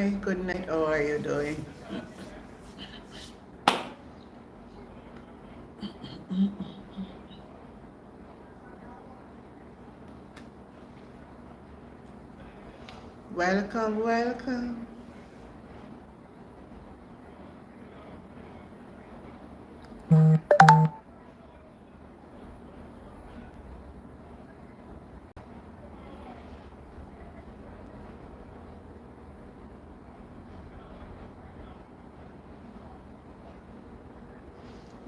Hi, good night. How are you doing? Welcome, welcome.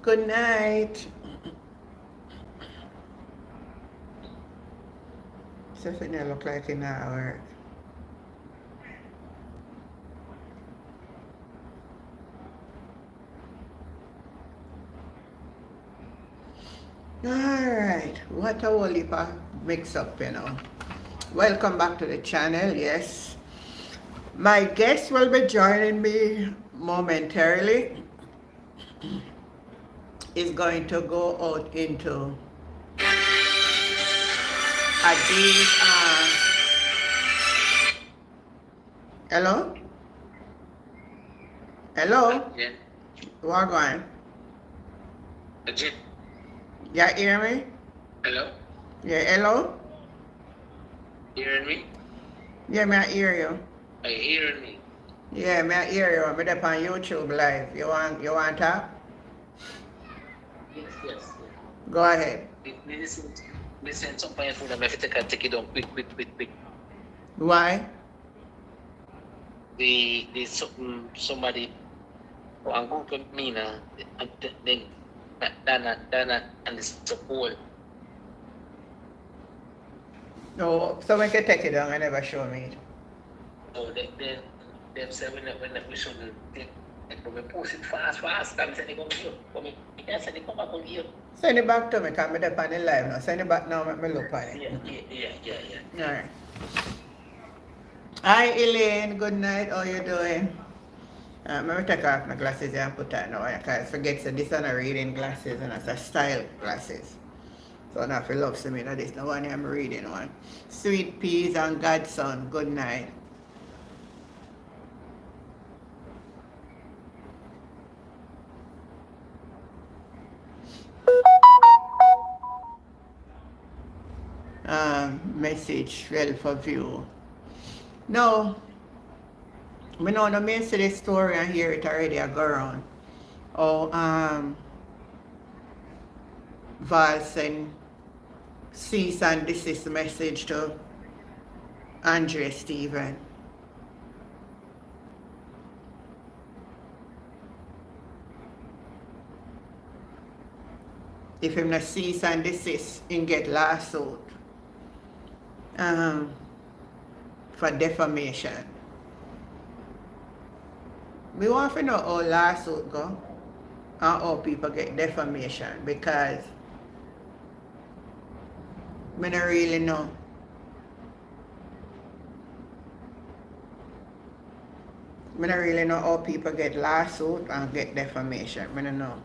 Good night. Something that look like in our Alright, what a whole heap of mix up, you know. Welcome back to the channel, yes. My guest will be joining me momentarily. Is going to go out into a deep, hello? Hello? Yeah. What going? Legit. You hear me? Hello? Yeah, hello? You hearing me? Yeah, me I hear you. Are you hearing me? Yeah, me I hear you. I'm up on YouTube live. You want talk? Yes, yes. Go ahead. Listen, some point food, I'm going to take it down quick. Why? Somebody, ang group of me na, then, Dana, and this support. No, so we can take it down and never show me it. So they say when we shouldn't take it, we post it fast, and send it over here. Send it over here. Send it back to me, because I'm up on the live now. Send it back now, let me look on it. Yeah. Alright. Hi Elaine, good night. How you doing? Let me take off my glasses and put that now. Because I forget that this are not reading glasses and it's a style glasses. So now if you love me, that is the one I'm reading on. Sweet Peas and Godson, good night. Message ready for view. No, we know the main city story and hear it already I go around. Oh, Val send cease and desist message to Andre Stephen. If him not cease and desist, him get lawsuit for defamation. We want to know how lawsuit go and how people get defamation because I don't really know. I don't really know how people get lawsuit and get defamation. I don't know.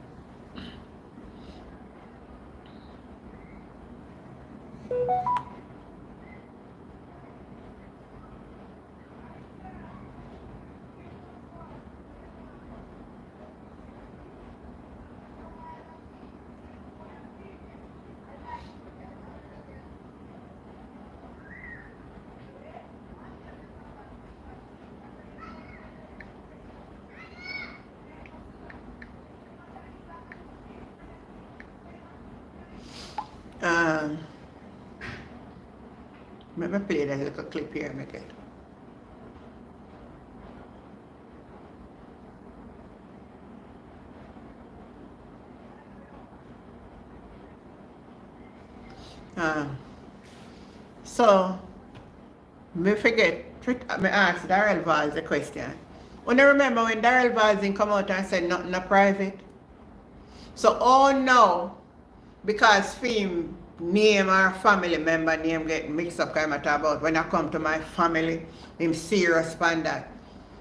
Let me play that little clip here, make it. So, me forget, me ask Darrell Valls a question. When you remember when Darrell Valls come out and said nothing not private? So, oh no, because film name or family member name get mixed up, kind of talk about when I come to my family, him serious on that.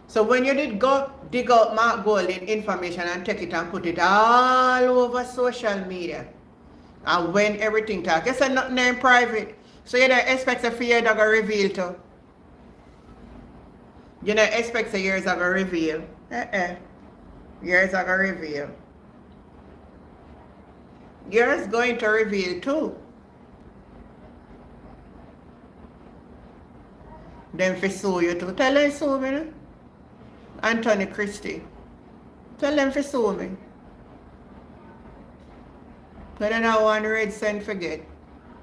So when you did go dig out Mark Golden information and take it and put it all over social media, and when everything talk, you said nothing in private. So you don't expect a fear that go reveal to. You know, expect the years are going to reveal. Years are going to reveal. Years going to reveal too. Them for sue you too. Tell them sue me. No? Anthony Christie. Tell them for sue me. But then I want red send forget.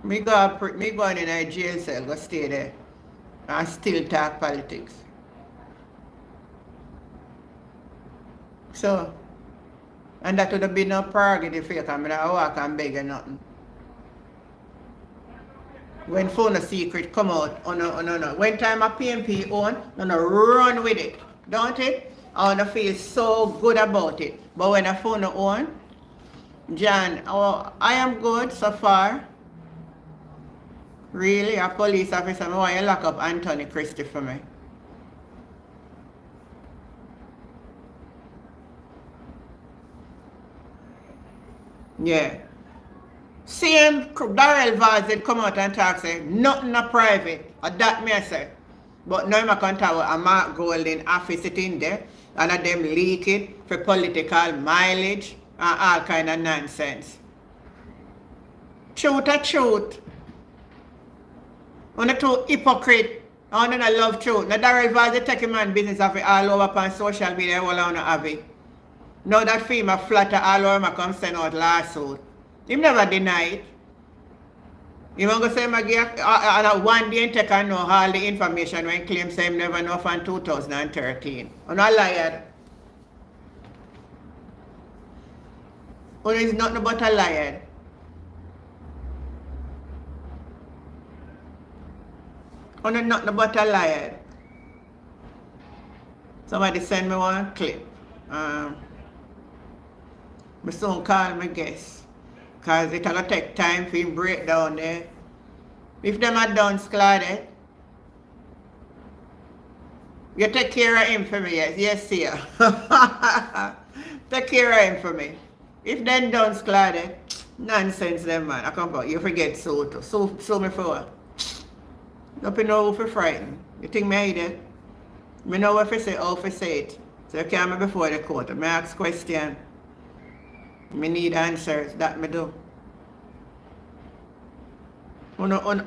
Me go in a jail cell, go stay there. And still talk politics. So, and that would have been no prerogative for you, because I don't walk and beg or nothing. When phone a secret come out, oh no. When time a PMP own, no, run with it. Don't it? I wanna feel so good about it. But when a phone own, John, oh, I am good so far. Really? A police officer, I want you to lock up Anthony Christie for me. Yeah. Same Darrell Vaz did come out and talk, say, nothing a private. That me I say. But now I can tell a Mark Golding office sitting there, and of them leak it for political mileage and all kind of nonsense. Truth a truth. On the two hypocrite. I don't love truth. Now Darrell Vaz they take a man business of it all over upon social media all on have it. Now that female flatter all over come send out lawsuit. Him never deny it. You want to say and one day take and know all the information when claim say him never know from 2013. I'm not liar. It's nothing but a liar. I'm nothing but a liar. Somebody send me one clip. I soon call my guest. Because it's going to take time for him break down there. If them are done scladed, you take care of him for me, yes, sir. Take care of him for me. If them done scladed, nonsense them man. I come back, you forget so too. So me for what? Nothing know who for frightened. You think me hide it? Me know what to say, how to say it. So you can't me before the court. I ask question. Me need answers, that me do. Phone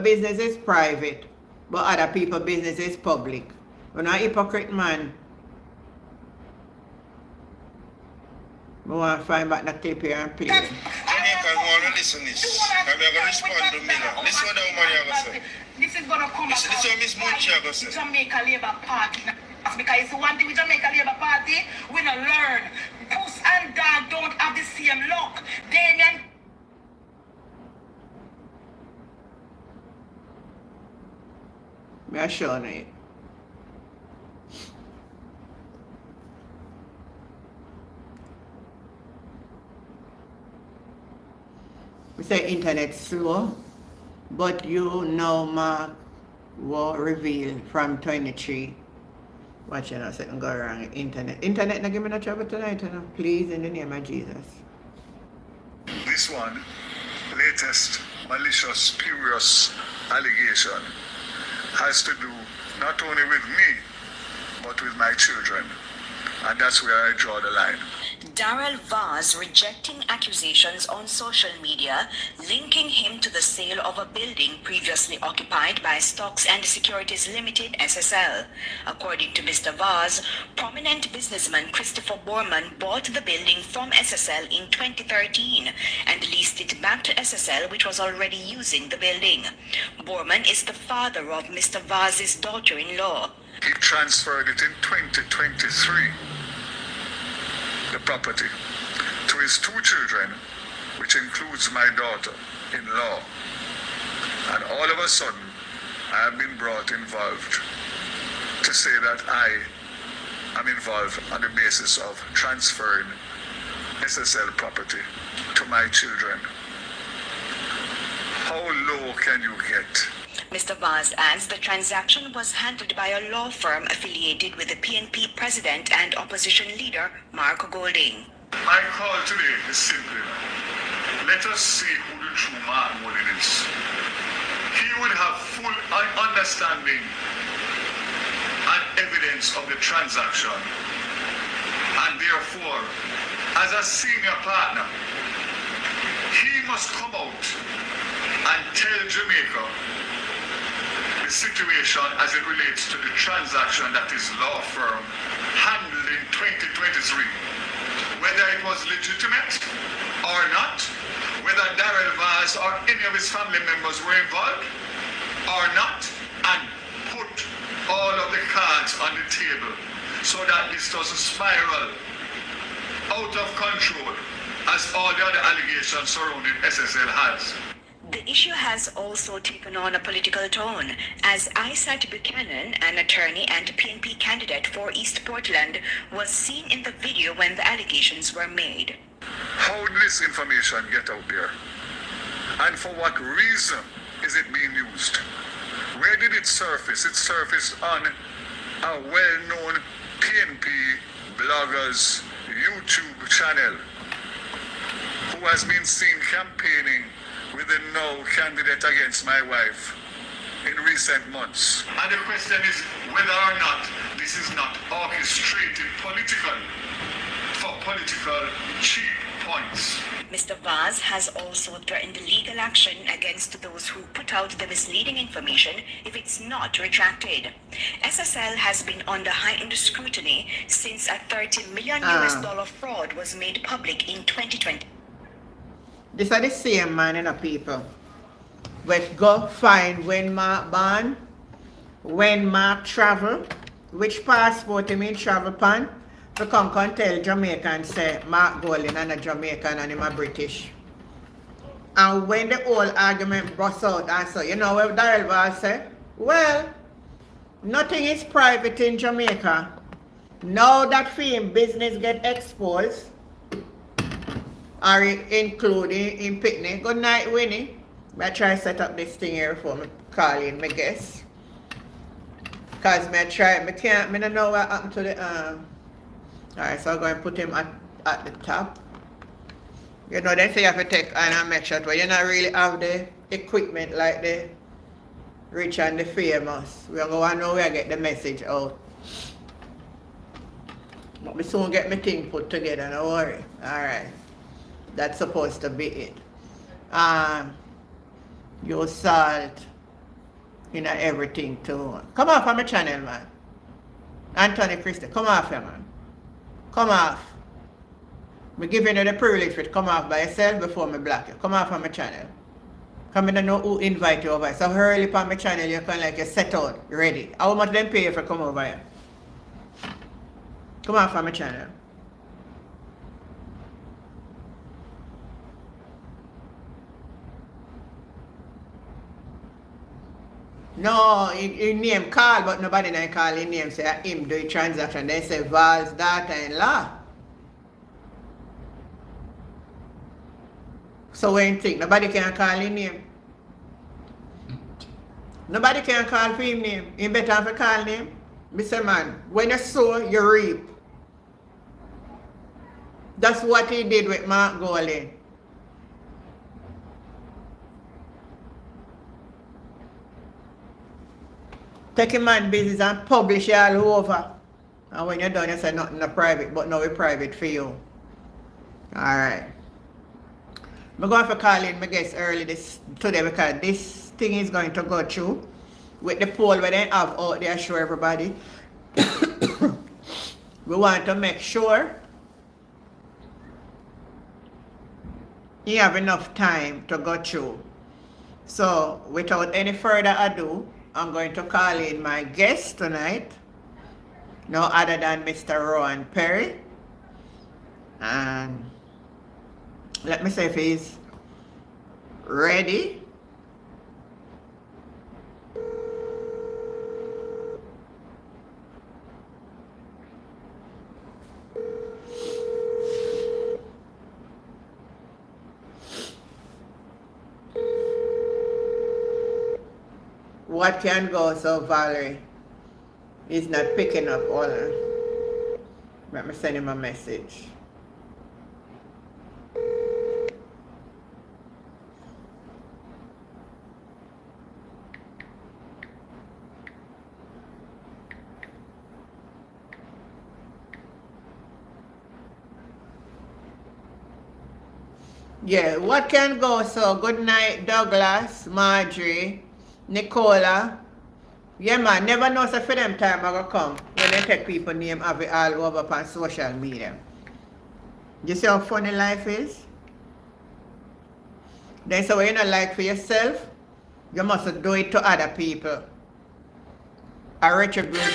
business is private, but other people business is public. You're not a hypocrite man. I want to find back the clip here and play it. I want to listen to this. I'm going to respond to Miller. Listen what the woman is going to say. This is going to come This is what Miss Munchi is going to say. Jamaica Labour Party. Because it's one thing with Jamaica Labour Party, we don't learn. Puss and dog don't have the same luck. Damien. Me I show you. We say internet slow, but you know Mark will reveal from 23. Watch it now, second go wrong. Internet. Internet not give me no trouble tonight, you know. Please, in the name of Jesus. This one, latest malicious, spurious allegation has to do not only with me, but with my children. And that's where I draw the line. Darrell Vaz rejecting accusations on social media linking him to the sale of a building previously occupied by Stocks and Securities Limited SSL. According to Mr. Vaz, prominent businessman Christopher Borman bought the building from SSL in 2013 and leased it back to SSL, which was already using the building. Borman is the father of Mr. Vaz's daughter-in-law. He transferred it in 2023, the property, to his two children, which includes my daughter-in-law. And all of a sudden, I have been involved to say that I am involved on the basis of transferring SSL property to my children. How low can you get? Mr. Vaz adds the transaction was handled by a law firm affiliated with the PNP president and opposition leader, Mark Golding. My call today is simply, let us see who the true man is. He would have full understanding evidence of the transaction. And therefore, as a senior partner, he must come out and tell Jamaica the situation as it relates to the transaction that his law firm handled in 2023. Whether it was legitimate or not, whether Darrell Vaz or any of his family members were involved or not, and put all of the cards on the table so that this doesn't spiral out of control as all the other allegations surrounding SSL has. The issue has also taken on a political tone, as Isaac Buchanan, an attorney and PNP candidate for East Portland, was seen in the video when the allegations were made. How did this information get out there? And for what reason is it being used? Where did it surface? It surfaced on a well-known PNP blogger's YouTube channel, who has been seen campaigning with the no candidate against my wife in recent months. And the question is whether or not this is not orchestrated politically for political cheap points. Mr. Vaz has also threatened legal action against those who put out the misleading information if it's not retracted. SSL has been under heightened scrutiny since a $30 million US fraud was made public in 2020. These are the same man, you know, people. But go find when Mark born, when Mark travel, which passport him in travel pan, to come and tell Jamaica and say Mark Golding and a Jamaican and him a British. And when the whole argument busts out and so, you know what Darrell Vaz said? Well, nothing is private in Jamaica. Now that film business get exposed, or including in picnic. Good night, Winnie. I try to set up this thing here before me call in my guest. Cause I don't know what happened to the alright, so I'm going to put him at the top. You know, they say you have to take and make sure you don't really have the equipment like the rich and the famous. We're going to know where I get the message out. But we soon get my thing put together, don't worry. Alright. That's supposed to be it. Your salt in everything too. Come off on my channel, man. Anthony Christie, come off here, man. Come off. I'm giving you the privilege to come off by yourself before me block you. Come off on my channel. Come in and know who invite you over. So early on my channel, you can like you set out, ready. How much them pay you for come over here? Come off on my channel. No, he name call, but nobody not call his name, say him do the transaction. They say Val's daughter-in-law. So when you think, nobody can call his name. Nobody can call for him name. He better have a call name. Mr. Man, when you sow, you reap. That's what he did with Mark Golding. Take a man business and publish it all over. And when you're done, you say nothing no private, but now it's private for you. Alright. I'm going to call in my guest early today because this thing is going to go through with the poll where they have out there, show everybody. We want to make sure you have enough time to go through. So without any further ado, I'm going to call in my guest tonight, no other than Mr. Rohan Perry. And let me see if he's ready. What can go so Valerie is not picking up all. Let me send him a message. Yeah, what can go? So, good night, Douglas, Marjorie, Nicola. Yeah, man, never know so for them time I go come when they take people name of it all over on social media. You see how funny life is? Then so when you not like for yourself, you must do it to other people. A retribution.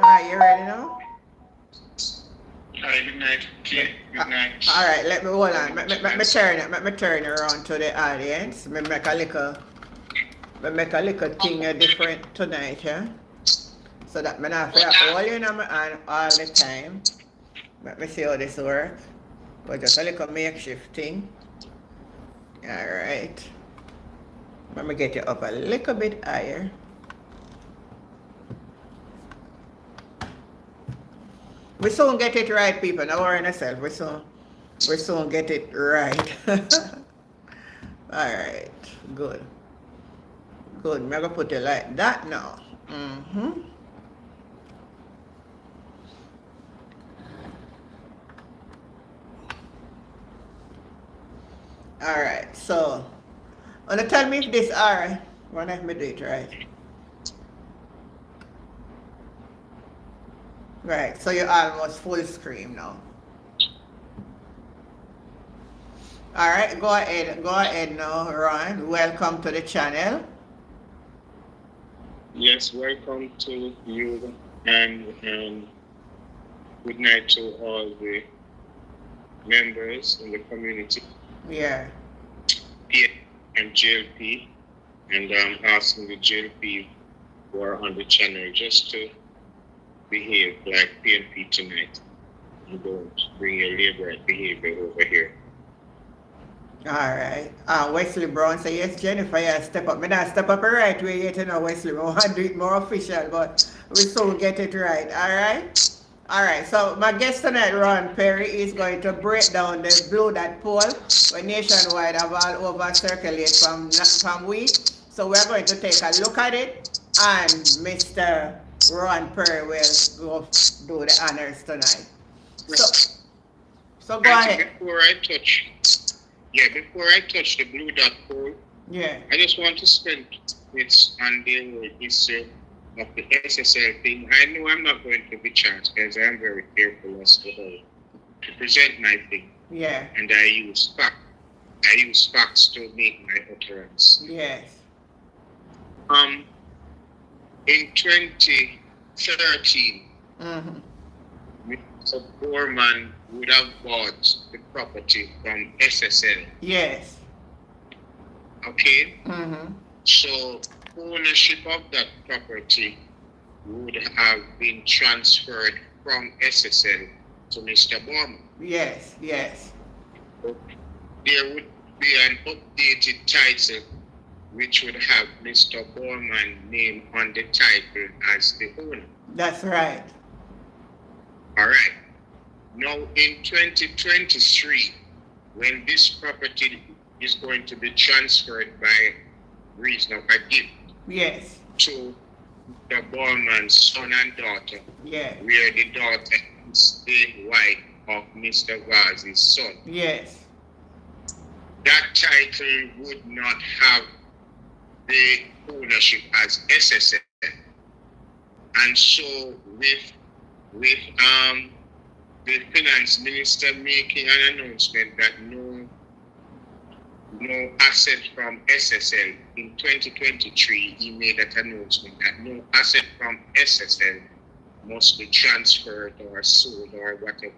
Alright, you ready now? Alright, good night. Okay, good night. Alright, let me hold on. Let me turn around to the audience. Me make a little thing different tonight, yeah? So that me not feel all in my hand all the time. Let me see how this works. But just a little makeshift thing. Alright. Let me get you up a little bit higher. We soon get it right, people. Don't worry yourself. We soon get it right. Alright. Good. Good. I'm gonna put it like that now. Alright, so wanna tell me if this alright. Wanna if me do it right. Right, so you're almost full screen now. Alright, go ahead now, Rohan. Welcome to the channel. Yes, welcome to you and good night to all the members in the community. Yeah. And JLP, and I'm asking the JLP who are on the channel just to behave like PNP tonight. You don't bring your labor behavior over here. Alright. Wesley Brown say yes, Jennifer, yeah, step up. Me not step up the right way yet, you know, Wesley. We want to do it more official, but we soon get it right. Alright? Alright, so my guest tonight, Ron Perry, is going to break down the blue dot poll where nationwide have all over circulate from week. So we're going to take a look at it, and Mr. Ron Perry will go do the honors tonight. So go ahead. Before I touch the blue dot poll, Yeah. I just want to spend minutes on the whole issue of the SSL thing. I know I'm not going to be charged because I'm very careful as to how to present my thing. Yeah. And I use facts to make my utterance. Yes. In 2013, Mr. Borman would have bought the property from SSL. Yes. Okay? So ownership of that property would have been transferred from SSL to Mr. Borman. Yes. Yes. There would be an updated title which would have Mr. Borman name on the title as the owner. That's right. All right. Now in 2023, when this property is going to be transferred by reason of a gift Yes. to the Borman's son and daughter, Yeah. where the daughter is the wife of Mr. Vazi's son, Yes. that title would not have the ownership as SSL. And so with the finance minister making an announcement that no asset from SSL in 2023, he made that announcement that no asset from SSL must be transferred or sold or whatever,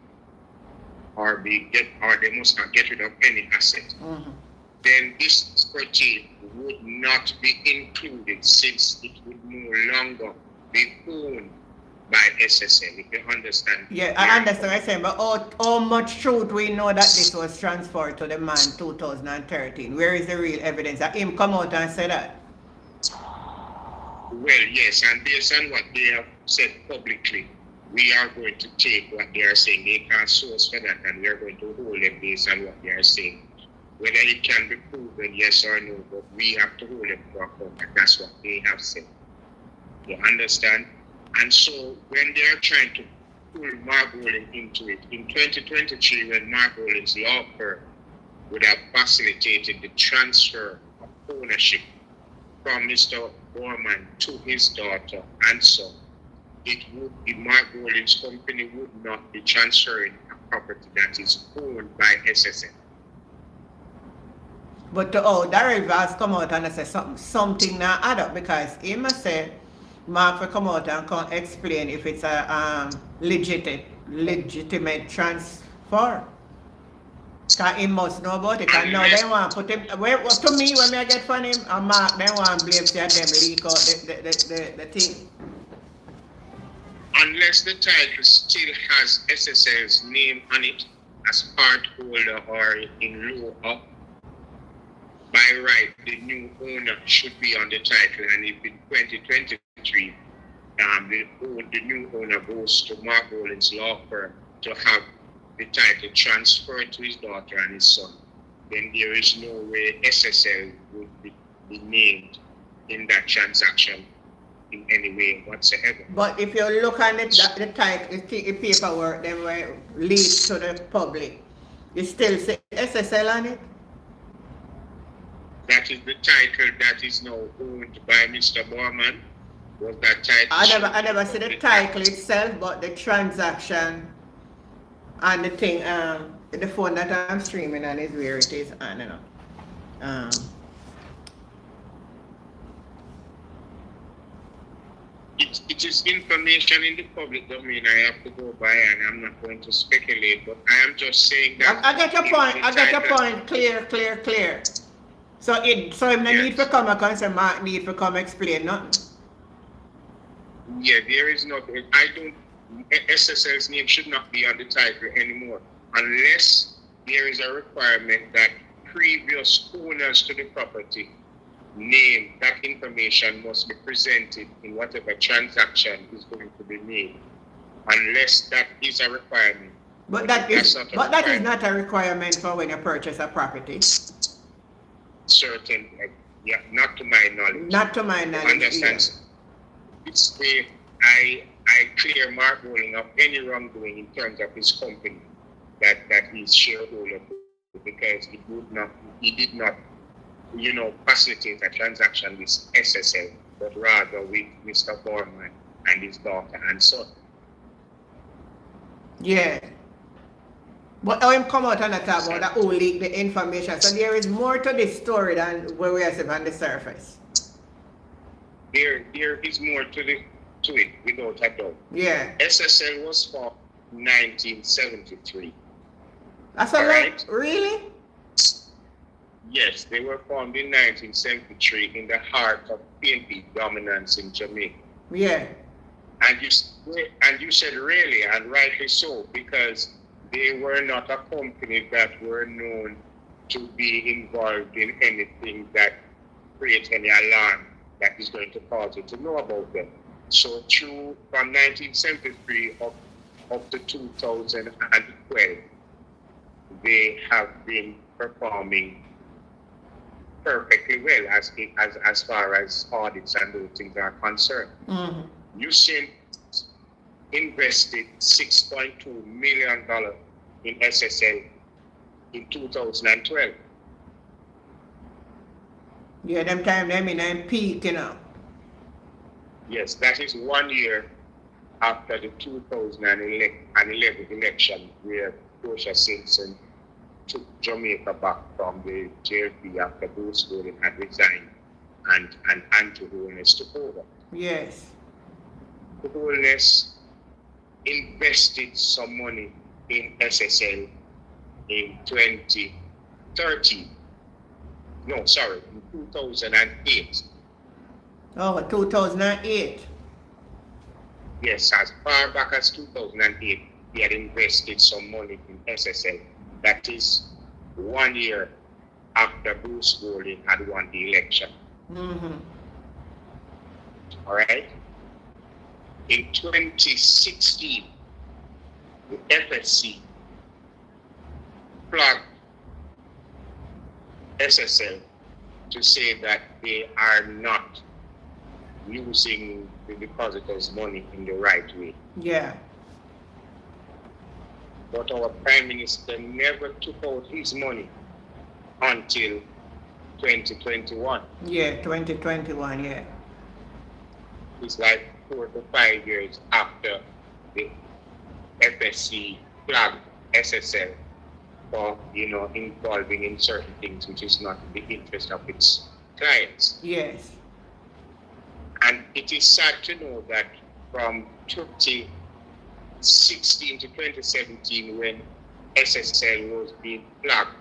or they must not get rid of any asset. Then this property would not be included since it would no longer be owned by SSL, if you understand. Yeah, I understand what you're saying, but how much truth we know that this was transferred to the man 2013? Where is the real evidence that him come out and say that? Well, yes, and based on what they have said publicly, we are going to take what they are saying. They can't source for that, and we are going to hold it based on what they are saying. Whether it can be proven, yes or no, but we have to hold it for account, and that's what they have said. You understand? And so when they are trying to pull Mark Golding into it. In 2023, when Mark Golding's law firm would have facilitated the transfer of ownership from Mr. Borman to his daughter and son, it would be Mark Golding's company would not be transferring a property that is owned by SSN. But Daryl Vaz come out and say something now add up, because he must say Mark will come out and come explain if it's a legitimate transfer. Because he must know about it. And now they want to put him, to me, when I get from him, and Mark, they want to blame them leak out the thing. Unless the title still has SSL's name on it as part holder or in lieu of, by right, the new owner should be on the title. And if in 2023, the new owner goes to Mark Golding's law firm to have the title transferred to his daughter and his son, then there is no way SSL would be named in that transaction in any way whatsoever. But if you look at it, the title, the paperwork, then were leaked to the public, it still say SSL on it? That is the title that is now owned by Mr. Borman. Was that title? I never see the title itself, but the transaction and the thing, the phone that I'm streaming on is where it is. I don't know. It is information in the public domain. I have to go by, and I'm not going to speculate. But I am just saying that. I get your point. I get your point. Clear. So him no need for come and say Mark need for come explain nothing. Yeah, there is no. SSL's name should not be on the title anymore, unless there is a requirement that previous owners to the property name, that information must be presented in whatever transaction is going to be made, unless that is a requirement. But that is not a requirement for when you purchase a property. Certain, yeah, not to my knowledge. Not to my knowledge. Understand? It's where I clear Mark Golding of any wrongdoing in terms of his company that he's shareholder, because he did not facilitate a transaction with SSL, but rather with Mr. Borman and his daughter and son. Yeah. But how him come out and talk about that who leak the information. So there is more to this story than where we are on the surface. There is more to it without a doubt. Yeah. SSL was formed in 1973. That's a lot. Really? Yes, they were formed in 1973 in the heart of PNP dominance in Jamaica. Yeah. And you said really, and rightly so, because they were not a company that were known to be involved in anything that creates any alarm that is going to cause you to know about them. So from 1973 up to 2012, they have been performing perfectly well as far as audits and those things are concerned. Mm-hmm. USIN invested $6.2 million in SSL in 2012. Yeah, them time them in peak, Yes, that is 1 year after the 2011 election, where Portia Simpson took Jamaica back from the JLP after Bruce Golding had resigned and Andrew Holness took over. Yes. Holness invested some money in SSL in 2013. No, sorry, in 2008. Oh, 2008. Yes, as far back as 2008, he had invested some money in SSL. That is 1 year after Bruce Golding had won the election. Mm-hmm. All right? In 2016, the FSC flagged SSL to say that they are not using the depositors' money in the right way. Yeah. but our Prime Minister never took out his money until 2021. Yeah, 2021, yeah. It's like 4 to 5 years after the FSC flagged SSL for, involving in certain things which is not in the interest of its clients. Yes. And it is sad to know that from 2016 to 2017, when SSL was being flagged,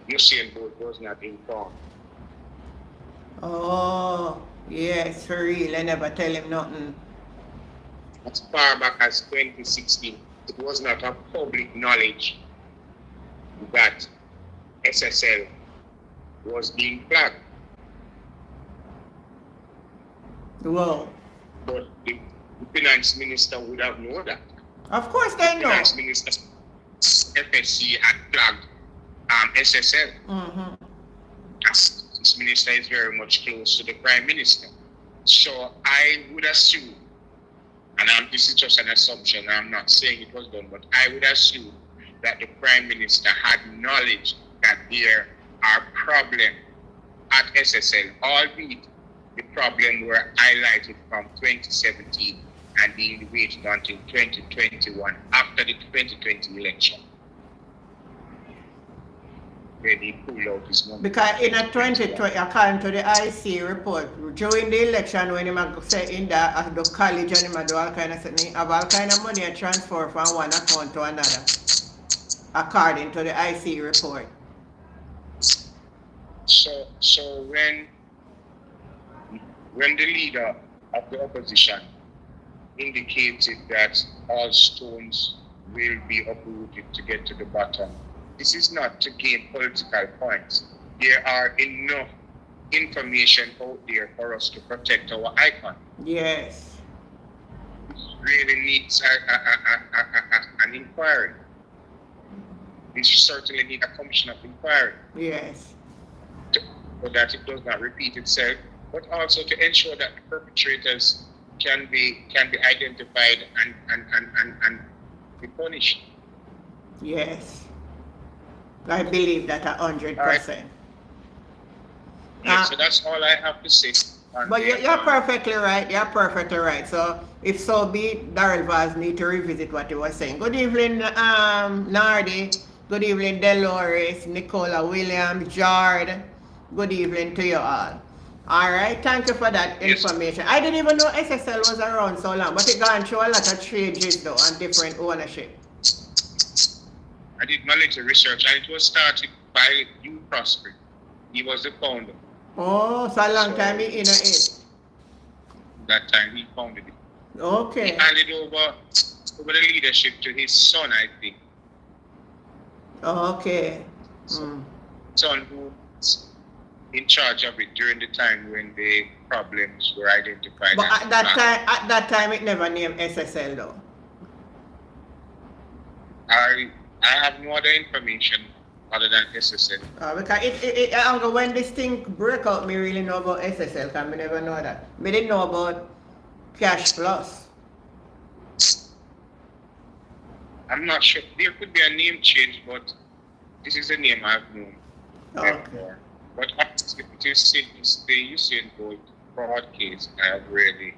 Usain Bolt was not informed. Oh, yes, for real. I never tell him nothing. As far back as 2016, it was not of public knowledge that SSL was being flagged. Whoa. But the finance minister would have known that. Of course they know. Finance minister, FSC had flagged SSL. Mm-hmm. As this minister is very much close to the Prime Minister. So I would assume, and this is just an assumption, I'm not saying it was done, but I would assume that the Prime Minister had knowledge that there are problems at SSL, albeit the problem were highlighted from 2017 and being waited until 2021 after the 2020 election. Where he pulled out his money. Because in a 2020, according to the IC report, during the election when he say in the college and he do all kind of thing, have all kind of money transfer from one account to another, according to the IC report. So when the leader of the opposition indicated that all stones will be uprooted to get to the bottom, this is not to gain political points. There are enough information out there for us to protect our icon. Yes. It really needs an inquiry. We certainly need a commission of inquiry. Yes. So that it does not repeat itself, but also to ensure that the perpetrators can be identified and be punished. Yes. I believe that 100%. Right. Yeah, so that's all I have to say. But you're perfectly right. You're perfectly right. So if so be it, Darrell Vaz need to revisit what he was saying. Good evening, Nardi. Good evening, Dolores, Nicola Williams, Jard. Good evening to you all. All right, thank you for that information. I didn't even know SSL was around so long, but it gone through a lot of changes though and different ownership. I did my little research, and it was started by Hugh Prosper. He was the founder. Oh, so a long time he in it. That time he founded it. Okay. He handed over the leadership to his son, I think. Okay. Son who was in charge of it during the time when the problems were identified. But at that time it never named SSL though. I have no other information other than SSL. Because when this thing broke out, me really know about SSL, because I never know that. Me didn't know about Cash Plus. I'm not sure. There could be a name change, but this is the name I've known before. But it is the Usain Bolt fraud case I have really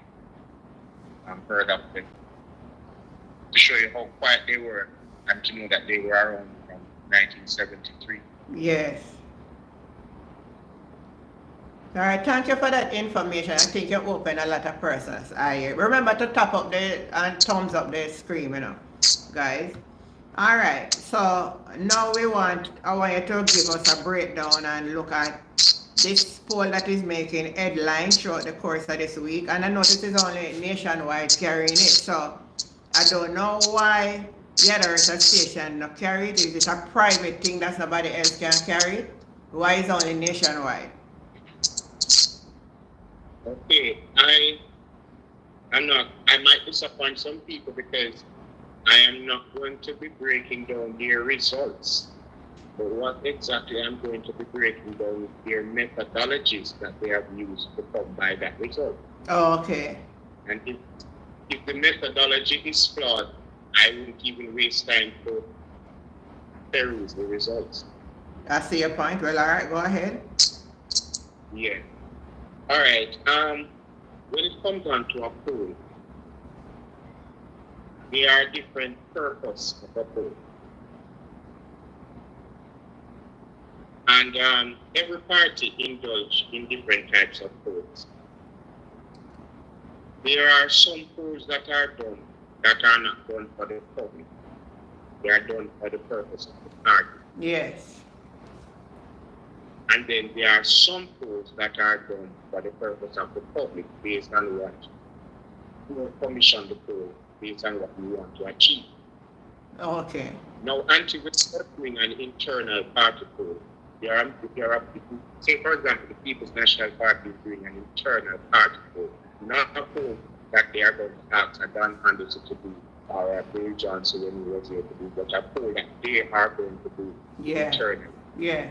heard of them. To show you how quiet they were and to know that they were around from 1973. Yes. All right, thank you for that information. I think you opened a lot of persons' eyes. Remember to tap up and thumbs up the screen, guys. All right, so now I want you to give us a breakdown and look at this poll that is making headlines throughout the course of this week. And I notice it's only Nationwide carrying it, so I don't know why the other station not carry it. Is it a private thing that nobody else can carry? Why is only Nationwide? Okay, I might disappoint some people because I am not going to be breaking down their results. But what exactly I'm going to be breaking down is their methodologies that they have used to come by that result. Oh, okay. And if the methodology is flawed I wouldn't even waste time to peruse the results. I see your point. Well, all right, go ahead. Yeah. All right. When it comes down to a poll, there are different purposes of a poll. And every party indulges in different types of polls. There are some polls that are done that are not done for the public. They are done for the purpose of the party. Yes. And then there are some polls that are done for the purpose of the public based on what you commission the poll based on what you want to achieve. Okay. Now, until we're doing an internal party poll, say for example, the People's National Party is doing an internal party poll, not a poll that they are going to ask a Don Anderson to do or a Bill Johnson when he was here to do, but a poll that they are going to do internally. Yeah.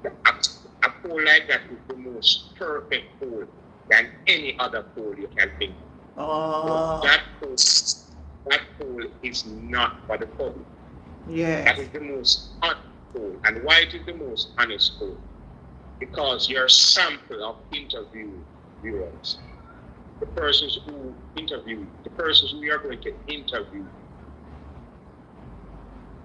A poll like that is the most perfect poll than any other poll you can think of. Oh. That poll is not for the public. Yes. That is the most honest poll. And why it is the most honest poll? Because your sample of interviewers, the persons who you are going to interview,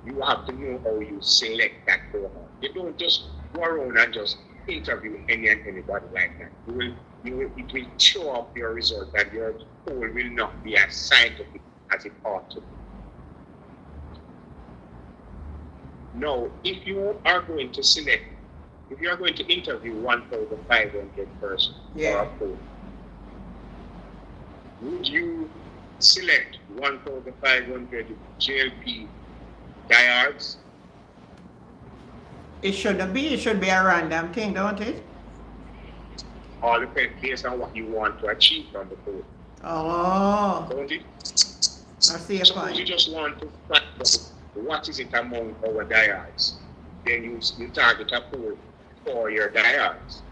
you have to know how you select that cohort. You don't just go around and just interview any and anybody like that. It will show up your result that your poll will not be as scientific as it ought to be. Now, if you are going to interview 1,500 persons for a poll, would you select 1,500 JLP diehards? It shouldn't be. It should be a random thing, don't it? All depends based on what you want to achieve from the poll. Oh. Don't it? I see your Suppose point. you just want to find out what is it among our diehards. Then you target a poll for your diehards.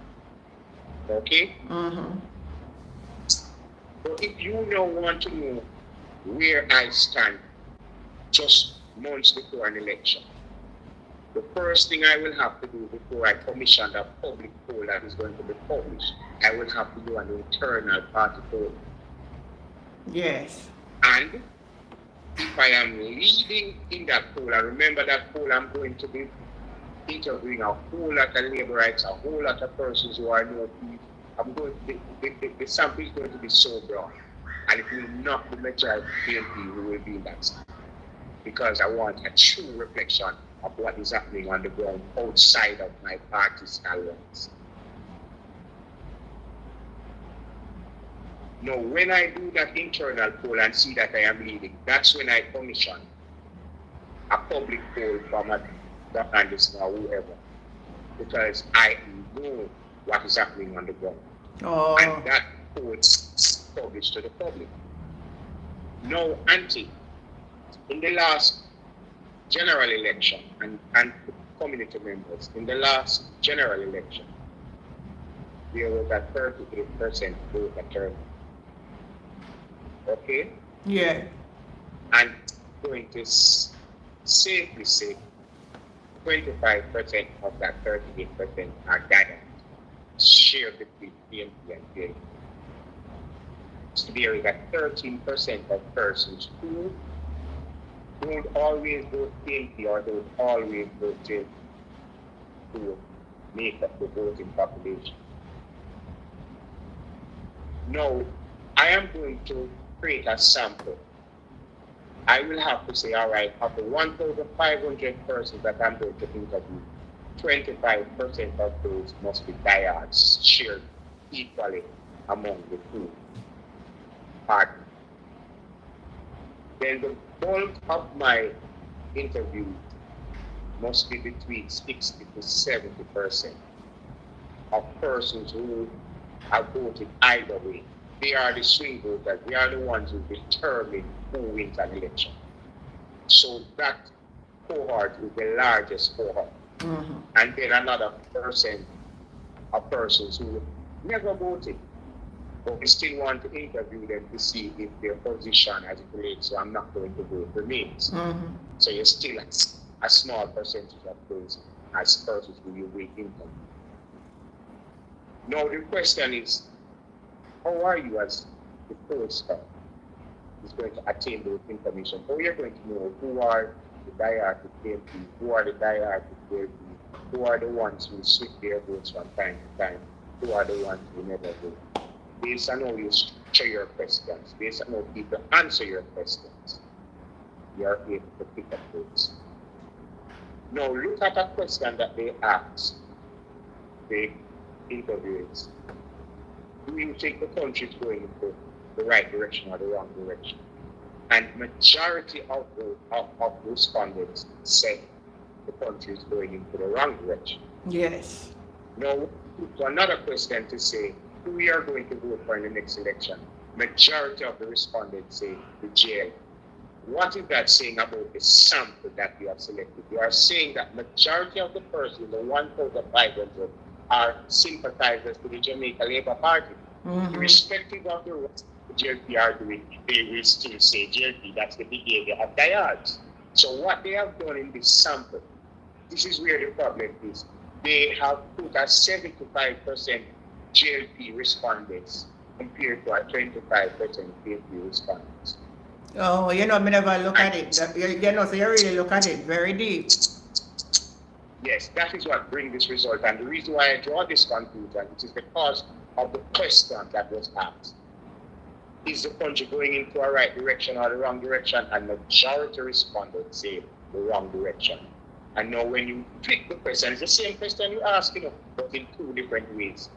Okay? Mm-hmm. So if you now want to know where I stand just months before an election, the first thing I will have to do before I commission a public poll that is going to be published, I will have to do an internal party poll. Yes. And if I am leading in that poll, and remember that poll, I'm going to be interviewing a whole lot of laborites, a whole lot of persons who are no people. The sample is going to be so broad, and it will not be majority PNP who will be in that sample, because I want a true reflection of what is happening on the ground outside of my party's alliance. Now, when I do that internal poll and see that I am leading, that's when I commission a public poll from a Dr. Anderson or whoever, because I know what is happening on the ground. Oh. And that poll is published to the public. Now, Auntie, in the last general election, and community members, in the last general election, there was a 38% voter turnout. Okay? Yeah. And going to safely say 25% of that 38% are guidance shared between PNP and PNP. So there is a 13% of persons who don't always vote PNP or don't always vote JLP to make up the voting population. Now, I am going to create a sample. I will have to say, all right, of the 1,500 persons that I'm going to interview, 25% of those must be diehards shared equally among the two parties. Then the bulk of my interview must be between 60 to 70% of persons who have voted either way. They are the swing voters. They are the ones who determine who wins an election. So that cohort is the largest cohort. Mm-hmm. And then another percent of persons who never voted. but we still want to interview them to see if their position as it relates to I'm not going to vote remains. Mm-hmm. So you're still a small percentage of those as persons who you will interview. Now the question is, how are you as the pollster is going to attain those information? How you're going to know who are the diehard PMP, who are the diehard PLP, who are the ones who switch their votes from time to time, who are the ones who never vote? Based on how you structure your questions, based on how people answer your questions, you are able to pick up those. Now look at a question that they ask the interviewers. Do you think the country is going into the right direction or the wrong direction? And majority of the respondents said the country is going into the wrong direction. Yes. Now, to another question to say, who we are going to vote for in the next election? Majority of the respondents say the jail. What is that saying about the sample that you have selected? You are saying that majority of the persons, the 1,500, are sympathizers to the Jamaica Labour Party. Mm-hmm. Irrespective of the what the JLP are doing, they will still say JLP. That's the behavior of diehards. So what they have done in this sample, this is where the problem is. They have put a 75% JLP respondents compared to a 25% PLP respondents. Oh, you know, me never look at it. You know, so you really look at it very deep. Yes, that is what brings this result. And the reason why I draw this conclusion, it is because of the question that was asked. Is the country going into a right direction or the wrong direction? And majority respondents say the wrong direction. And now when you flip the question, it's the same question you ask, but in two different ways.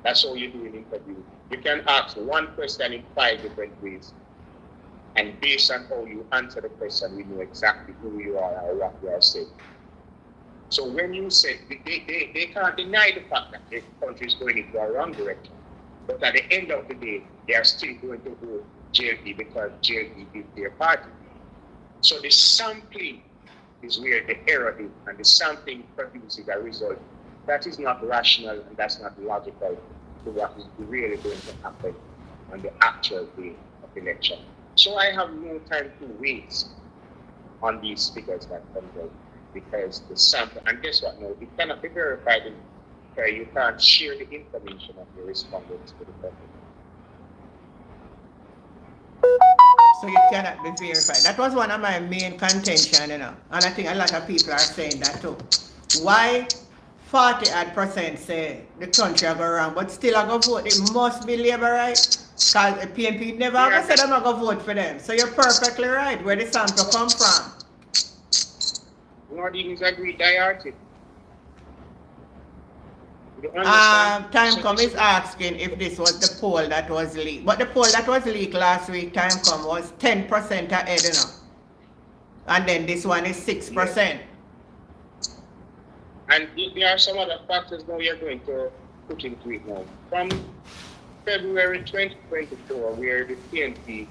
That's how you do an interview. You can ask one question in 5 different ways. And based on how you answer the question, we know exactly who you are or what you are saying. So when you say, they can't deny the fact that the country is going into a wrong direction. But at the end of the day, they are still going to vote JLP because JLP is their party. So the sampling is where the error is, and the sampling produces a result that is not rational and that's not logical to what is really going to happen on the actual day of election. So I have no time to wait on these figures that come out because the sample, and guess what now, it cannot be verified because you can't share the information of the respondents with the public. So you cannot be verified. That was one of my main contention, and I think a lot of people are saying that too. Why 40% say the country are going wrong, but still are going to vote? It must be Labour, right? Because the PNP never ever said I'm not going to vote for them. So you're perfectly right where the sample come from. Nordines agreed diehard. Timecom is asking if this was the poll that was leaked. But the poll that was leaked last week, Timecom, was 10% ahead, And then this one is 6%. Yeah. And there are some other factors now you're going to put into it now. From February 2024, where the PNP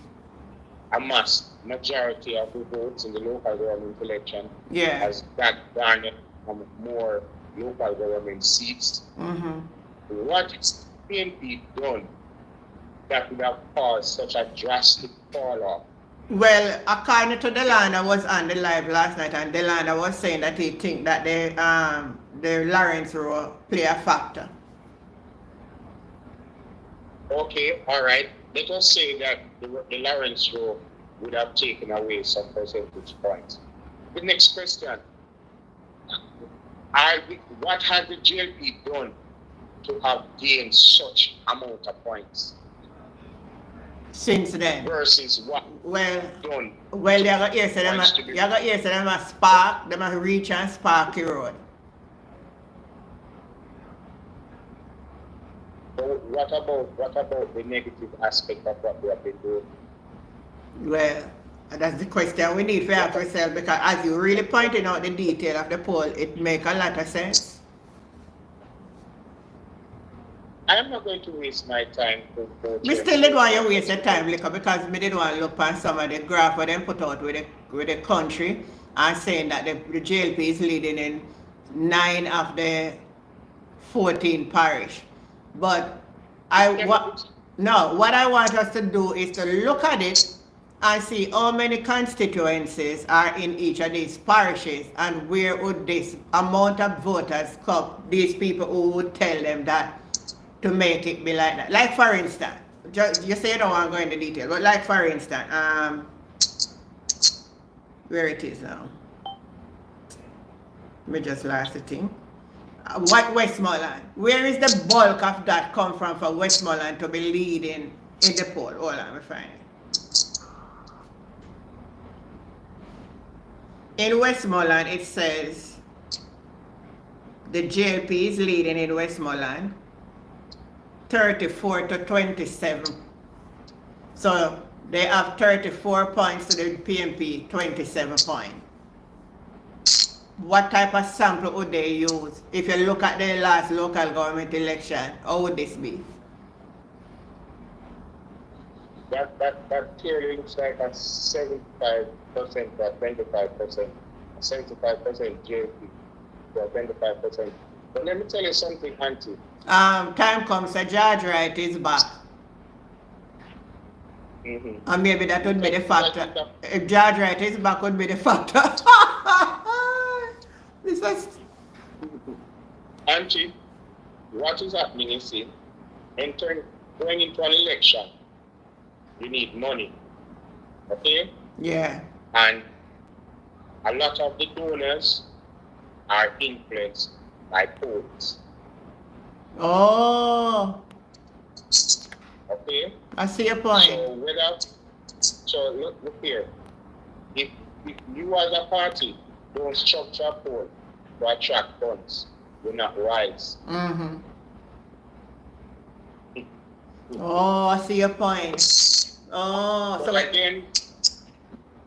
amassed majority of the votes in the local government election, as that garnered more local government seats. Mm-hmm. What has PNP done that would have caused such a drastic fall off? Well, according to Delana was on the live last night, and Delana was saying that he think that the Lawrence Row play a factor. Okay, all right. Let us say that the Lawrence Row would have taken away some percentage points. The next question. What has the JLP done to have gained such amount of points? Since then. Versus what done? Well, you got here say them a spark, them a reach and sparky road. But what about the negative aspect of what they have been doing? Well, that's the question we need to ask ourselves, because as you really pointed out the detail of the poll, it makes a lot of sense. I am not going to waste my time to go. We still didn't want you waste your time, because we didn't want to look at some of the graph that them put out with the country and saying that the JLP is leading in 9 of the 14 parish. But No, what I want us to do is to look at it and see how many constituencies are in each of these parishes and where would this amount of voters come, these people who would tell them that to make it be like that. Like for instance, you say you don't want to go into detail, but like for instance, where it is now. Me just lost the thing. What Westmoreland? Where is the bulk of that come from for Westmoreland to be leading in the poll? Hold on, me find it. In Westmoreland, it says the JLP is leading in Westmoreland 34 to 27. So they have 34 points to the PMP, 27 points. What type of sample would they use? If you look at the last local government election, how would this be? That clearly looks like a 75% or 25%, 75% JP, or 25%. But let me tell you something, Auntie. Time comes, so George Wright is back. Mm-hmm. And maybe that would be the factor. If George Wright is back, would be the factor. This was... Auntie, what is happening is, going into an election, you need money. Okay? Yeah. And a lot of the donors are influenced by polls. Oh, Okay? I see your point. So look here. If you as a party don't structure a poll to attract funds, you're not wise. Mm-hmm. Oh, I see your point. Oh, so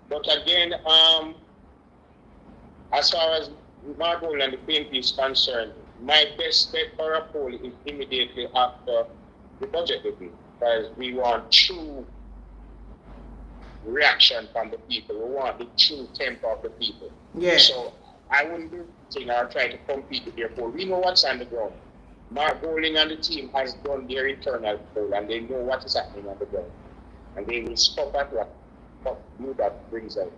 But again, as far as Marble and the PNP is concerned, my best bet for a poll is immediately after the budget debate, because we want true reaction from the people. We want the true temper of the people. Yeah. So I wouldn't do anything or try to compete with their poll. We know what's on the ground. Mark Bowling and the team has done their internal poll and they know what is happening on the ground. And they will stop at what new that brings out.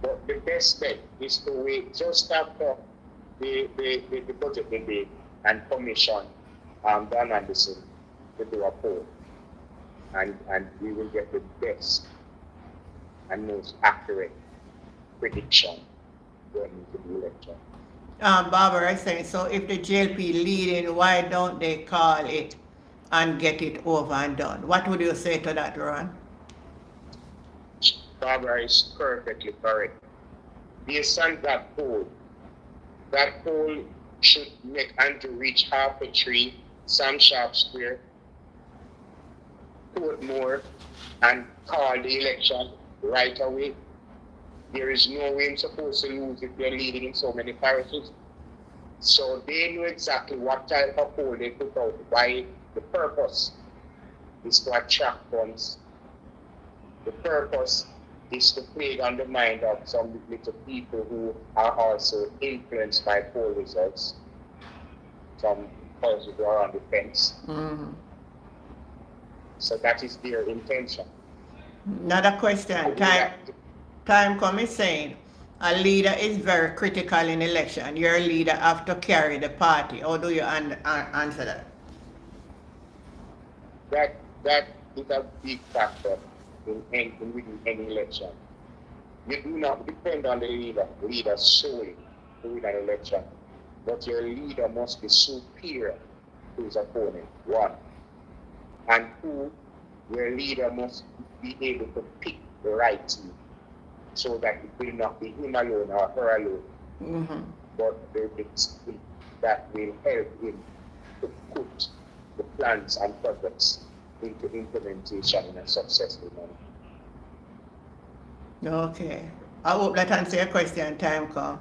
But the best bet is to wait just after the budget debate and commission Dan Anderson to do a poll. And we will get the best and most accurate prediction going into the election. Barbara is saying, so if the JLP leading, why don't they call it and get it over and done? What would you say to that, Rohan? Barbara is perfectly correct. Based on that poll should make Andrew reach half a tree, Sam Sharp Square, Portmore, and call the election right away. There is no way I'm supposed to lose if they're leading in so many parishes. So they know exactly what type of poll they put out, why the purpose is to attract funds. The purpose is to play on the mind of some little people who are also influenced by poll results. Some persons who are on the fence. Mm-hmm. So that is their intention. Another question. Time comes saying a leader is very critical in election. Your leader have to carry the party. How do you answer that? That is a big factor in any election. You do not depend on the leader solely to win an election, but your leader must be superior to his opponent, one. And two, your leader must be able to pick the right team, so that it will not be him alone or her alone, Mm-hmm. but the team that will help him to put the plans and projects into implementation in a successful manner. Okay. I hope that answers your question. Time come.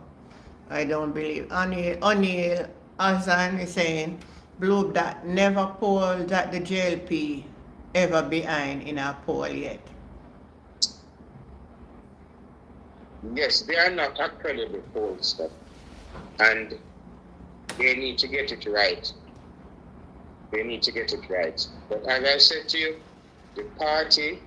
I don't believe. O'Neill Azan is saying, Blue Dot never polled that the JLP ever behind in a poll yet. Yes, they are not a credible pollster, and they need to get it right. they need to get it right. But as I said to you, the party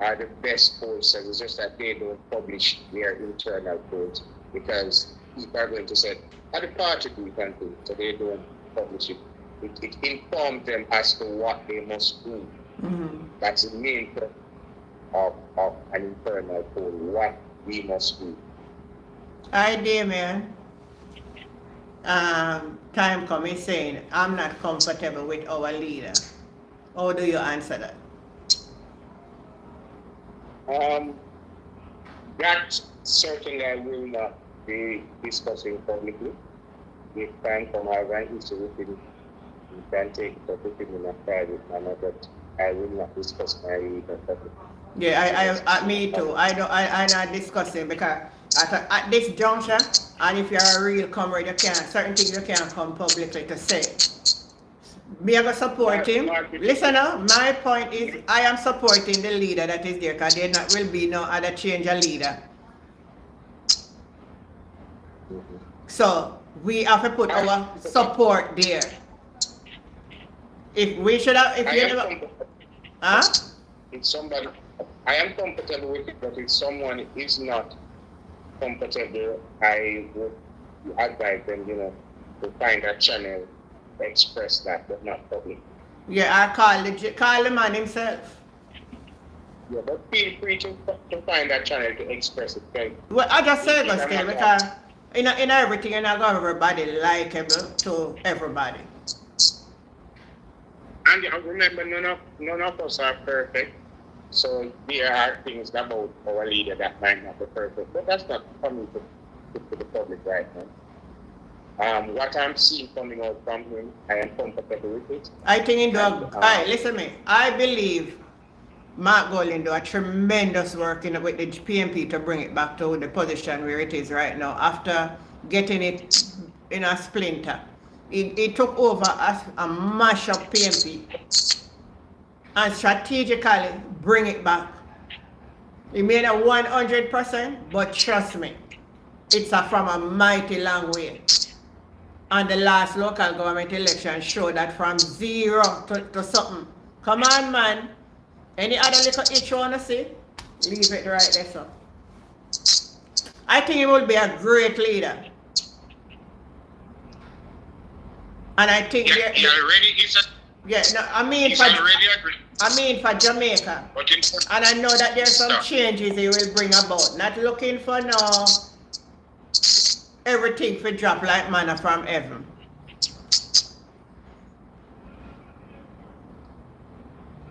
are the best pollsters. It's just that they don't publish their internal polls because people are going to say, the party do can do, so they don't publish it. It informs them as to what they must do. Mm-hmm. That's the main purpose of an internal poll, what we must do. Idea, man. Time coming saying, I'm not comfortable with our leader. How do you answer that? That certainly I will not be discussing publicly. If time comes, I want you can take it up with him in a private manner, but I will not discuss my leader publicly. Yeah, I me too. I'm not discussing because at this juncture, and if you're a real comrade, you can't, certain things you can't come publicly to say. Me, I go support him. Listen now, my point is, I am supporting the leader that is there because there not will be no other change of leader. So, we have to put our support there. If we should have, if you never, huh? If somebody, I am comfortable with it, but if someone is not comfortable, I would advise them, to find a channel to express that, but not public. Yeah, I call the man himself. Yeah, but feel free to find that channel to express it. Okay? Well, I just say this thing because in everything, you're not going to everybody likable to everybody. And remember, none of us are perfect. So there are things about our leader that might not be perfect, but that's not coming to the public right now. What I'm seeing coming out from him, I am comfortable with it. I think listen to me. I believe Mark Golding do a tremendous work with the PMP to bring it back to the position where it is right now after getting it in a splinter. It took over as a mash-up PMP and strategically bring it back. It made a 100%, but trust me, it's from a mighty long way. And the last local government election showed that from 0 to something. Come on, man. Any other little itch you want to see? Leave it right there, so. I think he will be a great leader. And I think I mean for Jamaica. And I know that there's some changes he will bring about. Not looking for everything for drop like manna from heaven.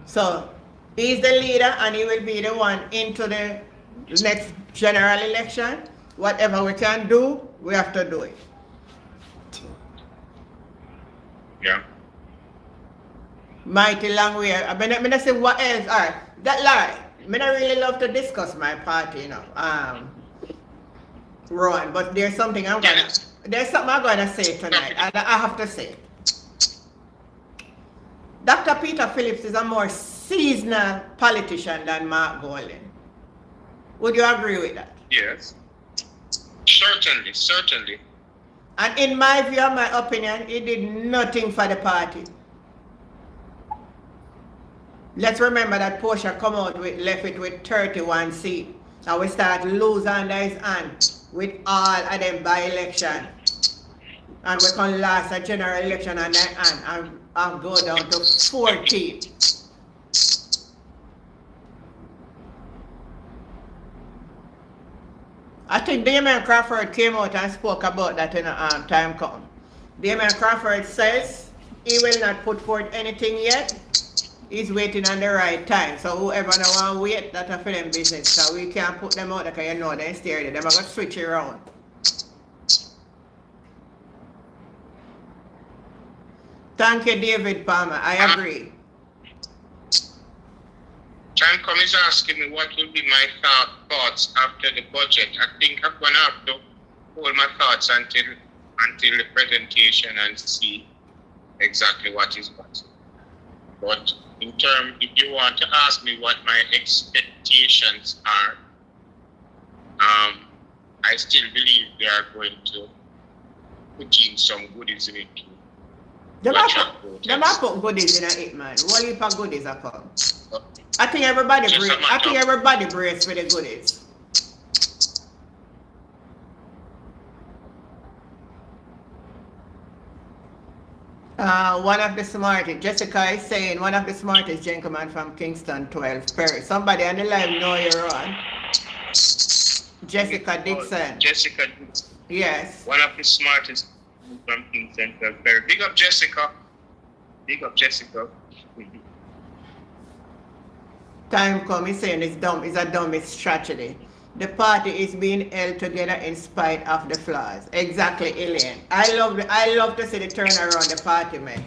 So he's the leader and he will be the one into the next general election. Whatever we can do, we have to do it. Yeah. Mighty long way. I mean, I say what else? Alright, that lie. I mean, I really love to discuss my party, Rohan, but there's something I'm gonna say tonight, and I have to say. Dr. Peter Phillips is a more seasonal politician than Mark Golding. Would you agree with that? Yes. Certainly. And in my view, my opinion, he did nothing for the party. Let's remember that Portia come out left it with 31 seats. And we start lose under his hand with all of them by election. And we can last a general election on that hand and go down to 14. I think Damien Crawford came out and spoke about that in a time come. Damien Crawford says he will not put forth anything yet. He's waiting on the right time. So whoever no want to wait, that's a for them business. So we can't put them out because they stay there. They're going to switch it around. Thank you, David Palmer. I agree. Time is asking me what will be my thoughts after the budget. I think I'm going to have to hold my thoughts until the presentation and see exactly what is what. But if you want to ask me what my expectations are, I still believe they are going to put in some goodies in it Them to a attract put, voters. goodies in it, man. What heap of goodies are come? I think everybody Just a brace. I matter think of- everybody brace for the goodies. One of the smartest, Jessica is saying, one of the smartest gentlemen from Kingston 12, Perry. Somebody on the line know you're on. Jessica Dixon. Jessica Dixon. Yes. One of the smartest from Kingston. Very big up, Jessica. Big up, Jessica. Time come, he's saying it's dumb, it's a dumbest tragedy. The party is being held together in spite of the flaws. Exactly, Elaine. I love to see the turnaround the party, man.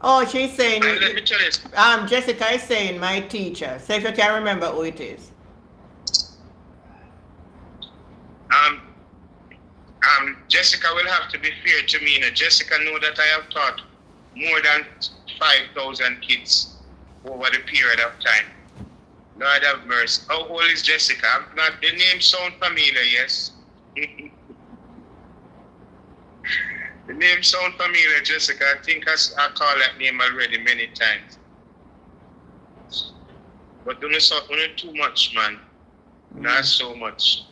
Oh, she's saying, And let me tell you, Jessica is saying my teacher. So if you can remember who it is. Jessica will have to be fair to me. Now, Jessica know that I have taught more than 5,000 kids over the period of time. Lord have mercy. How old is Jessica? I'm not, the name sound familiar, yes? The name sound familiar, Jessica. I think I call that name already many times. But don't too much, man. Not so much.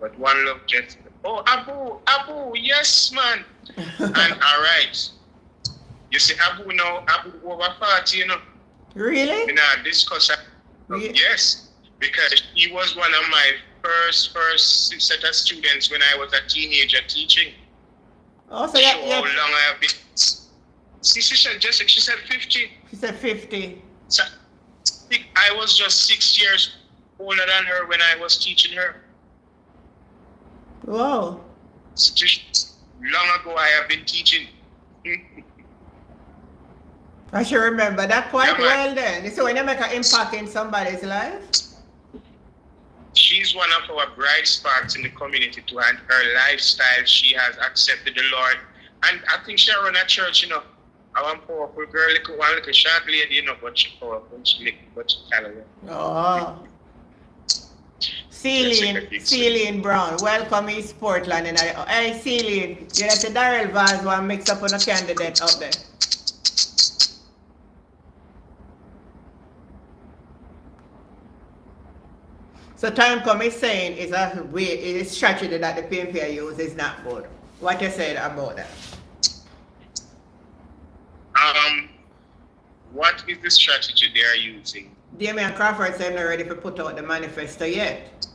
But one love, Jessica. Oh, Abu, yes, man. And all right. You see, Abu over 40, you know. Really? We now discuss. Yes, because he was one of my first set of students when I was a teenager teaching. Oh, so How long I have been. See, she said 50. She said 50. So, I was just 6 years older than her when I was teaching her. Whoa. Long ago I have been teaching. I should remember that quite Yeah, well then. So when you make an impact in somebody's life? She's one of our bright sparks in the community too, and her lifestyle, she has accepted the Lord. And I think she run a church, you know. I want powerful girl, one little sharp lady, you know, but she powerful, but she talented. Oh. Celine Brown, welcome East Portland. And hey, Celine, you know, the Darrell Vaz one mix up on a candidate up there. So time come is saying is a way, it is strategy that the PNP use is not good. What you said about that? What is the strategy they are using? Damian Crawford said they're ready to put out the manifesto yet.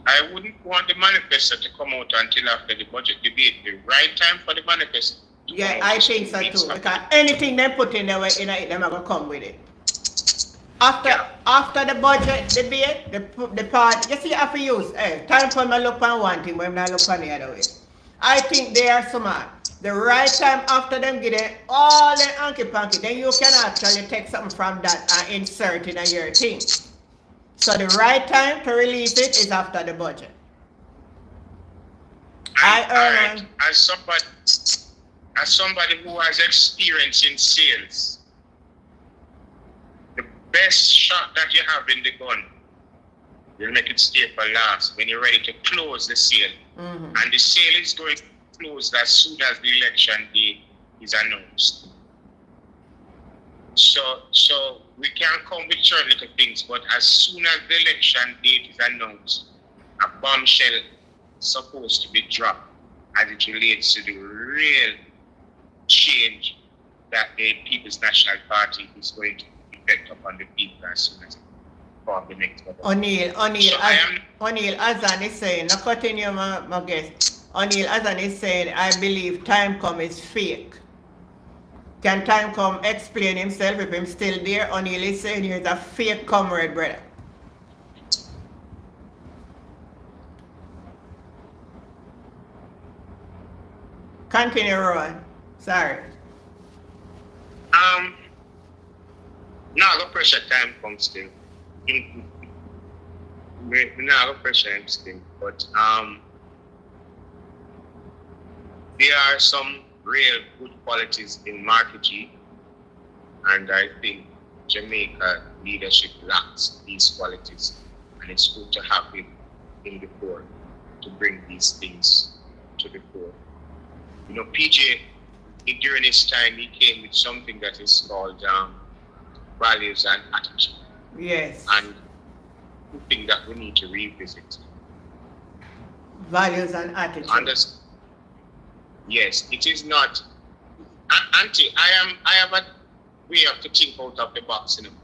I wouldn't want the manifesto to come out until after the budget debate. The right time for the manifesto. Yeah, I think so too. Because anything they put in there, they're going to come with it. After the budget debate, the part, you see, you have to use, time for me to look on one thing, but I'm not look on the other way. I think they are smart. The right time after them get it, all the hanky-panky, then you can actually take something from that and insert in your thing. So the right time to release it is after the budget. As somebody who has experience in sales, the best shot that you have in the gun will make it stay for last when you're ready to close the sale. Mm-hmm. And the sale is going to close as soon as the election day is announced. So we can come with certain little things, but as soon as the election date is announced, a bombshell is supposed to be dropped as it relates to the real change that the People's National Party is going to effect upon the people as soon as form the next government. O'Neill Azan is saying, now continue my guest. O'Neill Azan is saying, I believe time come is fake. Can time come explain himself if him still there? O'Neill is saying he's a fake comrade, brother. Continue, Rohan. Sorry. No, the pressure time comes still. No, the pressure him still. But there are some real good qualities in Marky G, and I think Jamaica leadership lacks these qualities. And it's good to have him in the fore to bring these things to the fore. You know, PJ, during his time, he came with something that is called values and attitude. Yes. And something that we need to revisit. Values and attitude. Yes, it is not. Auntie, I have a way of to think out of the box, you know,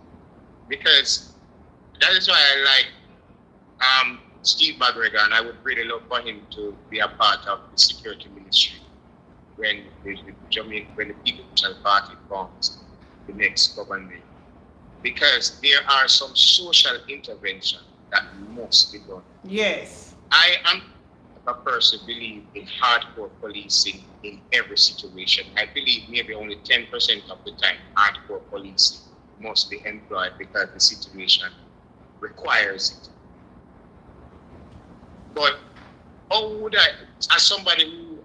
because that is why I like Steve McGregor, and I would really love for him to be a part of the security ministry when the People's Party forms the next government, because there are some social intervention that must be done. Yes. I am a person who believes in hardcore policing in every situation. I believe maybe only 10% of the time hardcore policing must be employed because the situation requires it. But how would I, as somebody who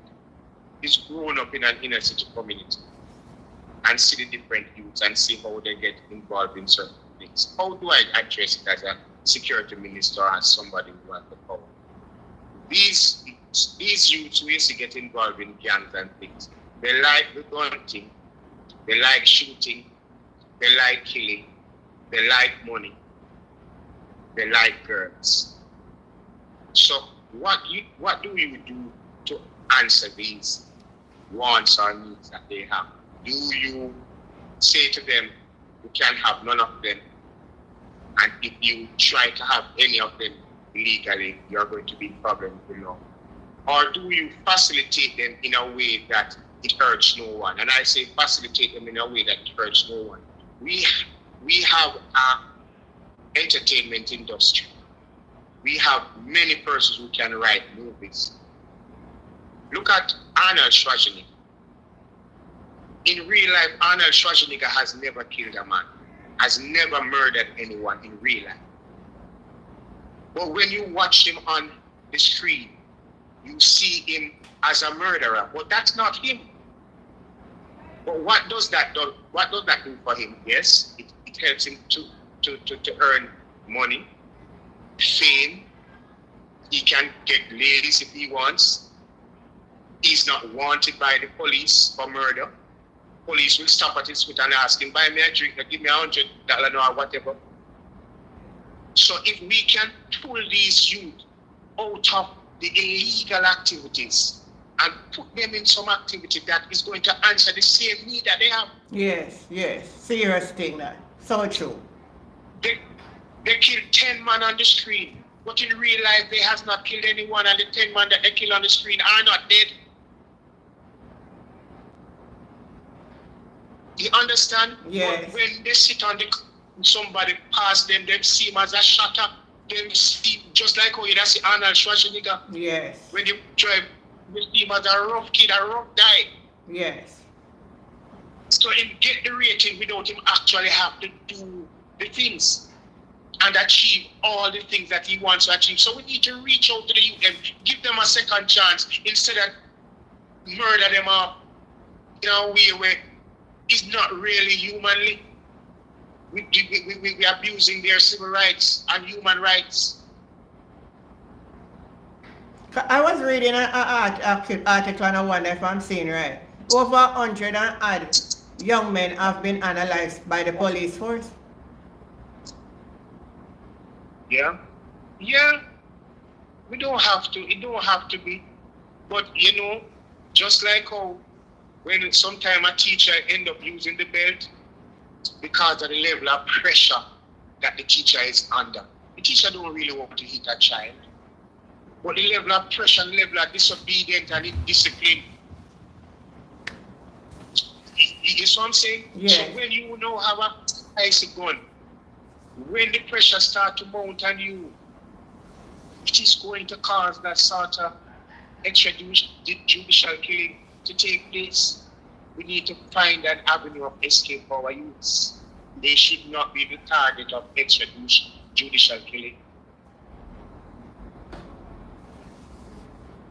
is grown up in an inner city community and see the different youths and see how they get involved in certain things, how do I address it as a security minister or as somebody who has the power? These youths who used to get involved in gangs and things, they like the gun thing, they like shooting, they like killing, they like money, they like girls. So what do you do to answer these wants or needs that they have? Do you say to them, you can't have none of them, and if you try to have any of them legally, you're going to be in problem with the law? Or do you facilitate them in a way that it hurts no one? And I say facilitate them in a way that it hurts no one. We have an entertainment industry. We have many persons who can write movies. Look at Arnold Schwarzenegger. In real life, Arnold Schwarzenegger has never killed a man, has never murdered anyone in real life. But when you watch him on the screen, you see him as a murderer, but that's not him. But what does that do? What does that do for him? Yes, it helps him to earn money, fame. He can get ladies if he wants. He's not wanted by the police for murder. Police will stop at his foot and ask him, buy me a drink, or give me $100 or whatever. So if we can pull these youth out of the illegal activities and put them in some activity that is going to answer the same need that they have. Yes. Serious thing that. So true. They killed 10 men on the screen, but in real life they has not killed anyone, and the 10 men that they kill on the screen are not dead. You understand? Yes. But when they sit on somebody pass them see him as a shutter. Them see, just like how you see Arnold Schwarzenegger. Yes. When you drive, you see him as a rough kid, a rough guy. Yes. So him get the rating without him actually have to do the things and achieve all the things that he wants to achieve. So we need to reach out to the youth and give them a second chance instead of murder them up in a way where it's not really humanly. We are abusing their civil rights and human rights. I was reading an article and I wonder if I'm seeing right. Over 100 and odd young men have been analyzed by the police force. Yeah. We don't have to. It don't have to be. But you know, just like how when sometimes a teacher end up using the belt because of the level of pressure that the teacher is under. The teacher don't really want to hit a child. But the level of pressure, the level of disobedience and indiscipline. You see what I'm saying? Yes. So when you know have a icy gun, when the pressure starts to mount on you, it is going to cause that sort of extrajudicial killing to take place. We need to find an avenue of escape for our youths. They should not be the target of extrajudicial killing.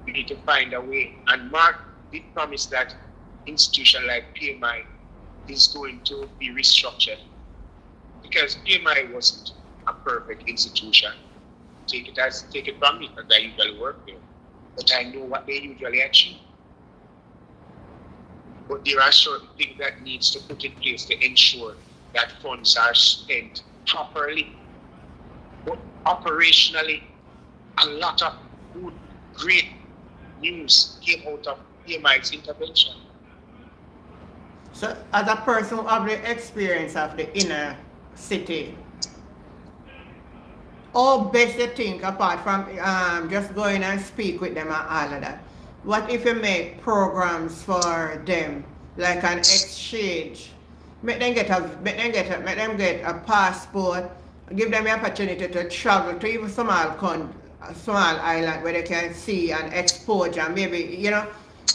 We need to find a way. And Mark did promise that institution like PMI is going to be restructured, because PMI wasn't a perfect institution. take it from me, because I usually work there. But I know what they usually achieve. But there are certain things that needs to put in place to ensure that funds are spent properly. But operationally, a lot of good, great news came out of PMI's intervention. So, as a person who have the experience of the inner city, how best you think, apart from just going and speak with them and all of that, what if you make programs for them, like an exchange? Make them get a passport, give them the opportunity to travel to even small island where they can see and exposure, and maybe,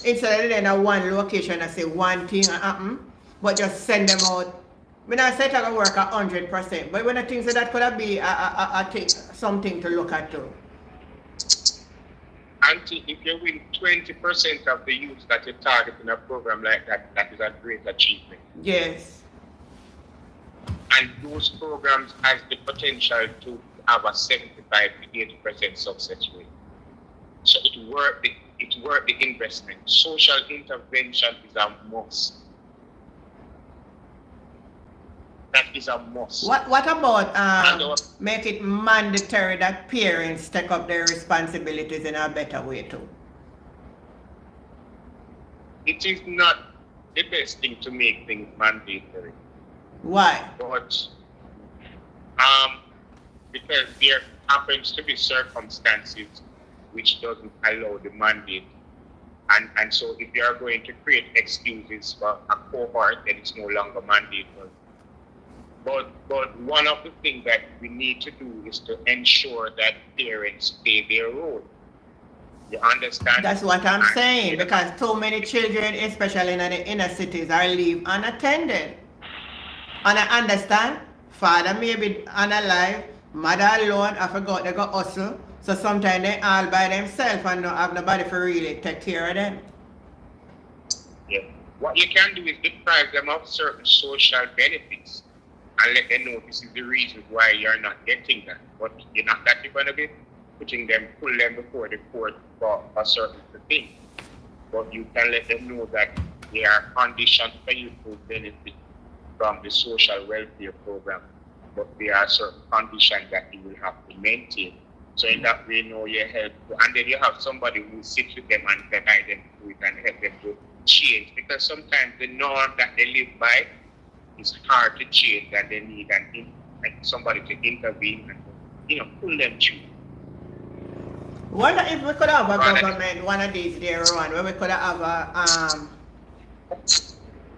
instead of in a one location and say one thing happen, but just send them out. When I say it will work 100%, but when I think that could be something to look at too. Until if you win 20% of the youth that you target in a program like that, that is a great achievement. Yes. And those programs has the potential to have a 75 to 80% success rate. So it worth the investment. Social intervention is a must. That is a must. What about make it mandatory that parents take up their responsibilities in a better way too? It is not the best thing to make things mandatory. Why? But because there happens to be circumstances which doesn't allow the mandate. And so if you are going to create excuses for a cohort, then it's no longer mandatory. But one of the things that we need to do is to ensure that parents play their role. You understand? That's what I'm saying, because too many children, especially in the inner cities, are left unattended. And I understand, father may be unalive, mother alone, I forgot they got hustle, so sometimes they all by themselves and don't have nobody for really take care of them. Yeah. What you can do is deprive them of certain social benefits and let them know this is the reason why you're not getting that. But you're not that you're going to be pull them before the court for a certain thing. But you can let them know that there are conditions for you to benefit from the social welfare program. But there are certain conditions that you will have to maintain. So in that way, know your help. And then you have somebody who sits with them and guide them through it and help them to change. Because sometimes the norm that they live by is hard to change, and they need somebody to intervene and pull them through. Wonder if we could have a government one of these days, Rohan, where we could have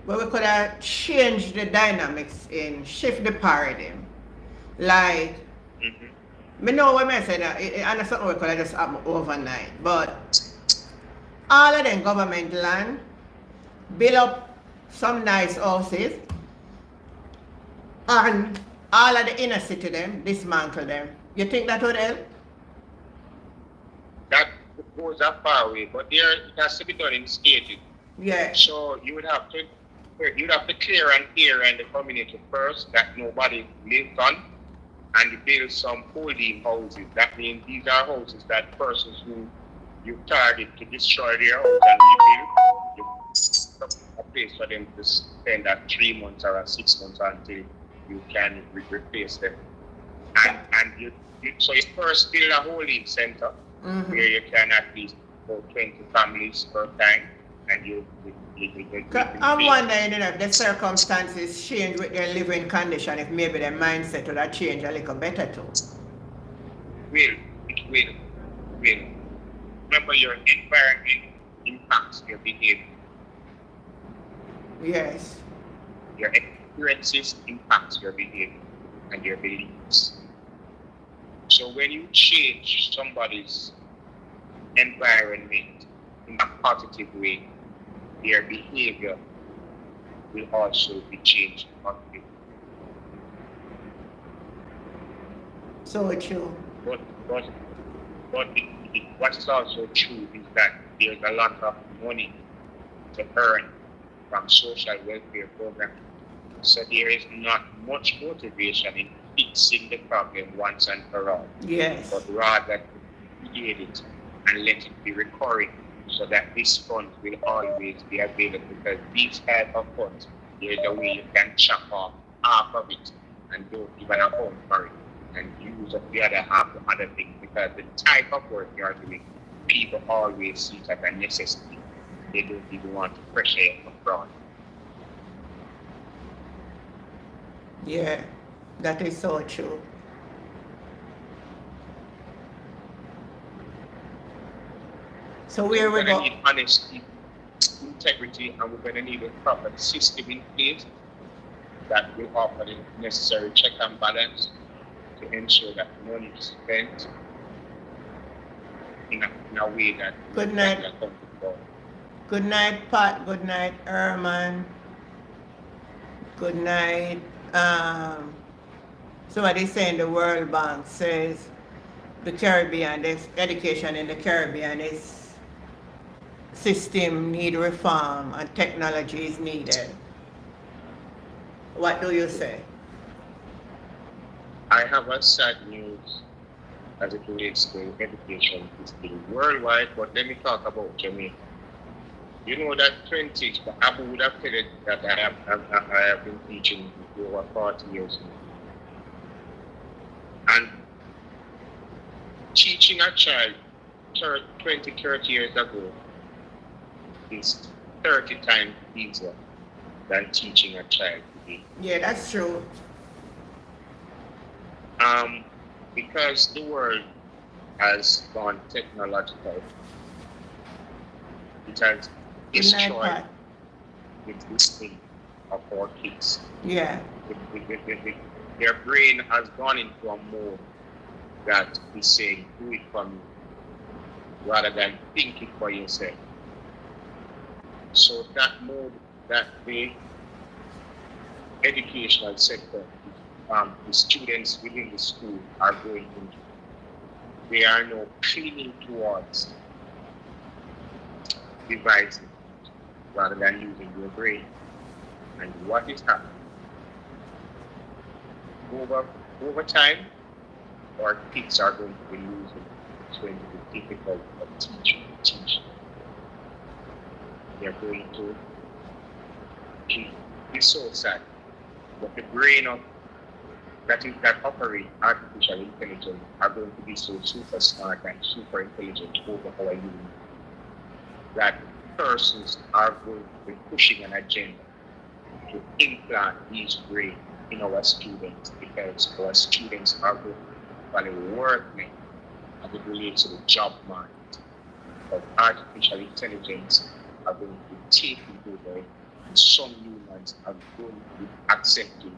where we could have changed the dynamics in shift the paradigm. Like, me know when I say that, and it's something we could have just happen overnight, but all of them government land, build up some nice houses, and all of the inner city them, dismantle them. You think that would help? That goes a far way, but it has to be done in stages. Yeah. So you would have to clear and clear in the community first that nobody lives on, and build some holding houses. That means these are houses that persons who you target to destroy their house and rebuild, you put a place for them to spend 3 months or 6 months until you can replace them. So you first build a holding center where you can at least go 20 families per time, and you I'm wondering if the circumstances change with their living condition, if maybe their mindset would have changed a little better too. It will. Remember, your environment impacts your behavior. Yes. Your experiences impact your behavior and your beliefs. So when you change somebody's environment in a positive way, their behavior will also be changed positively. So true. But what is also true is that there's a lot of money to earn from social welfare programs. So there is not much motivation in fixing the problem once and for all, Yes. but rather to create it and let it be recurring so that this fund will always be available, because these type of funds, there's a way you can chop off half of it and don't even account for it and use up the other half for other things, because the type of work you are doing, people always see it as a necessity. They don't even want to pressure you from fraud. Yeah, that is so true. So where we We're going go? to need honesty, integrity, and we're going to need a proper system in place that will offer the necessary check and balance to ensure that money is spent in a way that Good is night. accountable. Good night, Pat. Good night, Herman. Good night. Somebody saying the World Bank says the Caribbean, the education in the Caribbean is system need reform and technology is needed. What do you say? I have a sad news as it relates to education system worldwide, but let me talk about Jamaica. You know that 20, Abu would have said it that I have been teaching for over 40 years now. And teaching a child 20, 30 years ago is 30 times easier than teaching a child today. Yeah, that's true. Because the world has gone technological, it has Good night, destroyed Pat. the listening of our kids. Yeah. Their brain has gone into a mode that is saying, do it for me, rather than think it for yourself. So that mode that the educational sector, the students within the school are going into, they are now cleaning towards devising rather than using your brain. And what is happening? Over time, our kids are going to be losing. It's going to be difficult for teaching. They're going to be so sad. But the brain of that operate artificial intelligence are going to be so super smart and super intelligent over our youth that persons are going to be pushing an agenda to implant these brains in our students, because our students are going to value working as it relates to the job market. But artificial intelligence are going to be taking over, and some humans are going to be accepting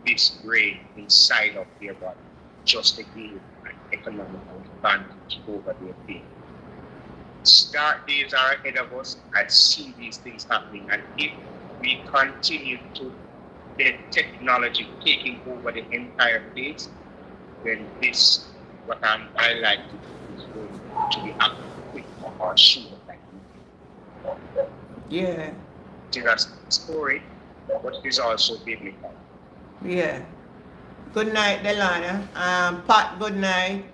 this brain inside of their body just to give an economic advantage over their pain. Start days are ahead of us. I see these things happening, and if we continue to get technology taking over the entire place, then this, what I like to do, is going to be acting quick or sooner than later. Yeah. It is a story, but it is also biblical. Yeah. Good night, Delana. Pat, good night.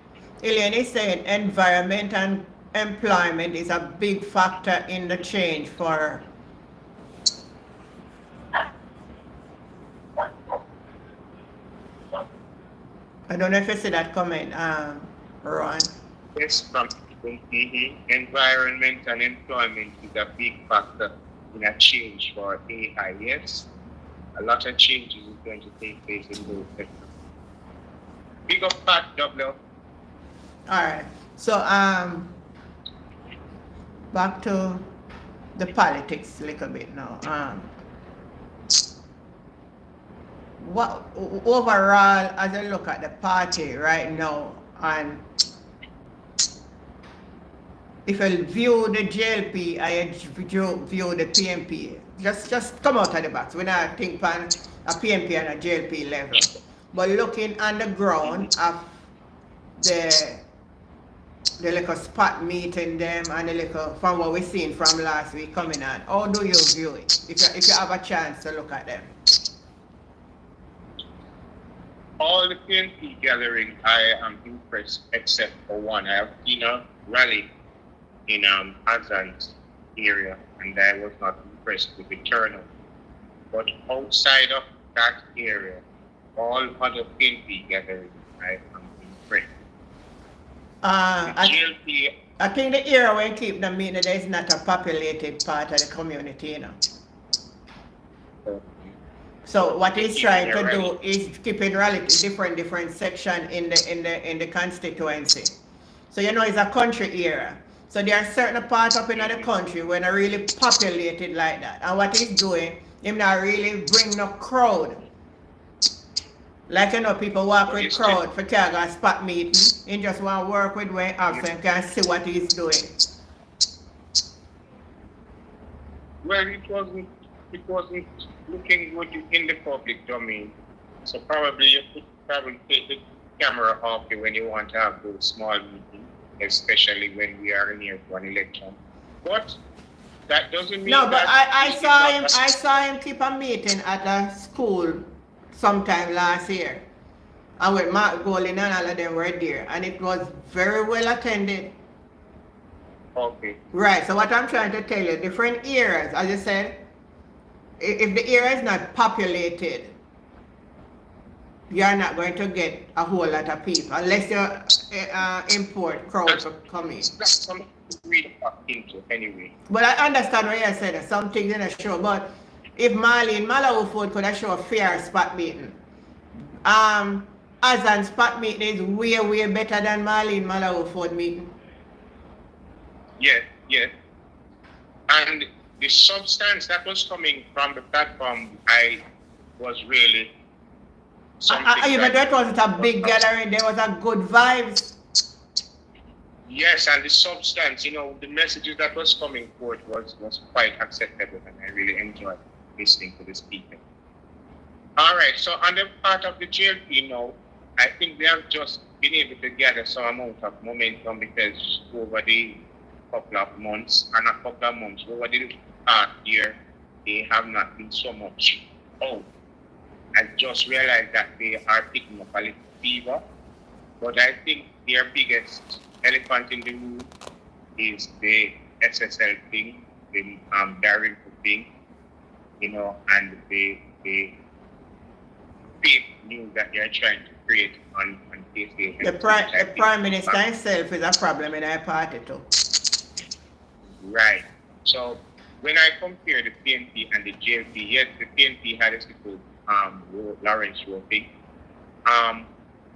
Elaine is saying environment and employment is a big factor in the change for I don't know if you see that comment, Rohan. Yes, from environment and employment is a big factor in a change for AI. Yes, a lot of changes is going to take place in those sectors. Big up Pat W. All right. So back to the politics a little bit now. What overall, as I look at the party right now, and if I view the JLP, I view the PMP. Just come out of the box. We not think on a PMP and a JLP level, but looking on the ground of the little spot meeting them and the little from what we seen from last week coming on. How do you view it? If you have a chance to look at them. all the PNP gathering, I am impressed except for one. I have seen a rally in Azan's area, and I was not impressed with the turnout. But outside of that area, all other PNP gatherings, I am impressed. GLP, I think the area where you keep them meeting there is not a populated part of the community, you know. So what he's trying to do is keeping different section in the constituency. So you know it's a country area. So there are certain parts up in the country when are really populated like that. And what he's doing, him not really bring no crowd. Like you know, people walk with crowd for can't go spot meeting. He just want to work with when absent can see what he's doing. well, it wasn't looking good in the public domain. So probably you could probably take the camera off you when you want to have those small meetings, especially when we are near to an election. But that doesn't mean No, but that I saw him keep a meeting at a school sometime last year. And with Mark Golin and all of them were there. And it was very well attended. Okay. Right, so what I'm trying to tell you, different areas, as you said, if the area is not populated, you're not going to get a whole lot of people unless you import crowds to come in. That's something to read up into anyway. But I understand what you said, some things in a show, but if Marlene Malawuford could have shown a fair spot meeting, Azan's spot meeting is way better than Marlene Malawuford meeting. Yeah. And the substance that was coming from the platform, I was really something. Even though it wasn't a big gathering, there was a good vibes. Yes, and the substance, you know, the messages that was coming forth was quite acceptable, and I really enjoyed listening to the speaker. All right, so on the part of the GLP now, I think they have just been able to gather some amount of momentum because over the couple of months, over the past year, they have not been so much out. I just realized that they are picking up a little fever, but I think their biggest elephant in the room is the SSL thing, the Darren thing, you know, and the fake news that they are trying to create on Facebook. The Prime Minister himself is a problem in our party too. Right. So when I compare the PNP and the JLP, yes, the PNP had a little Lawrence Roping.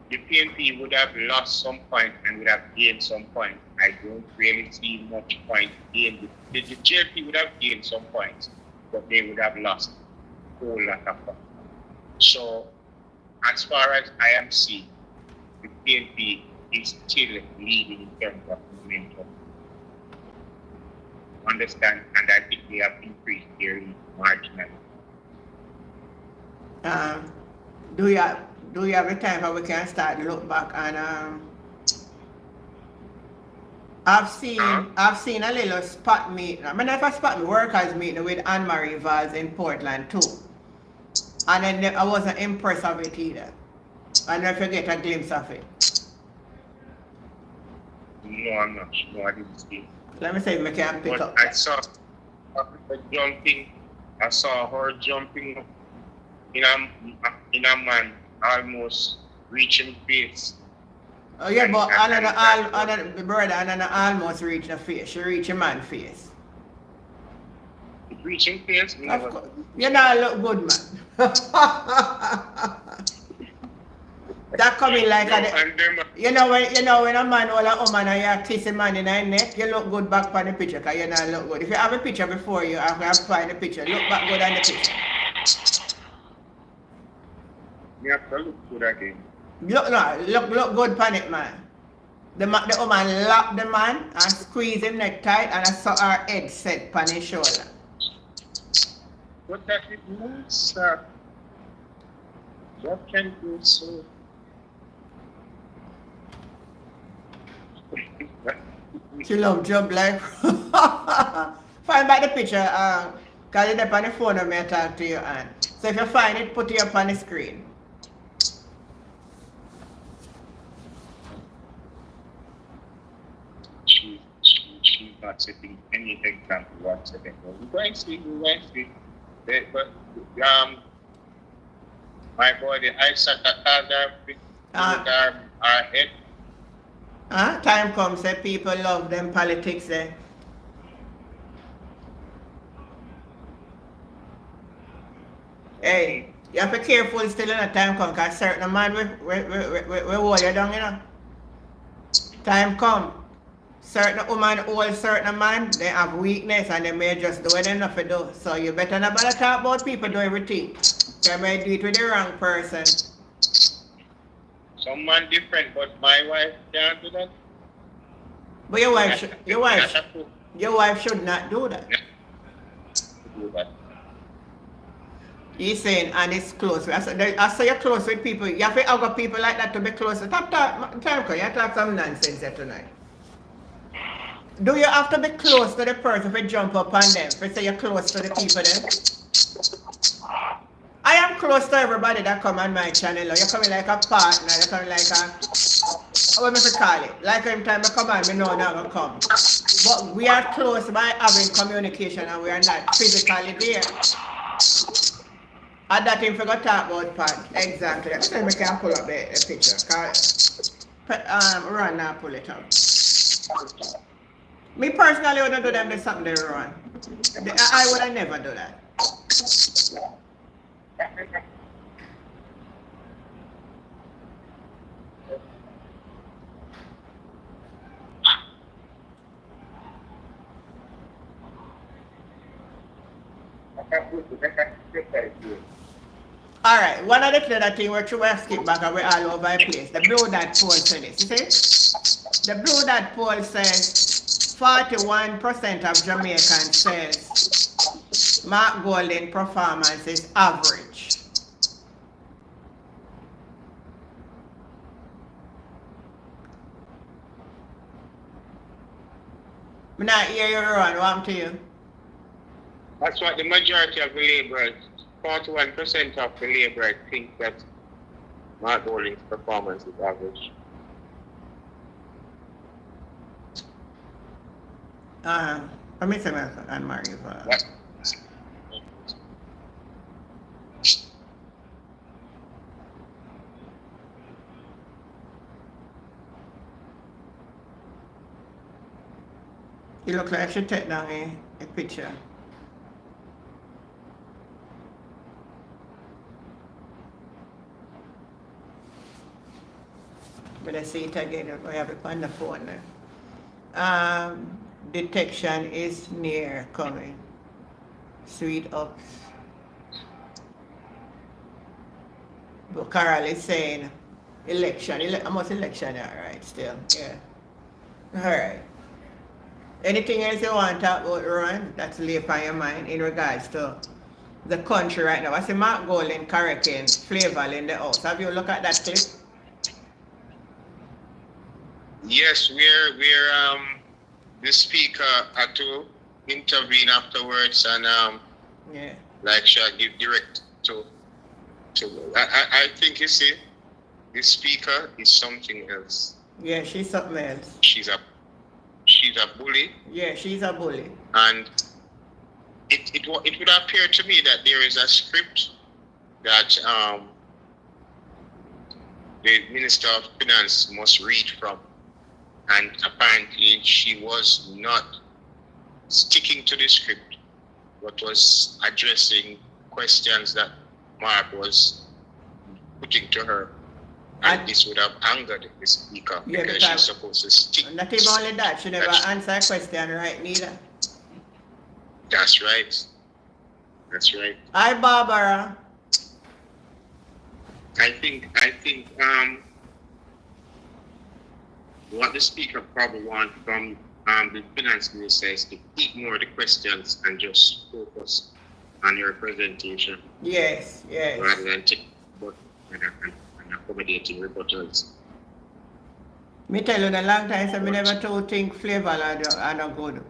The PNP would have lost some point and would have gained some point. I don't really see much point in the JLP would have gained some points, but they would have lost a whole lot of points. So as far as I am seeing, the PNP is still leading in terms of momentum. Understand, and I think they have increased their lead marginally. Do you have a time where we can start to look back and I've seen a little spot meeting. I mean, if I spot me workers meeting with Anne-Marie Valls in Portland too, and then I wasn't impressed of it either. I never get a glimpse of it. No, I'm not. No, I didn't see it. Let me see if I can pick But up. I saw her jumping. I saw her jumping in a man almost reaching face. Oh yeah, but another brother almost reached the face. She reached a man's face. Reaching face? Of course. You know, look good, man. That coming like you know when a man or a woman and you kiss a man in the neck, you look good back on the picture because you not look good. If you have a picture before you, I have to find the picture. Look back good on the picture. You have to look good again. Look good on it, man. The woman lap the man and squeeze him neck tight and I saw her head set on his shoulder. What that it means, what can you so? She love job like find back the picture, cause it's up on the phone and I talk to you and so if you find it, put it up on the screen. not setting any example whatsoever. We're going to see. But my boy, the Isaac our head. Time comes that people love them politics there. Hey, you have to be careful still in a time come, because certain man we hold you down, you know. Time come. Certain woman hold certain man, they have weakness and they may just do what they know to do. So you better not bother talk about people do everything. They may do it with the wrong person. Some man different, but my wife can't do that. But your wife should not do that. Do that. He's saying, and it's close. I say you're close with people. You have to have people like that to be close. Time, you talk some nonsense here tonight. Do you have to be close to the person if you jump up on them? If you say you're close to the people then? I am close to everybody that come on my channel. You're coming like a partner, you're coming like a, what do I call it? Like every time I come on, me know now I come. But we are close by having communication and we are not physically there. And that thing for go talk about part. Exactly. So we can pull up the picture. Rohan now pull it up. Me personally wouldn't do them do something they run. I would have never do that. Alright, one of the other things we're trying to skip back and we're all over the place. The Blue Dot poll says this, you see? The Blue Dot poll says 41% of Jamaicans says Mark Golding's performance is average. I'm not hear you, Rohan. What happened to you? That's what the majority of the laborers, 41% of the laborers think that Mark Golding's performance is average. Let me say and Mario. What? You look like you should take down a picture. But I see it again, I have it on the phone now. Detection is near coming. Sweet ups. But Carol is saying election, almost election, alright, still, yeah. Alright. Anything else you want to talk about, Rohan, that's lay upon your mind in regards to the country right now? I see Mark Golding correcting Flavor in the house. Have you looked at that clip? Yes, we're the speaker had to intervene afterwards and yeah, like shall give direct to I think you see the speaker is something else. Yeah, she's something else. She's a bully. Yeah, she's a bully. And it would appear to me that there is a script that the Minister of Finance must read from. And apparently she was not sticking to the script, but was addressing questions that Mark was putting to her. And this would have angered the speaker because she's supposed to stick. Not even only that, she never answer a question right neither. That's right. That's right. Hi, Barbara. I think what the speaker probably wants from the finance minister is to ignore the questions and just focus on your presentation. Yes, yes. Rather than take and accommodating rebuttals. Me tell you, a long time, so me never to think Flavor are not good.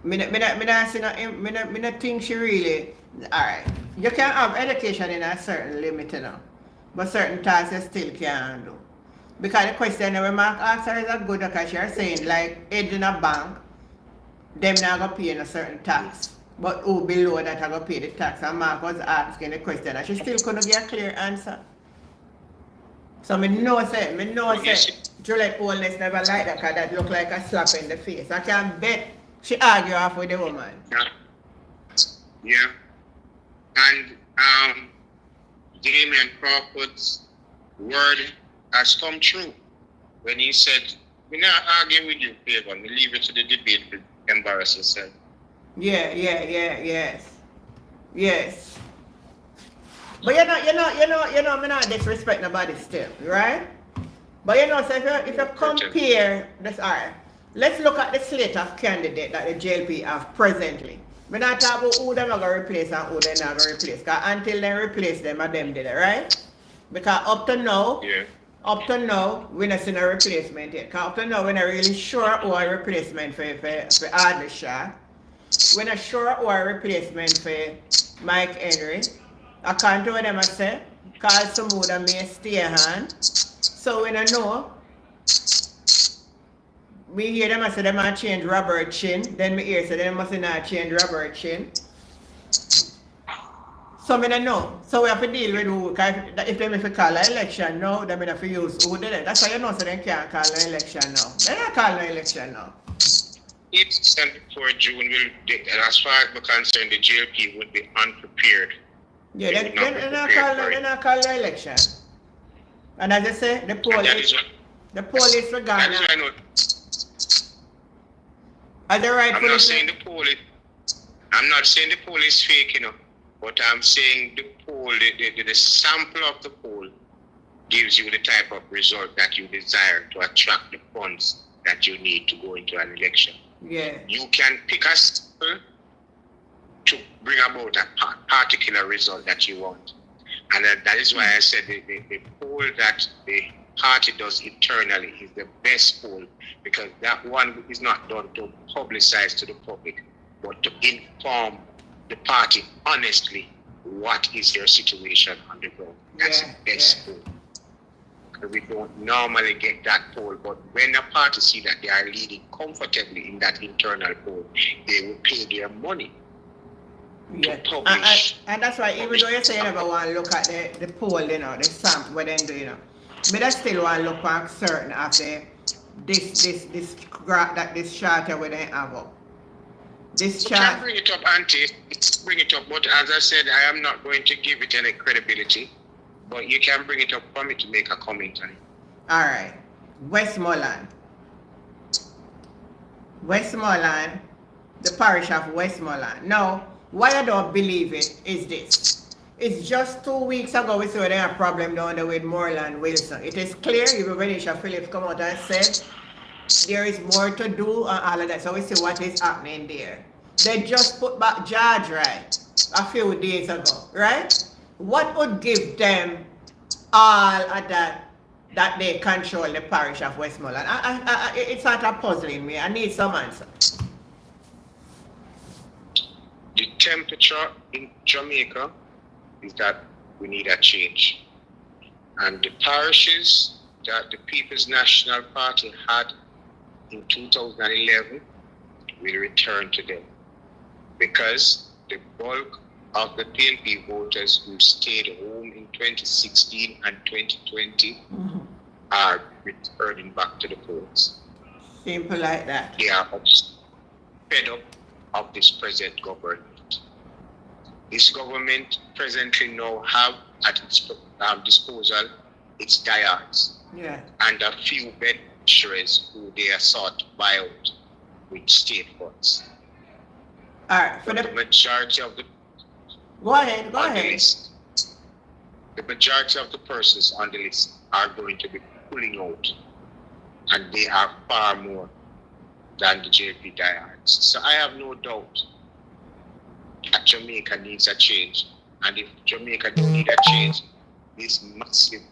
Me not think she really. Alright, you can have education in a certain limit, you know, but certain tasks you still can't do. Because the question that Mark asked her is a good because you're saying like edge in a bank them not gonna pay a certain tax. But who below that are gonna pay the tax? And Mark was asking the question and she still couldn't get a clear answer. So me know say Juliet Oldness never like that because that look like a slap in the face. I can bet she argue off with the woman. Yeah. And Damian Crawford's word has come true when he said, "We're not arguing with you, favor. We leave it to the debate to embarrass yourself." Yes. But me not disrespect nobody still, right? But so if you compare this, alright, let's look at the slate of candidates that the JLP have presently. We not talk about who them are going to replace and who they not going to replace. Because until they replace them, them did it, right? Because up to now, we not seen a replacement yet. Because up to now, we're not really sure who a replacement for Ardisha. We're not sure who a replacement for Mike Henry. According to what them say, Carl Samuda may stay on. So we don't know. We hear them say they might change Robert Chin. Then we hear say they must not change Robert Chin. So we don't know. So we have to deal with who. If they have to call an election now, they have to use who did it. That's why you know so they can't call an election now. They don't call an election now. It's before June will, and as far as we're concerned, the JLP would be unprepared. Yeah, they not call the election. And as I say, the police were gone. That is why I know. I'm not saying the poll is fake, but I'm saying the poll, the sample of the poll gives you the type of result that you desire to attract the funds that you need to go into an election. Yeah. You can pick a sample to bring about a particular result that you want. And that is why I said the poll that the party does internally is the best poll, because that one is not done to publicize to the public, but to inform the party honestly what is their situation on the ground. That's the best poll. Because we don't normally get that poll, but when a party see that they are leading comfortably in that internal poll, they will pay their money. Yeah, and that's why even though you say you never want to look at the poll, the sample what they do, but I still want to look at certain of this charter where they have up. This chart. You can bring it up, Auntie. Bring it up, but as I said, I am not going to give it any credibility. But you can bring it up for me to make a comment on it. All right, Westmoreland, the parish of Westmoreland. Now, why I don't believe it is this. It's just 2 weeks ago we saw there a problem down there with Moreland Wilson. It is clear, even Venetia Phillips come out and said there is more to do and all of that. So we see what is happening there. They just put back George right a few days ago, right? What would give them all of that they control the parish of Westmoreland? It's sort of puzzling me. I need some answer. The temperature in Jamaica is that we need a change. And the parishes that the People's National Party had in 2011 will return to them. Because the bulk of the PNP voters who stayed home in 2016 and 2020 are returning back to the polls. Simple like that. They are fed up of this present government. This government presently now have at its disposal its diehards and a few beneficiaries who they are sought to buy out with state funds. All right, the majority of the Go ahead. List, the majority of the persons on the list are going to be pulling out, and they are far more than the JP diehards. So I have no doubt that Jamaica needs a change, and if Jamaica don't need a change, this massive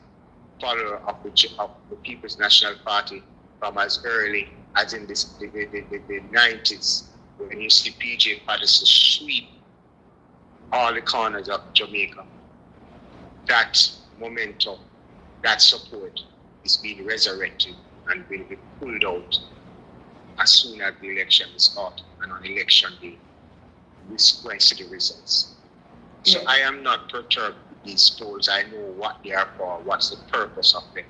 follower of the People's National Party from as early as in the 90s, when you see PJ Patterson sweep all the corners of Jamaica, that momentum, that support is being resurrected and will be pulled out as soon as the election is out and on election day, we going to see the results. So Yeah. I am not perturbed with these polls. I know what they are for, what's the purpose of them.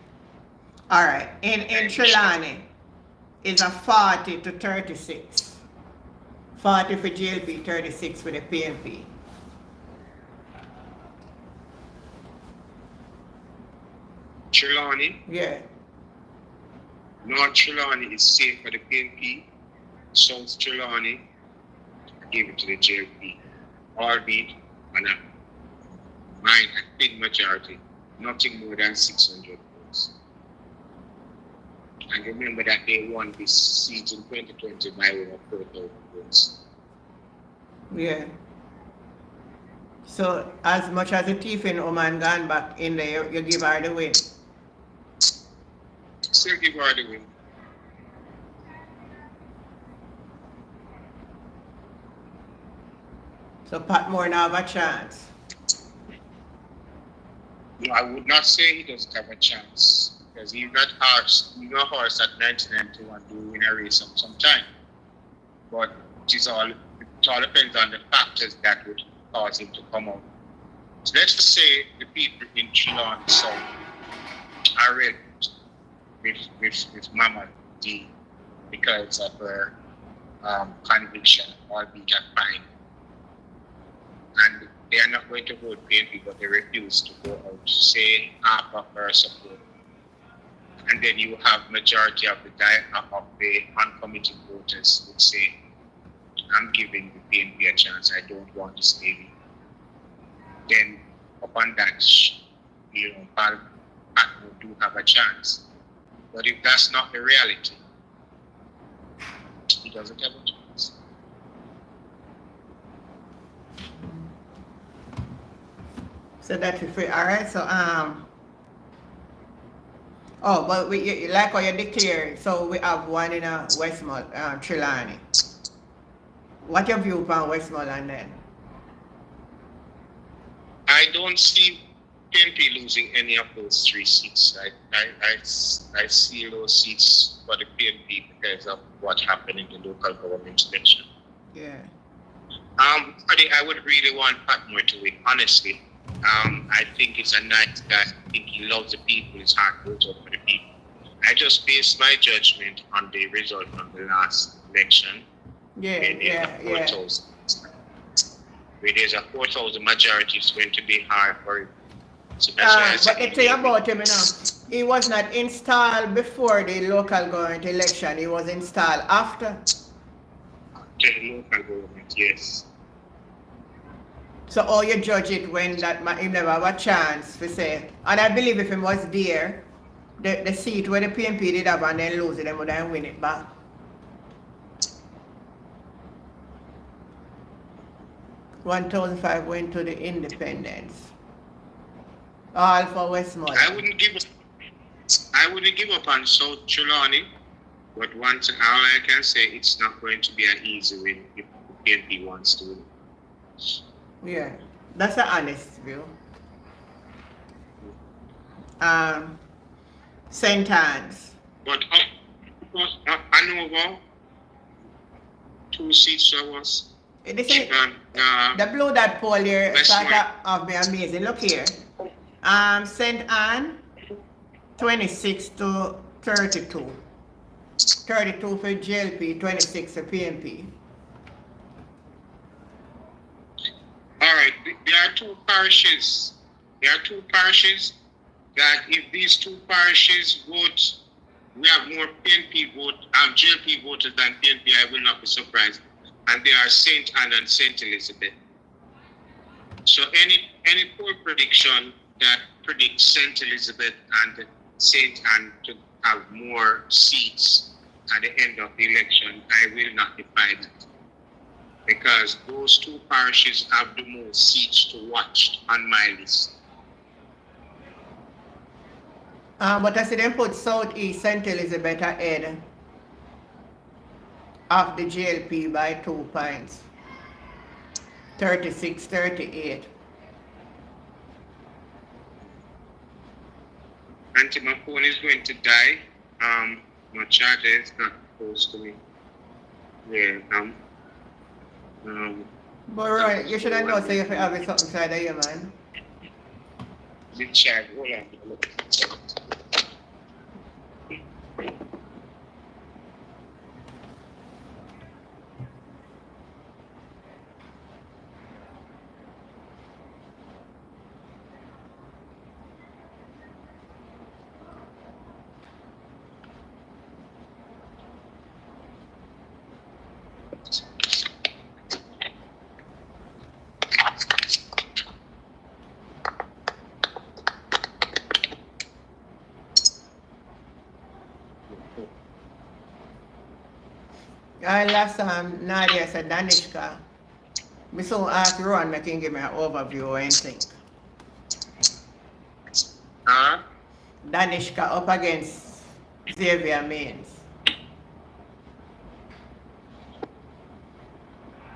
All right. In Trelawney, is a 40 to 36. 40 for GLP, 36 for the PNP. Trelawney, Yeah. North Trelawney is safe for the PNP. South Trelawney, I give it to the JLP. Albeit, on a mine, a thin majority, nothing more than 600 votes. And remember that they won this seat in 2020 by over 4,000 votes. Yeah. So as much as the thief in Oman gone back in there, you give her the win. Still give her the win. So Pat Moore now have a chance. No, I would not say he doesn't have a chance. Because he's not horse at 1991 to win a race some time. But it all depends on the factors that would cause him to come out. So let's just say the people in Trelawney South are red with Mama D because of her conviction or be a fine. And they are not going to vote PNP, but they refuse to go out to say half of her support. And then you have majority of the uncommitted voters would say, I'm giving the PNP a chance, I don't want this lady. Then upon that, Pat do have a chance. But if that's not the reality, he doesn't have a chance. So that's it. All right. So oh, but we like how you declare. So we have one in Westmoreland, Trelawney. What your view on Westmoreland then? I don't see PNP losing any of those 3 seats. I see those seats for the PNP because of what happened in the local government election. Yeah. I would really want Pat Moore to win, honestly. I think he's a nice guy. I think he loves the people. His heart goes out for the people. I just base my judgment on the result from the last election. Yeah. Where there's a 4,000 majority, it's going to be hard for him. So that's why I But said the thing about him, he was not installed before the local government election. He was installed after. the local government, yes. So how you judge it when that he never have a chance to say, and I believe if he was there, the seat where the PNP did have and then lose it, they would then win it back. $1,500 went to the independents. All for Westmoreland. I wouldn't give up on South Trelawney, but all I can say, it's not going to be an easy win if the PNP wants to win. Yeah, that's an honest view. St. Anne's. But Hanover, 2 seats to us. The blue dot poll here sort of be amazing. Look here. St. Anne, 26 to 32. 32 for GLP, 26 for PNP. All right, there are 2 parishes. There are 2 parishes that if these 2 parishes vote, we have more PNP GLP voters than PNP, I will not be surprised. And they are St. Anne and St. Elizabeth. So any poll prediction that predicts St. Elizabeth and St. Anne to have more seats at the end of the election, I will not defy that. Because those 2 parishes have the most seats to watch on my list. But I see them put Southeast St. Elizabeth ahead of the GLP by 2 points. 36-38. Auntie, my phone is going to die. My charger is not close to me. Yeah. But right, you should have known, so you have it something inside of you, man. The chat. Hold on. Last time Nadia said Danishka. Me soon ask Rohan, make him give me an overview or anything. Huh? Danishka up against Xavier Mains.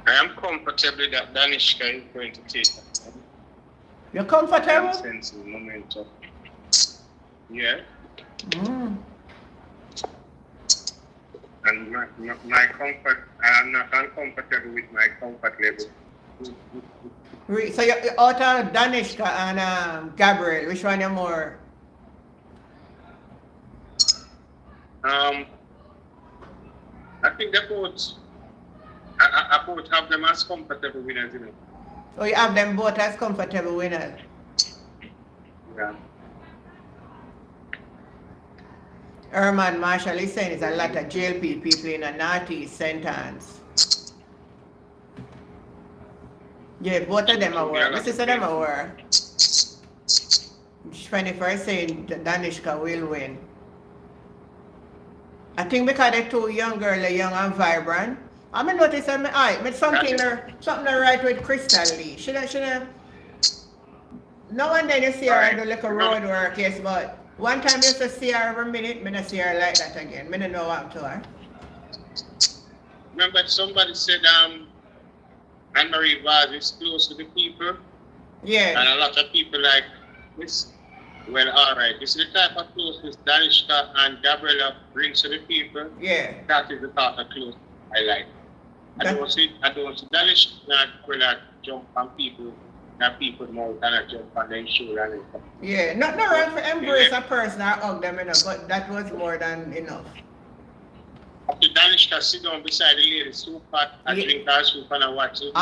I am comfortable that Danishka is going to take that. You're comfortable? Sense in momentum. Yeah. Mm. And my comfort, I am not uncomfortable with my comfort level. So you're out of Danishka and Gabriel, which one you more? I think they both, I both have them as comfortable winners, you know. Oh, you have them both as comfortable winners? Yeah. Herman Marshall is saying it's a lot of JLP people in a naughty sentence. Yeah, both of them are work. My sister them are work. 21st saying Danishka will win. I think because they're two young girls, they're young and vibrant. I mean, notice that something right with Crystal Lee. Should no one then you see her do like a road work, yes, but one time you used to see her every minute, I don't see her like that again. I don't know what to her. Remember somebody said Anne-Marie Vaz is close to the people. Yeah. And a lot of people like this. Well, alright. This is the type of closeness Danishka and Gabriela brings to the people. Yeah. That is the type of close I like. I don't see Danishka and Gabriela jump on people, that people know and jump on their shoulder and stuff. Yeah, not wrong for embrace a person or hug them enough, but that was more than enough. After Danishka sit down beside the lady, soup pot, and drink her soup and watch it.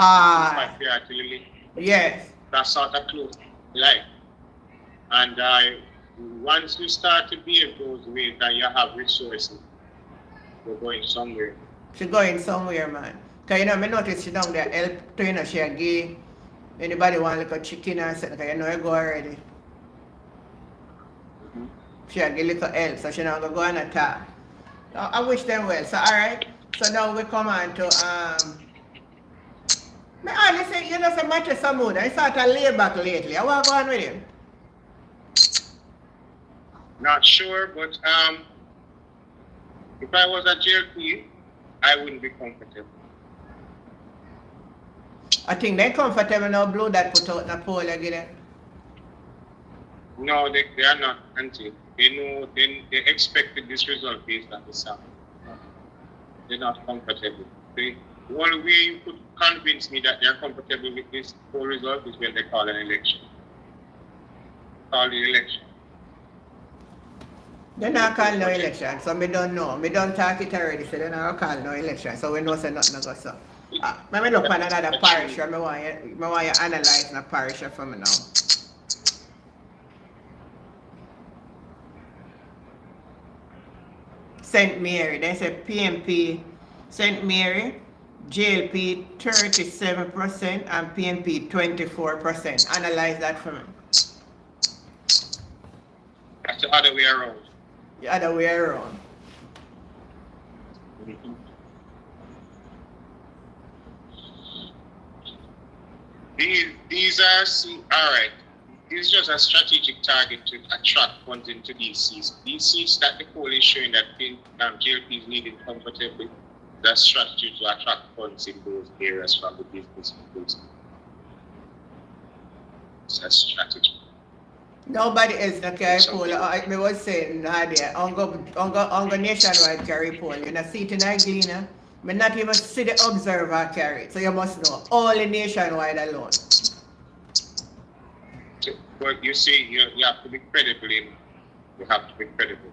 Yes. That sort of close I like. And once you start to behave those ways, then you have resources. You're going somewhere. She's going somewhere, man. Because, I noticed she down there help to, she a give anybody want like a chicken or something, because you go already. Mm-hmm. She a give little help, so she not going to go and attack. I wish them well. So, alright. So now we come on to, honestly, say Matthew Samuda, he sort of laid back lately. I want to go on with him. Not sure, but if I was a JLP, I wouldn't be comfortable. I think they're comfortable now, Blue that put out in the poll again. No, they are not until they know they expected this result based on the sound. They're not comfortable. The only way you could convince me that they're comfortable with this poll result is when they call an election. Call the election. They're not calling no election, so we don't know. We don't talk it already, so they're not calling no election, so we know say nothing go so. Let me look at another parish, I want you analyze the parish for me now. St. Mary, they say PMP, St. Mary, JLP 37% and PMP 24%. Analyze that for me. That's the other way around. The other way around. These are all right. This is just a strategic target to attract funds into these seats. These seats that the poll is showing that JLP is needing comfortably. That's strategy to attract funds in those areas from the business people. It's a strategy. Nobody else not carry poll. I was saying Nadia, on go nationwide carry poll. You know, see it in Glina, Me not even see the observer carry it. So you must know. Only nationwide alone. But you see, you have to be credible in. You have to be credible.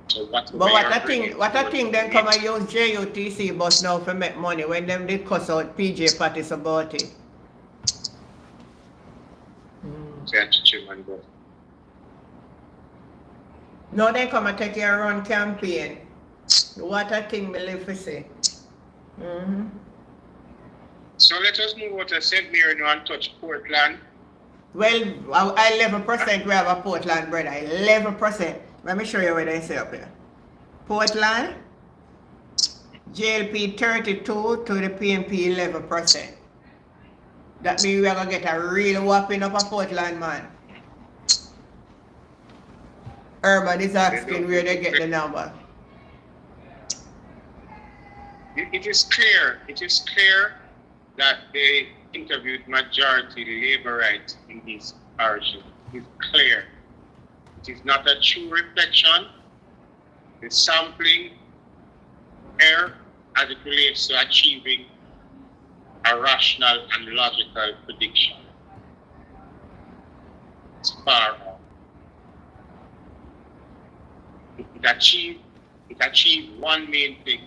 So But what I think then come and use JUTC bus now for make money when them did cuss out PJ Pattis about it. Now they come and take your run campaign. What I think me live for say. So let us move out to St. Mary now and touch Portland. Well, 11% we have a Portland, brother. 11%. Let me show you what they say up here. Portland, JLP 32 to the PNP 11%. That means we are going to get a real whopping up a Portland, man. Urban is asking where they get the number. It is clear that they interviewed majority Labourites in this origin. It is clear. It is not a true reflection. The sampling error as it relates to achieving a rational and logical prediction. It's far off. It achieved one main thing,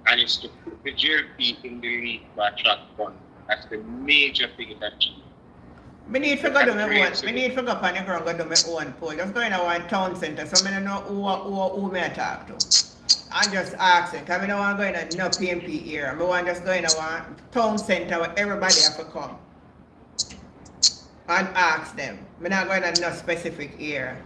and it's to put the JLP in the lead by track one. That's the major thing it achieved. I need to go do my own. I need to go up on the ground and go do my own poll. Just going to one town center, so I don't know who may I talk to. I'm just asking, because I don't want to go in no PNP area. I want just go in one town center where everybody have to come and ask them. I'm not going to no specific area.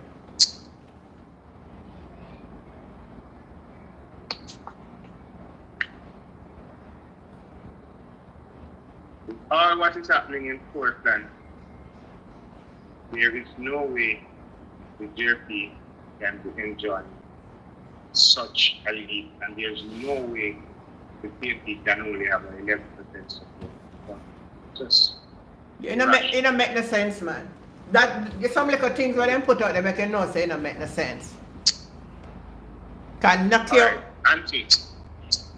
All what is happening in Portland, there is no way the JLP can be enjoying such a lead, and there's no way the PNP can only have an 11% support. Just it don't make no sense, man. That some little things where them put out they make you know say it don't make no sense. Can knock you. Right, Auntie,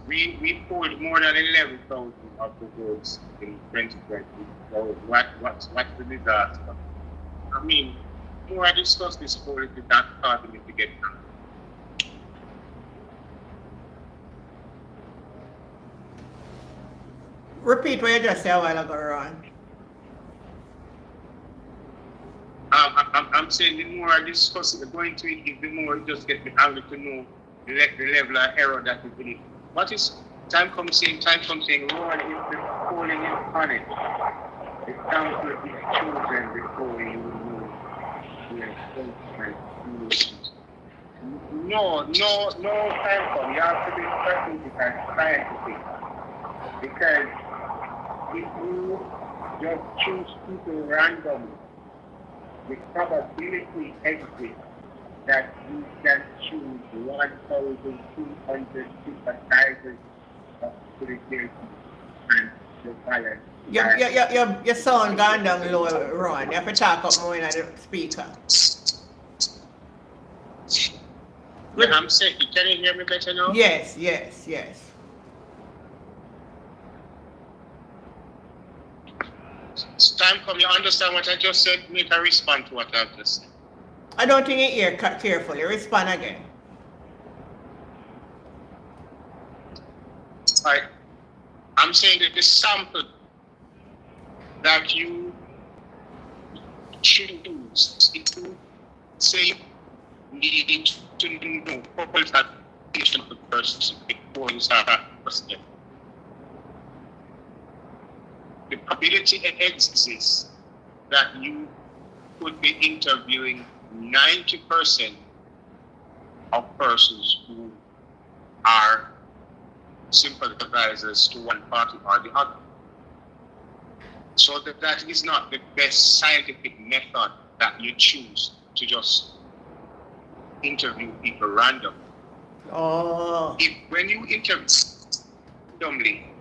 we polled more than 11,000 of the votes in 2020. So what's the disaster? I mean, the more I discuss this poll, it's not causing me to get down. Repeat what you just said a while ago, Rohan. I'm saying the more I discuss it, going to it, the more it just get me angry to know the level of error that is in it. What is time comes saying, Rohan is the polling in panic. The sample is chosen before you know the assessment. No time come. You have to be strategic and scientific. Because if you just choose people randomly, the probability exists that you can choose 1,200 sympathizers to the JLP and the violence. Your sound gone down low, Rohan. You have to talk up more in the speaker. Yeah, I'm saying, can you hear me better now? Yes. It's time come, you understand what I just said? Make a respond to what I've just said. I don't think you hear carefully. Respond again. Right. I'm saying that the sample that you choose, if you say you need to know qualification of the person before you start asking. The probability exists that you could be interviewing 90% of persons who are sympathizers to one party or the other. So that is not the best scientific method that you choose to just interview people randomly. Oh. When you interview randomly,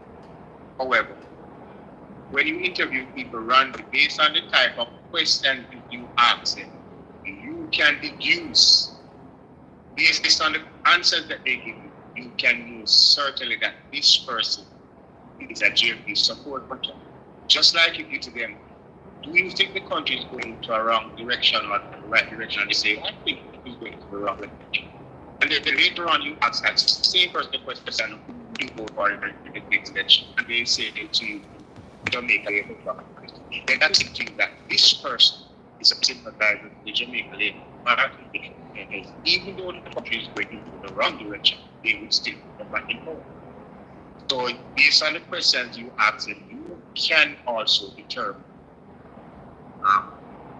however, when you interview people randomly, based on the type of question you ask them, you can deduce, based on the answers that they give you, you can know certainly that this person is a GMP support person. Just like you give to them, do you think the country is going to a wrong direction or the right direction? They say, I think it's going to the wrong direction. And then later on, you ask that same person the question, who do you vote for in the next election? And they say to you, Jamaica Labour Party. Then that's the thing that this person is a sympathizer with the Jamaica Labour Party. And even though the country is going in the wrong direction, they would still come back in power. So based on the questions you ask them, you can also determine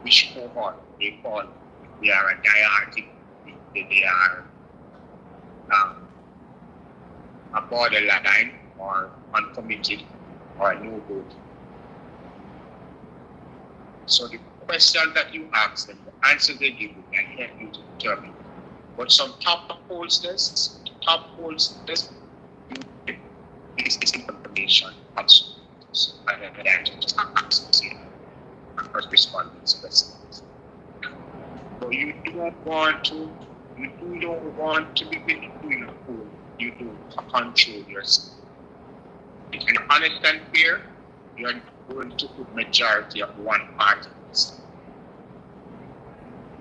which cohort they fall. If they are a diarrhea, if they are a borderline or uncommitted or a no vote. So the question that you ask them, the answer they give you can help you to determine. But some top pollsters, this information also. So I have that just answer first respondents questions. So you don't want to be between a pool. You do control yourself. If you're honest and fair, you're going to put majority of one party.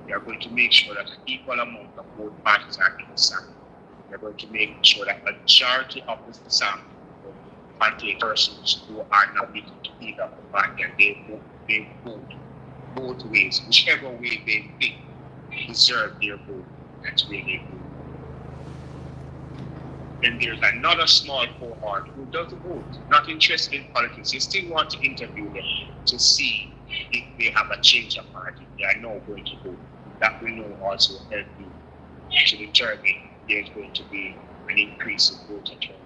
You're going to make sure that an equal amount of both parties are in the sample. You're going to make sure that majority of the sample contain persons who are not committed to either party and they vote both ways, whichever way they think deserve their vote, that's where they vote. Then there's another small cohort who doesn't vote, not interested in politics. You still want to interview them to see if they have a change of party. They are now going to vote. That will now also help you to determine there's going to be an increase in voter turnout.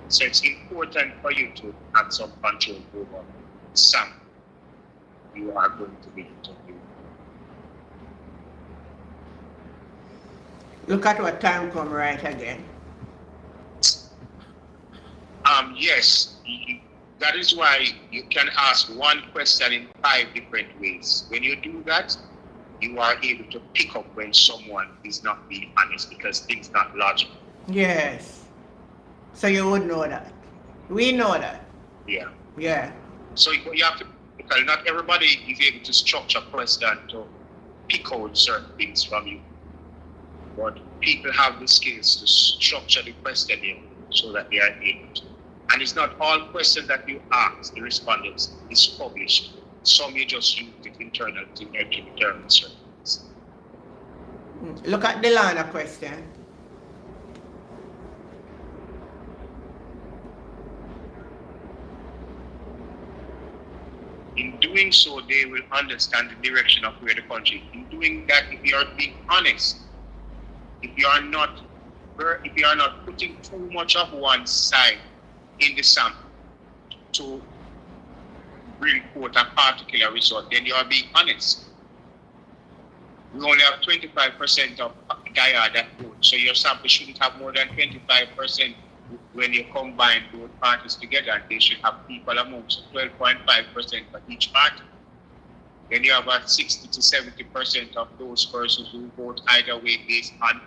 So it's important for you to have some control over some you are going to be interviewed. Look at what time come right again. Yes, that is why you can ask one question in 5 different ways. When you do that, you are able to pick up when someone is not being honest because things not logical. Yes. So you would know that. We know that. Yeah. Yeah. So you have to, because not everybody is able to structure a question to pick out certain things from you. But people have the skills to structure the questioning so that they are able to. And it's not all questions that you ask the respondents is published. Some you just use it internally to help you determine certain things. Look at the Lana question. In doing so, they will understand the direction of where the country is. In doing that, if you are being honest, if you are not putting too much of one side in the sample to bring forth a particular result, then you are being honest. We only have 25% of Gaia that vote, so your sample shouldn't have more than 25% when you combine both parties together, and they should have equal amounts of 12.5% for each party. Then you have about 60 to 70% of those persons who vote either way based on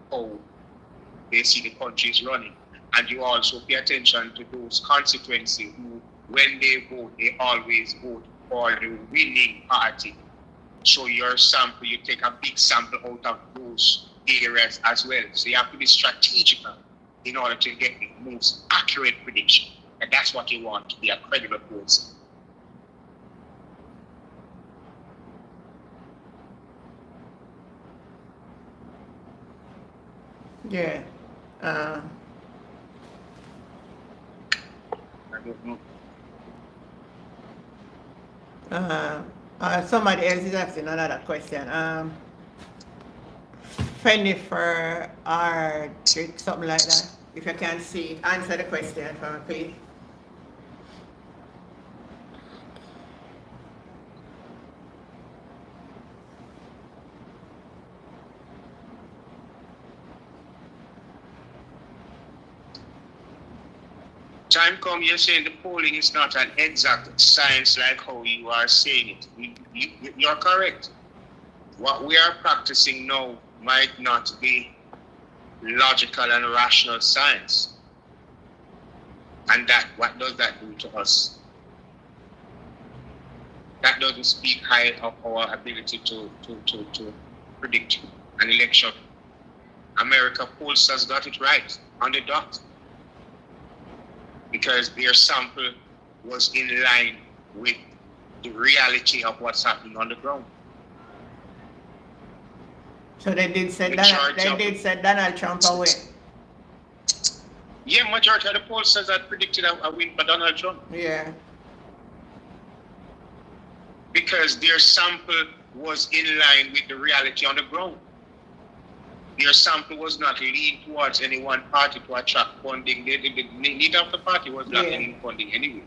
how they see the country is running. And you also pay attention to those constituencies who, when they vote, they always vote for the winning party. So your sample, you take a big sample out of those areas as well. So you have to be strategical in order to get the most accurate prediction. And that's what you want to be a credible person. Yeah. I don't know. Somebody else is asking another question. Fenifer or something like that. If you can see, answer the question for me, please. Time come, you're saying the polling is not an exact science like how you are saying it. You're correct. What we are practicing now might not be logical and rational science. And that, what does that do to us? That doesn't speak high of our ability to predict an election. America pollsters got it right on the dot, because their sample was in line with the reality of what's happening on the ground. So they did say Donald Trump away. Yeah, majority of the pollsters had predicted a win for Donald Trump. Yeah. Because their sample was in line with the reality on the ground. Their sample was not leaned towards any one party to attract funding. The need of the party was not in funding anyway.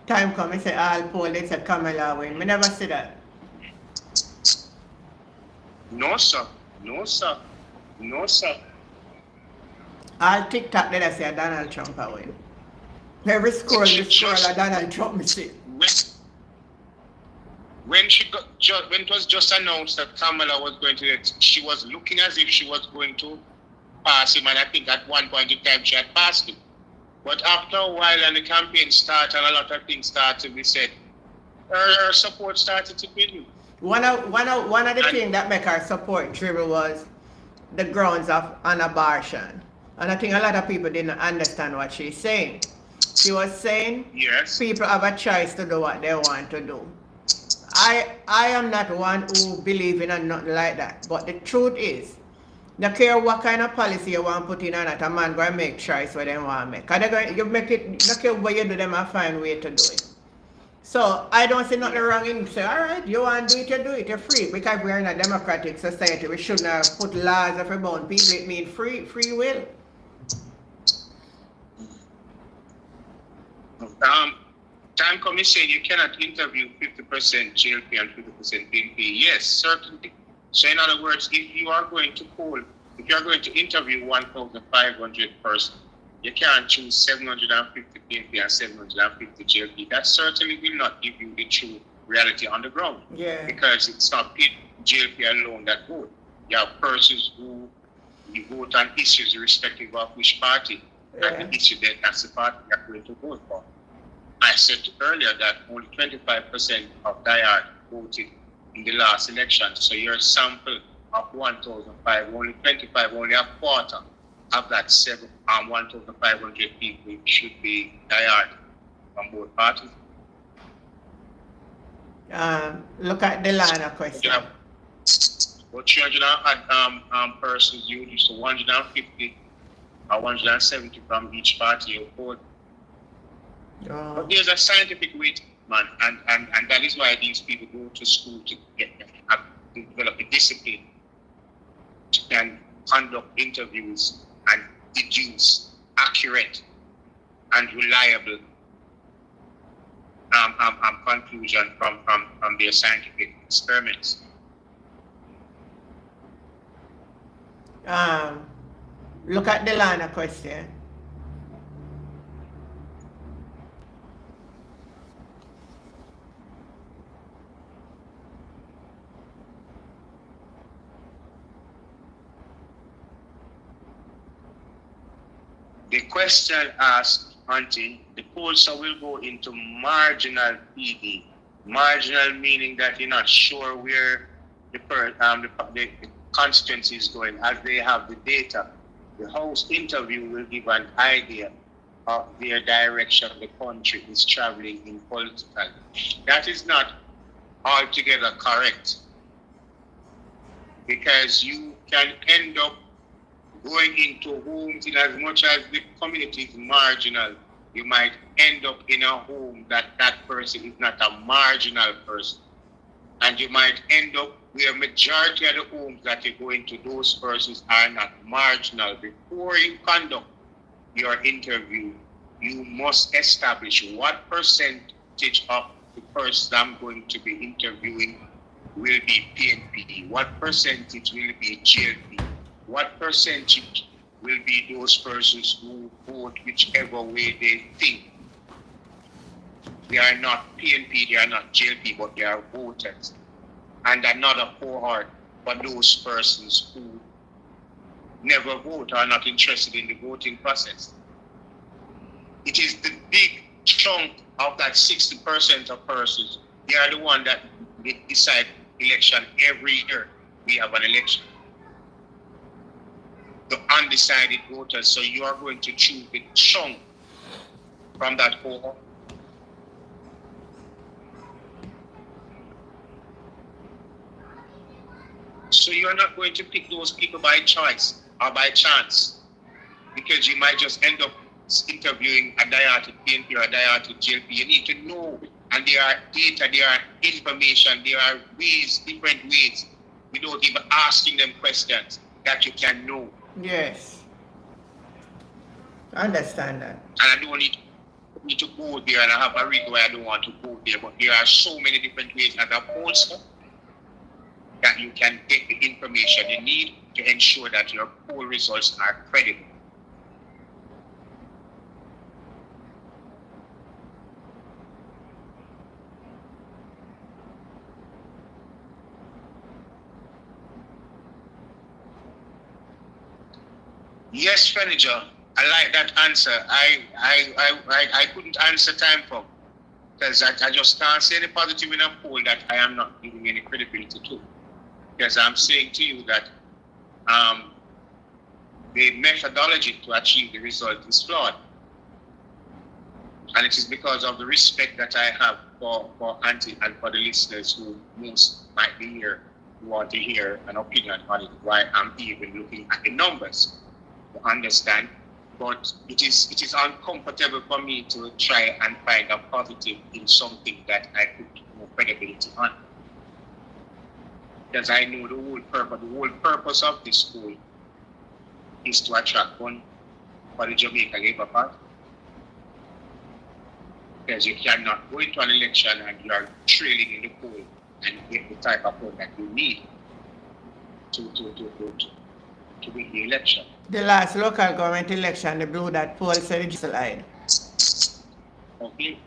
Time come, he say all poll, it's a Kamala win. Me never see that. No, sir. No, sir. No, sir. All TikTok they say Donald Trump a win. Every scroll of Donald Trump me see. When it was just announced that Kamala was going to, she was looking as if she was going to pass him, and I think at one point in time she had passed him. But after a while and the campaign started and a lot of things started to be said, her support started to build. One of the things that make her support dribble was the grounds of an abortion. And I think a lot of people didn't understand what she's saying. She was saying people have a choice to do what they want to do. I am not one who believe in nothing like that. But the truth is, no care what kind of policy you want to put in or not, a man going to make choice what they want to make. And you make it, no care what you do, them will find a way to do it. So I don't see nothing wrong in say, all right, you want to do it, you do it, you're free. Because we're in a democratic society, we shouldn't have put laws of about people. It means free will. Time coming saying you cannot interview 50% GLP and 50% PNP. Yes, certainly. So in other words, if you are going to poll, if you are going to interview 1,500 persons, you can't choose 750 PNP and 750 GLP. That certainly will not give you the true reality on the ground. Yeah. Because it's not GLP alone that vote. You have persons who you vote on issues irrespective of which party. And the issue that's the party you're going to vote for. I said earlier that only 25% of diehard voted in the last election. So your sample of 1,500, only 25, only a quarter of that 1,500 people should be diehard from both parties. Look at the line of question. About 300 persons, you use 150 or 170 from each party you vote. But there's a scientific way, man, and that is why these people go to school to develop a discipline to can conduct interviews and deduce accurate and reliable conclusion from their scientific experiments. Look at the line of question. The question asked, Auntie, the pollster will go into marginal PD. Marginal meaning that you're not sure where the constituency is going, as they have the data. The host interview will give an idea of their direction the country is traveling in politically. That is not altogether correct, because you can end up going into homes in as much as the community is marginal. You might end up in a home that person is not a marginal person. And you might end up where majority of the homes that you go into, those persons are not marginal. Before you conduct your interview, you must establish what percentage of the person I'm going to be interviewing will be PNP, what percentage will be GLP, what percentage will be those persons who vote whichever way they think. They are not PNP, they are not GLP, but they are voters. And another cohort for those persons who never vote or are not interested in the voting process. It is the big chunk of that 60% of persons. They are the one that decide election every year. We have an election. The undecided voters. So you are going to choose the chunk from that cohort. So you're not going to pick those people by choice or by chance, because you might just end up interviewing a diarrhea PNP or a diarrhea GLP. You need to know, and there are data, there are information, there are ways, different ways, without even asking them questions, that you can know. Yes. I understand that. And I don't need to go there, and I have a reason why I don't want to go there, but there are so many different ways as a pollster that you can get the information you need to ensure that your poll results are credible. Yes, Furniture, I like that answer. I couldn't answer time for, because I just can't say any positive in a poll that I am not giving any credibility to. Because I'm saying to you that the methodology to achieve the result is flawed. And it is because of the respect that I have for Auntie and for the listeners who most might be here, who want to hear an opinion on it, why I'm even looking at the numbers to understand. But it is uncomfortable for me to try and find a positive in something that I put no credibility on. Because I know the whole purpose of this school is to attract funds for the Jamaica Labour Party. Because you cannot go into an election and you are trailing in the poll and get the type of vote that you need to win the election. The last local government election, they blew that poll, said it just lied. Okay.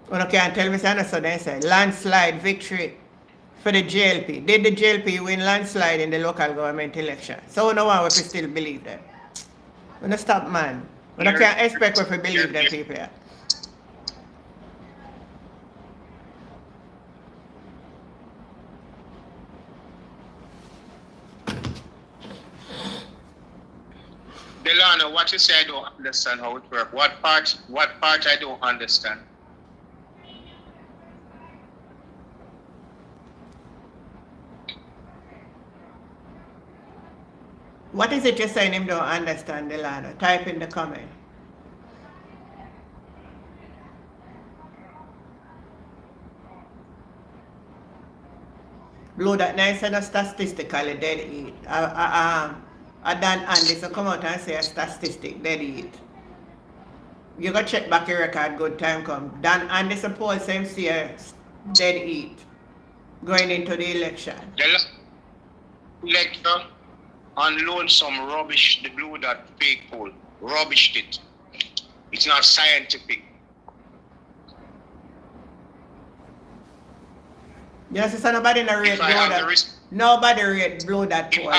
Well, okay, and tell me, so they say landslide victory for the JLP. Did the JLP win landslide in the local government election? So no one will still believe them. We don't stop, man. We don't can't expect if we believe them people. Yeah. Delano, what you say I don't understand how it works. What part I don't understand? What is it you're saying him don't understand, Delano? Type in the comment. Blow that nice and statistically dead eat. I done Andy so come out and say a statistic dead eat. You go check back your record, good time come. Dan Andy suppose same see a dead eat going into the election. The lecture unload some rubbish, the blue that fake poll. Rubbished it. It's not scientific. Yes, it's nobody na rate blow that. Nobody rate blow that poll.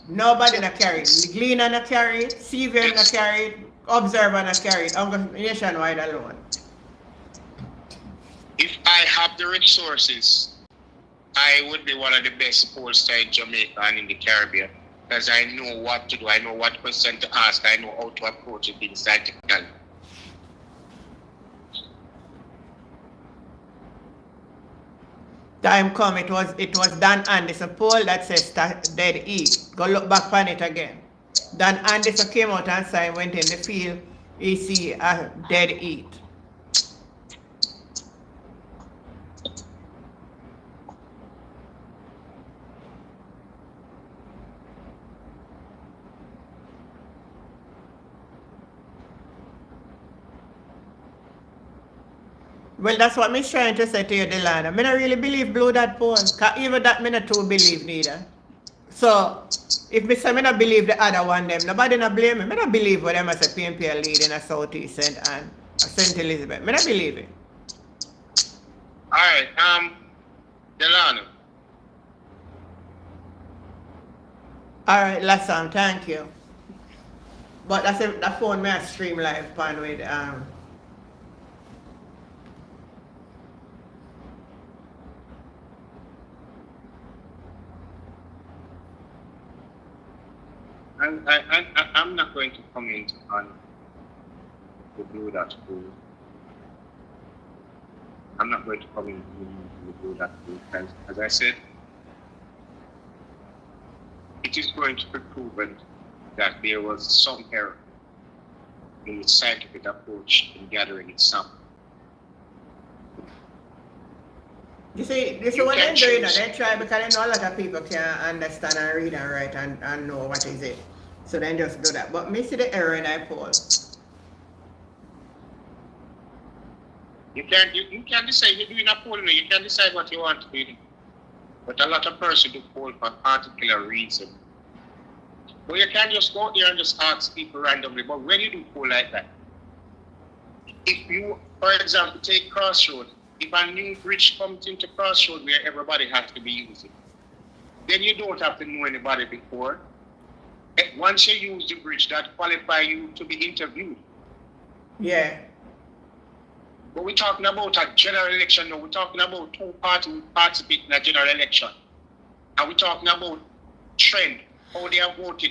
Nobody na carry it. Gleaner na carry it, CVM na carry it, Observer na carry it. I'm going nationwide alone. If I have the resources, I would be one of the best pollsters in Jamaica and in the Caribbean. Because I know what to do, I know what question to ask, I know how to approach it scientifically. Time come, it was Dan Anderson poll that says dead E. Go look back on it again. Dan Anderson came out and said went in the field, he see a dead eat. Well, that's what I'm trying to say to you, Delana. I don't really believe blow that poll. Because even that I not too believe neither. So, if I say I don't believe the other one, them, nobody not blame me. I don't believe what them as a PNP lead in a Southeast St. Anne or St. Elizabeth. I don't believe it. Alright, Delano. All right, Lasam, thank you. But that's the phone may I stream live pan with I'm not going to comment on the blue that pool. I'm not going to comment on the blue that pool because, as I said, it is going to be proven that there was some error in the scientific approach in gathering its sample. You see, this is You what can they do, you know. choose. They try because they know a lot of people can understand and read and write and know what is it. So then just do that. But me see the error in I poll. You can decide. You're doing a poll, you can decide what you want to do. But a lot of persons do poll for a particular reason. But you can't just go there and just ask people randomly. But when you do poll like that, if you, for example, take Crossroad, if a new bridge comes into Crossroad where everybody has to be using, then you don't have to know anybody before. Once you use the bridge, that qualify you to be interviewed. Yeah. But we're talking about a general election now. We're talking about two parties who participate in a general election. And we're talking about trend, how they have voted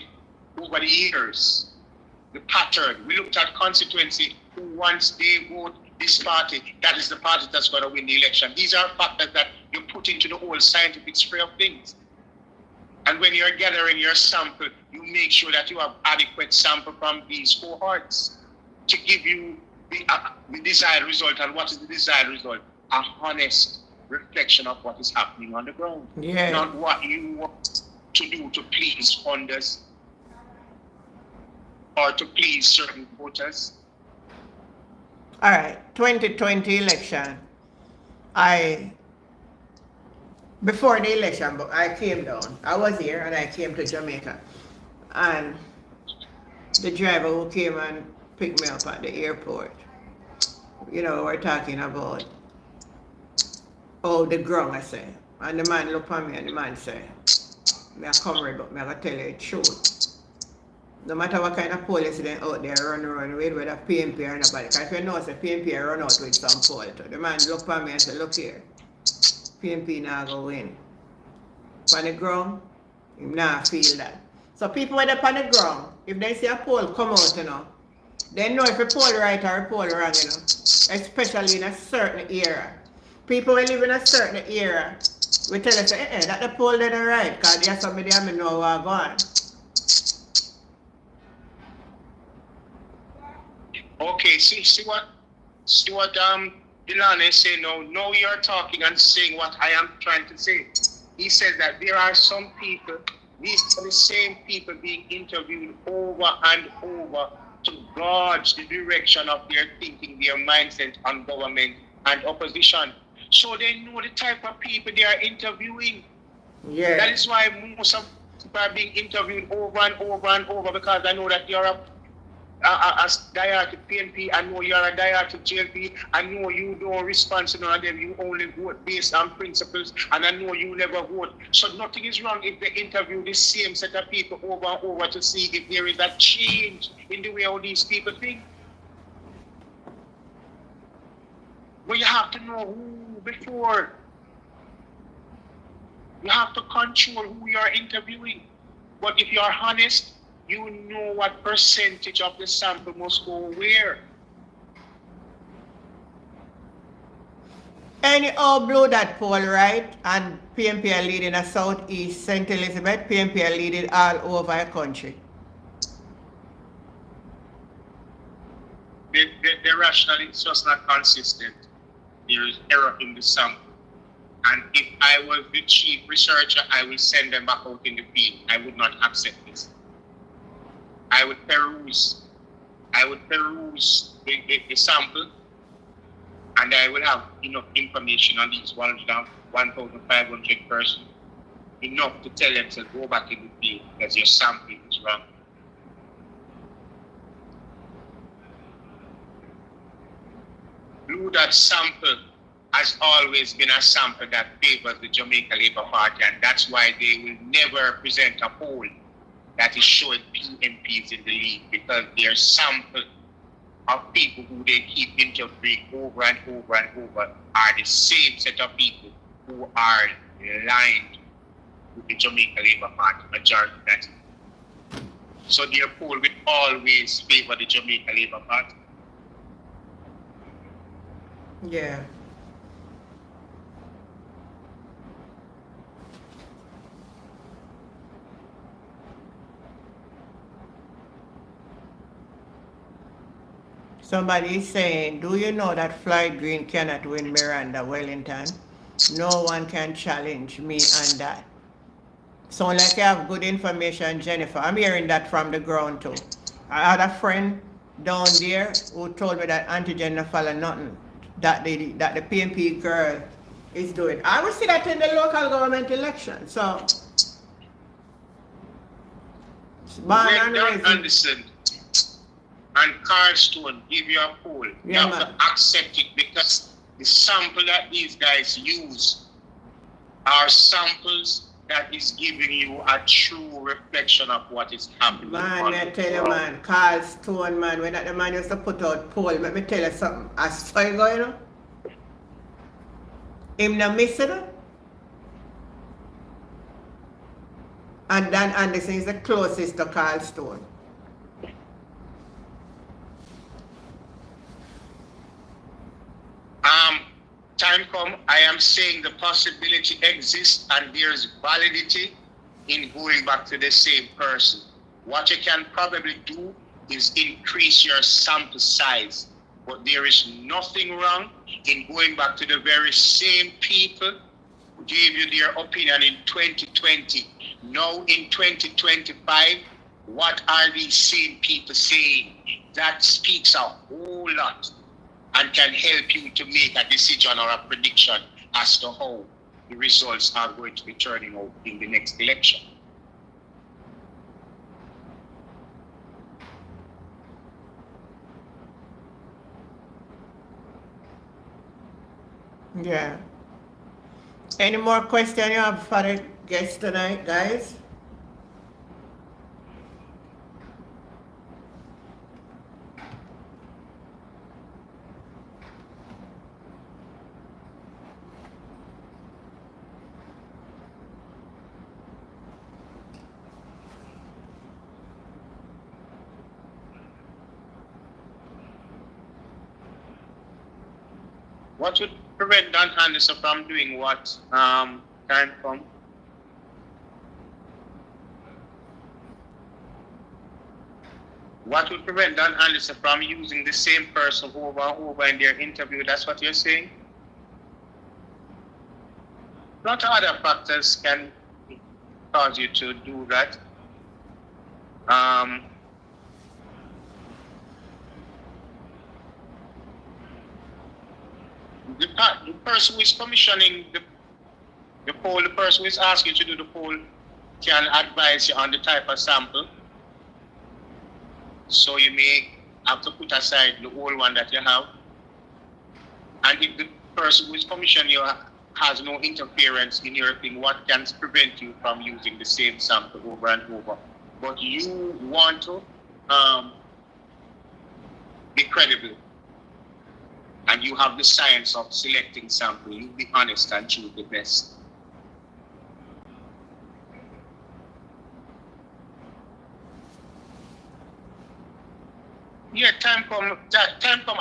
over the years, the pattern. We looked at constituency, who once they vote this party, that is the party that's going to win the election. These are factors that you put into the whole scientific sphere of things. And when you're gathering your sample, you make sure that you have adequate sample from these cohorts to give you the desired result. And what is the desired result? A honest reflection of what is happening on the ground. Yeah. Not what you want to do to please funders or to please certain voters. All right, 2020 election. Before the election, but I came down. I was here and I came to Jamaica. And the driver who came and picked me up at the airport, you know, we're talking about, oh, the ground, I say. And the man looked at me and the man said, me a come read, but me I tell you the truth. No matter what kind of police they out there run with, whether PNP or nobody. Because if you know, say PNP run out with some poll. The man looked at me and said, look here, PNP now go win. On the ground, him now feel that. So people when they're on the ground, if they see a poll come out, you know, they know if a poll right or a poll wrong, you know. Especially in a certain era. People who live in a certain era, we tell us, that the poll didn't right, because there's somebody I know what's going on. Okay, see what Dylan is saying now. Now you're talking and saying what I am trying to say. He said that there are some people, these are the same people being interviewed over and over to gauge the direction of their thinking, their mindset on government and opposition. So they know the type of people they are interviewing. Yeah. That is why most of people are being interviewed over and over and over, because I know that you're a diehard PNP, I know you're a diehard JLP, I know you don't respond to none of them, you only vote based on principles, and I know you never vote. So nothing is wrong if they interview the same set of people over and over to see if there is a change in the way how these people think. But you have to know who before. You have to control who you are interviewing. But if you are honest, you know what percentage of the sample must go where. Anyhow, blow that poll, right? And PNP are leading a Southeast St. Elizabeth. PNP are leading all over the country. The rationale is just not consistent. There is error in the sample. And if I was the chief researcher, I will send them back out in the field. I would not accept this. I would peruse the sample, and I will have enough information on these 1,500 persons, enough to tell them to go back in the field because your sample is wrong. Blue Dot sample has always been a sample that favors the Jamaica Labour Party, and that's why they will never present a poll that is showing PMPs in the league because their sample of people who they keep interviewing over and over and over are the same set of people who are aligned with the Jamaica Labour Party majority. That so their poll will always favor the Jamaica Labour Party. Yeah. Somebody is saying, do you know that Floyd Green cannot win Miranda Wellington? No one can challenge me on that. Sound like you have good information, Jennifer. I'm hearing that from the ground too. I had a friend down there who told me that Antigen no follow nothing that the PNP girl is doing. I will see that in the local government election. So, born and raised. Anderson and Carl Stone give you a poll. You Yeah, have to accept it because the sample that these guys use are samples that is giving you a true reflection of what is happening. Man, I tell you, man, Carl Stone, man, when that the man used to put out poll, let me tell you something. I saw you going on. Him not missing it. And Dan Anderson is the closest to Carl Stone. Time come, I am saying the possibility exists and there's validity in going back to the same person. What you can probably do is increase your sample size, but there is nothing wrong in going back to the very same people who gave you their opinion in 2020. Now in 2025, what are these same people saying? That speaks a whole lot and can help you to make a decision or a prediction as to how the results are going to be turning out in the next election. Yeah. Any more questions you have for the guests tonight, guys? What would prevent Dan Anderson from doing what time come? What would prevent Dan Anderson from using the same person over and over in their interview? That's what you're saying? Not other factors can cause you to do that. The person who is commissioning the poll, the person who is asking you to do the poll can advise you on the type of sample. So you may have to put aside the old one that you have. And if the person who is commissioning you has no interference in your thing, what can prevent you from using the same sample over and over? But you want to be credible. And you have the science of selecting sample. You be honest and choose the best. Yeah, time come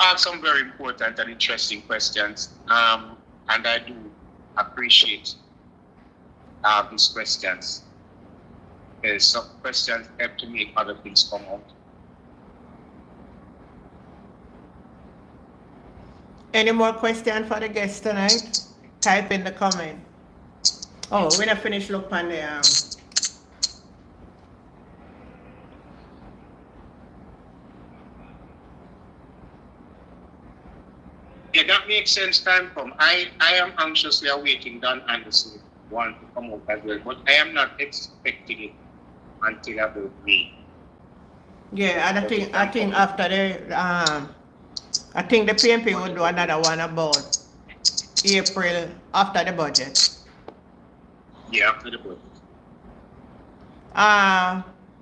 ask some very important and interesting questions. And I do appreciate these questions. Because some questions help to make other things come out. Any more questions for the guests tonight? Type in the comment. Oh, we're not finished look on the Yeah, that makes sense. Time come. I am anxiously awaiting Dan Anderson one to come out as well, but I am not expecting it until about May. Yeah, and I think after the I think the PNP will do another one about April after the budget. Yeah, after the budget.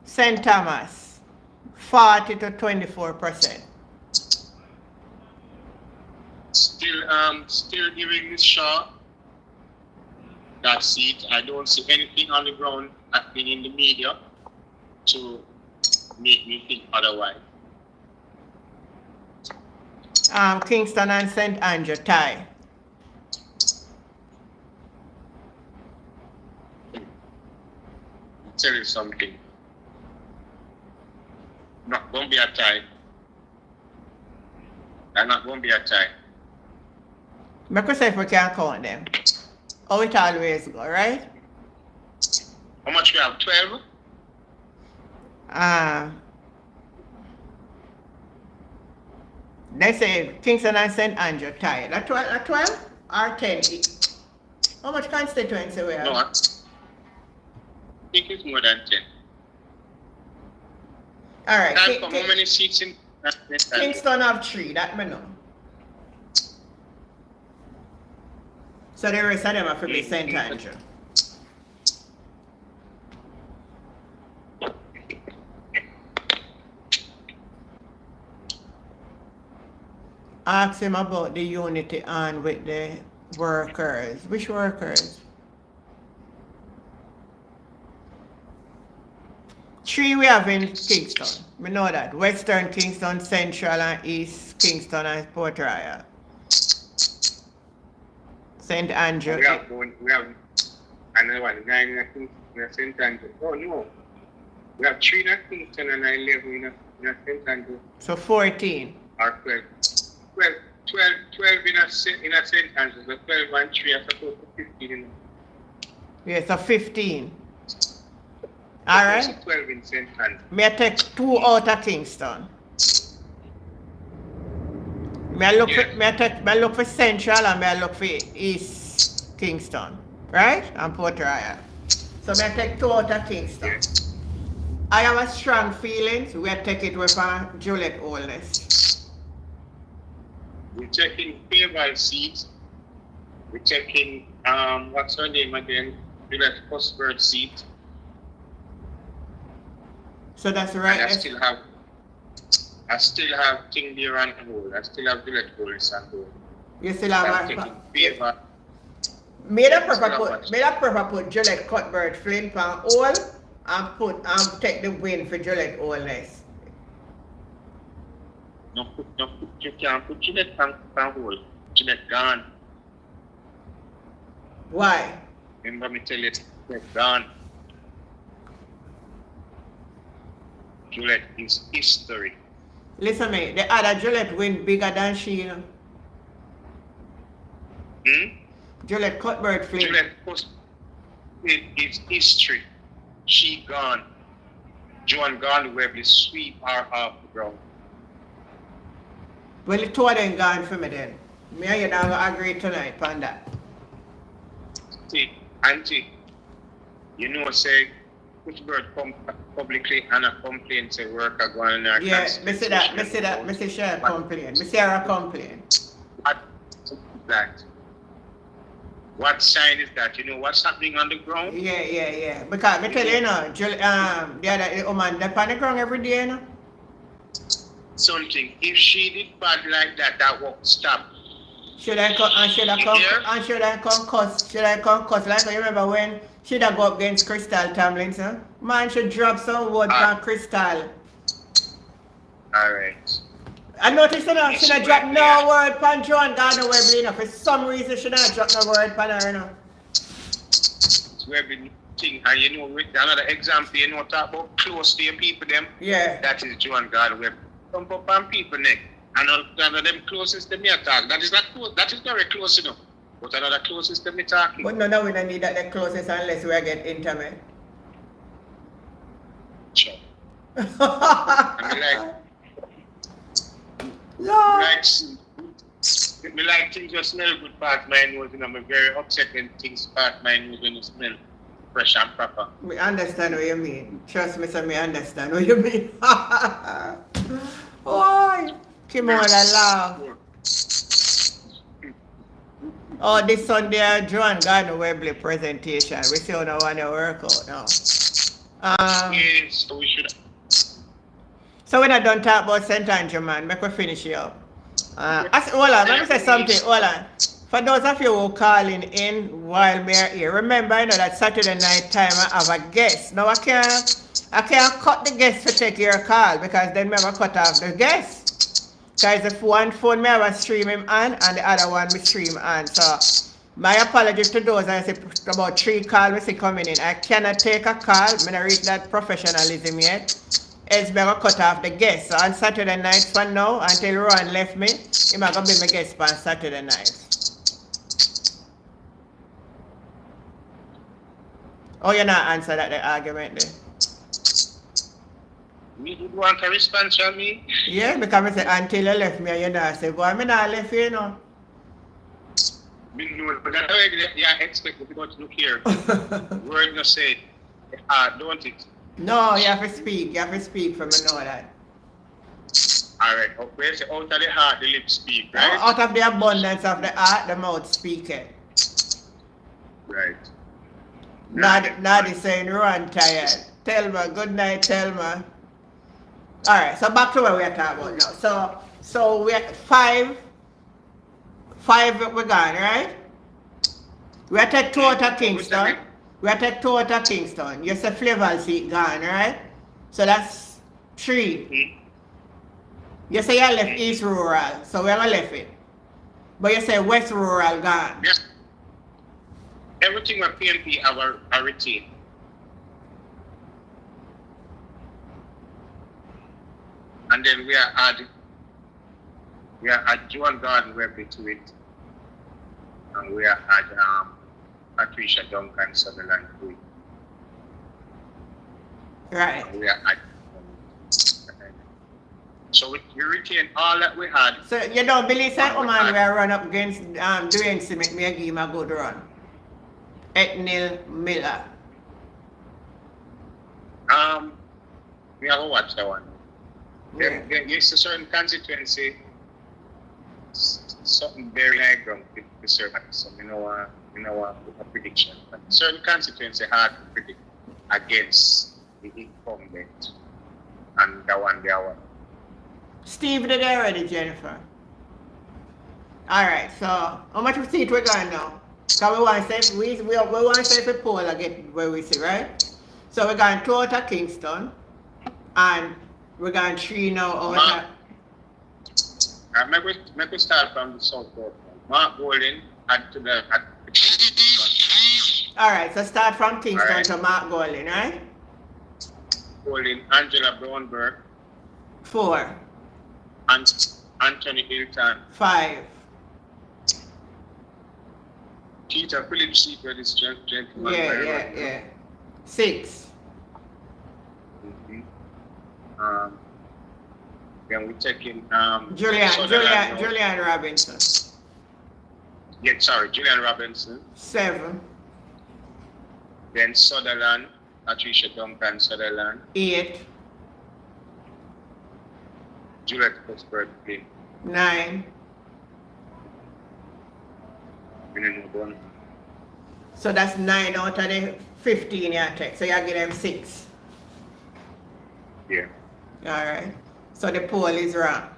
St. Thomas, 40 to 24%. Still giving Miss Shaw that seat. I don't see anything on the ground happening in the media to make me think otherwise. Kingston and St. Andrew tie. Tell you something. Not going to be a tie. I'm not going to be a tie. Because if we can count them. How it always go, right? How much we have? 12? They say Kingston and St. Andrew tie. That 12 or 10 each? How much constituency we have? No, I think it's more than 10. All right. How many seats in Kingston have 3, that me know. So the rest of them have to be St. Andrew. Ask him about the unity on with the workers. Which workers? 3 we have in Kingston. We know that. Western Kingston, Central and East Kingston and Port Royal. St. Andrew. we have another one, 9 in St. Andrew. Oh no. We have 3 in Kingston and 11 in St. Andrew. So 14. Or 12. 12 in a St. Andrew. So 12 and 3 are supposed to 15. Yeah, so 15. All right. So 12 in St. Andrew. May I take 2 out of Kingston? May I look for Central and may I look for East Kingston, right? And Port Royal. So may I take 2 out of Kingston. Yeah. I have a strong feeling we take it with Juliet Oldness. We're checking favored seats. We're checking what's her name again? Juliet Cuthbert seat. So that's right. And I still have King Deer on hold. I still have Juliet Oldness on hold. You still I'm have taking favor. Made a prefer put Juliet Cuthbert Flint on hold and take the win for Juliet Oldness. No, you can't put Juliet on hold. Juliet gone. Why? Remember me tell you, Juliet gone. Juliet is history. Listen me, the other Juliet win bigger than she, you know. Juliet Cuthbert Flint. Juliet is history. She gone. Joan gone Webley sweep her off the ground. Well, the 2 of them gone for me then. Me and you not gonna agree tonight on that. See, Auntie, you know, say, Cuthbert come publicly and a complaint say worker going in our Yeah, me see that, me see she complain. Me see her complain. What is that? What sign is that? You know what's happening on the ground? Yeah. Because me tell you, the other woman, they on the ground every day, you know. Something. If she did bad like that, that won't stop. Should I come cuss? Should I come cuss? Like you remember when she go up against Crystal Tomlinson? Man should drop some word on Crystal. Alright. I noticed she not drop no word on Joan Gardner Webley, you know. For some reason she not drop no word on her, you know. It's Webley thing, and you know, with another example, you know, talk about close to your people, them. Yeah. That is Joan Gardner Webley. Come up on people neck. And another them closest to me attack. That is not close. That is very close enough. But another closest to me talking. But no, we don't need that the closest unless we get intimate. Sure. I me like things just smell good past my nose, you know. I'm very upset when things past my nose when you smell fresh and proper. Me understand what you mean. Trust me, sir, me understand what you mean. Why? Come on, laugh. Oh, this Sunday, Joan Gardner Webley presentation. We still don't want to work out now. Yeah, so we should. So we're not done talk about St. Andrew, man. Make we finish it up. Hold on, let me say something. Hold on. For those of you who calling in while we're here, remember, you know, that Saturday night time I have a guest. Now I can't cut the guest to take your call because then we have to cut off the guest. Because if one phone me have a stream him on and the other one me stream on. So my apologies to those I say about 3 calls we see coming in. I cannot take a call. I not reach that professionalism yet. Else me gonna cut off the guest. So on Saturday night from now until Rohan left me, he might gonna be my guest on Saturday night. Oh, you not answer that the argument there. We would want a response from me. Yeah, because I say until you left me, you not say, boy, me not left you, you know. We know, but that's why you expect me to go to look here. Word not say, don't it? No, you have to speak. You have to speak for me know that. Alright, where's the out of the heart, the lips speak, right? Out of the abundance of the heart, the mouth speaketh. Right. Not the saying, Rohan tired. Tell me, good night, tell me. Alright, so back to what we are talking about now. So we're five we're gone, right? We are take 2 out of Kingston. We are take 2 out of Kingston. You say Flaval seat gone, right? So that's 3. You say you left East Rural, so we're gonna left it. But you say West Rural gone. Yeah. Everything with PNP have a routine. And then we are add Joan Garden Webby to it. And we are add Patricia Duncan Sutherland to it. Right. And we are add so we retain all that we had. So you don't believe that woman we are run up against doing cement me give him a good run. Etnil Miller. We have to watch that one. Yeah. There is a certain constituency, something very like the certain, so you know a prediction. But certain constituency hard to predict against the incumbent, and that one there one. Steve did already, Jennifer. Alright, so how much seat we got now? Because we want to say we want to say if we poll again where we see, right? So we're going 2 out of Kingston and we're going 3 now out of Make we start from the South Port. Mark Golden add to the Alright, so start from Kingston Alright. to Mark Golden, right? Golden, Angela Brownberg, 4, and Anthony Hilton, 5, Peter Phillips Seeker, this gentleman. yeah. 6, Then we take in Julian Robinson, Yeah, sorry, Julian Robinson. 7, Then Sutherland, Patricia Duncan Sutherland, 8, Juliet Cuthbert, 9. and then we're going. So that's 9 out of the 15 you take. So you give them 6. Yeah. Alright. So the poll is wrong.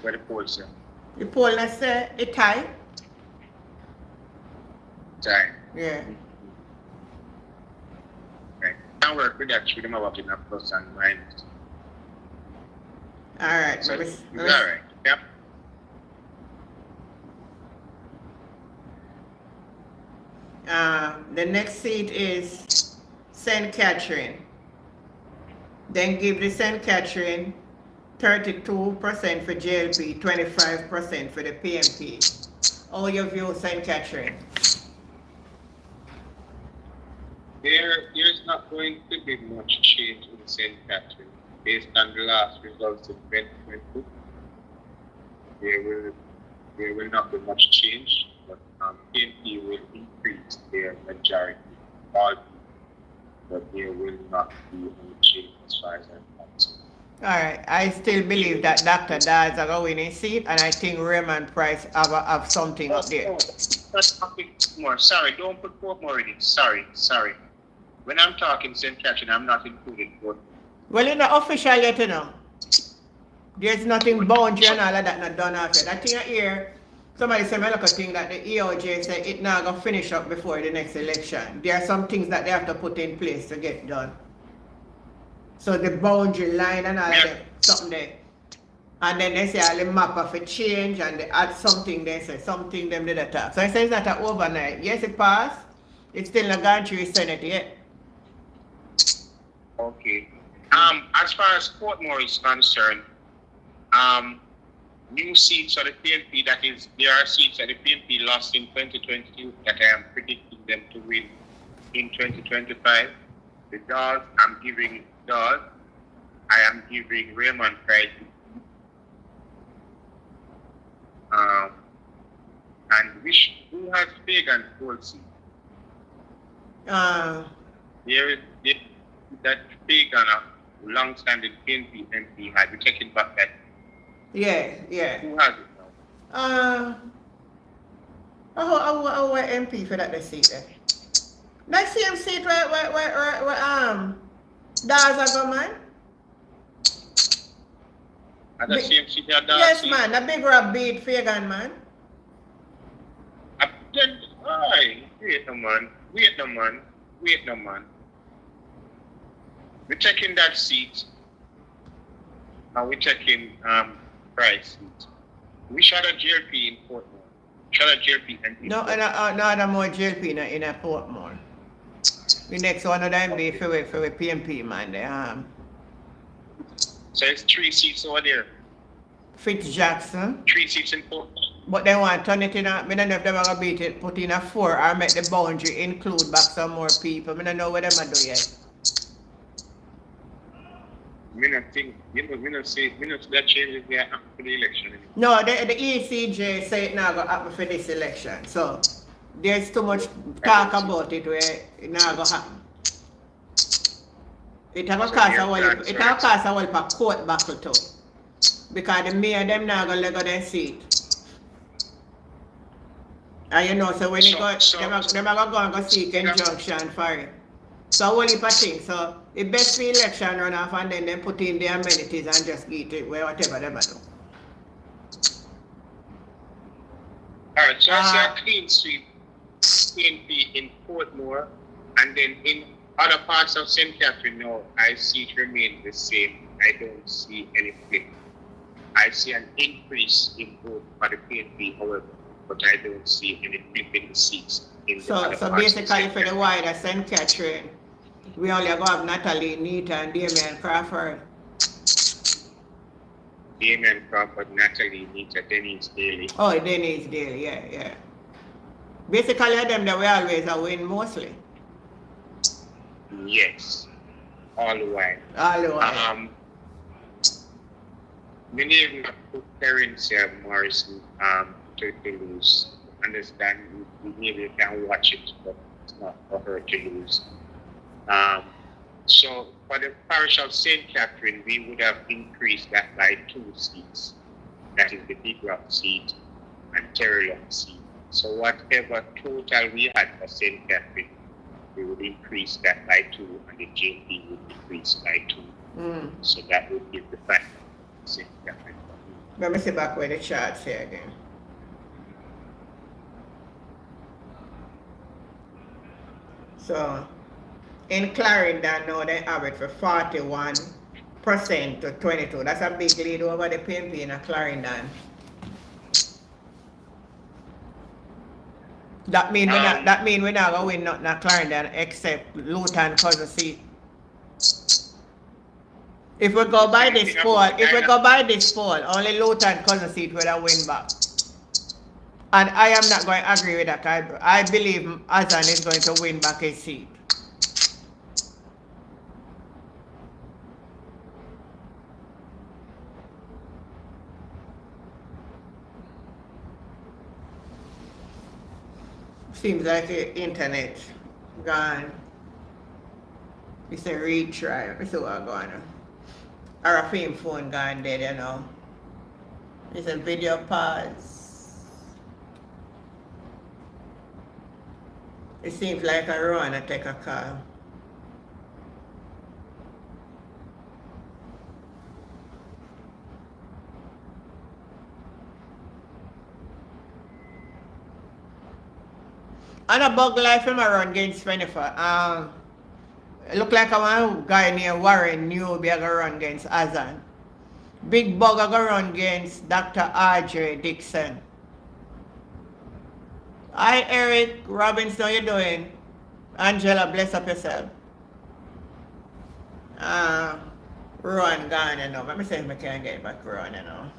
Where the polls are. The poll let's say it tie. Time. Yeah. Right. Can't work with that. We don't have enough plus and minus. Alright. So it's alright. Yep. The next seat is St. Catherine. Then give the St. Catherine 32% for JLP, 25% for the PMP. How you view St. Catherine? There's not going to be much change in St. Catherine based on the last results in 2020. There will not be much change, but PNP will increase their majority, but there will not be any change as far as I'm concerned. Alright, I still believe that Dr. Dodds are going in seat, and I think Raymond Price have something up there. Let's talk more. Sorry, don't put more in it. Sorry. when I'm talking St. Catherine, I'm not including Portmore. Well, it's not official yet, you know. There's nothing boundary and all of that not done after. That thing here, somebody said me look a thing that the EOJ said it now gonna finish up before the next election. There are some things that they have to put in place to get done. So the boundary line and all of that, something there. And then they say all the map of a change and they add something, they say something them did attack. So I say it's not an overnight. Yes, it passed. It's still not gone through the Senate yet. Okay. As far as Portmore is concerned, new seats of the PNP, that is, there are seats that the PNP lost in 2022 that I am predicting them to win in 2025. The Dawes, I'm giving Dawes. I am giving Raymond Price. And who has Pagan full seat? There is that Pagan, long-standing PNP MP, had been taking back that. Yeah. Who has it now? Our MP for that seat there. That same seat where Dawes a go, man. And the same seat that Dawes. Yes, man. The big rap beat Fagan, man. Wait no man. We're taking that seat. And we're taking Price seat. We shot a JLP in Portmore. Shot a JLP and No other more JLP in a Portmore. The next one of them be for PMP, man. So it's 3 seats over there. Fitz Jackson. 3 seats in Portmore. But they want to turn it in I don't know if they're going to beat it, put in a 4 or make the boundary include back some more people. I don't know what they're going to do yet. Me not think, that changes the after the election anymore. No, the ECJ say it now going to happen for this election. So there's too much talk about it where it now going to happen. It have a cause a whole court battle too. Because the mayor them now going to let go their seat. And you know, so when them are going to go seek injunction for it. So whole heap of things. So the best for election run off and then they put in the amenities and just get it whatever they do. Alright, so I see a clean sweep PNP in Portmore, and then in other parts of St. Catherine now, I see it remain the same. I don't see any flip. I see an increase in vote for the PNP, however, but I don't see any flip in the seats. So basically for the wider St. Catherine, we only go have Natalie, Nita, and Damian Crawford. Damian Crawford, Natalie, Nita, Denise Daly. Oh, Denise Daly, yeah. Basically them that we always win mostly. Yes. All the while. Many even put Terrence Morrison to lose. Understand we maybe can watch it, but it's not for her to lose. So for the parish of St. Catherine, we would have increased that by 2 seats. That is the Big Rock seat and Terrelon seat. So whatever total we had for St. Catherine, we would increase that by 2 and the JP would increase by 2. So that would give the fact of St. Catherine. Let me see back where the charts here again. So in Clarendon now they have it for 41% to 22. That's a big lead over the PNP in Clarendon. That mean we're not gonna win nothing at Clarendon except Luton Cousin seat. If we go by this poll, only Luton Cousin seat will win back. And I am not going to agree with that. I believe Azan is going to win back his seat. Seems like the internet gone. It's a retry. Let me see what's going on. Or a film phone gone dead, you know. It's a video pause. It seems like a Rohan take a call. On a bug life him a run against Jennifer. It look like a guy named Warren knew be a go run against Azan. Big Bug a go run against Dr. R.J. Dixon. Hi Eric, Robbins, how you doing? Angela, bless up yourself. Rohan gone, you know. Let me see if I can get back Rohan, you know.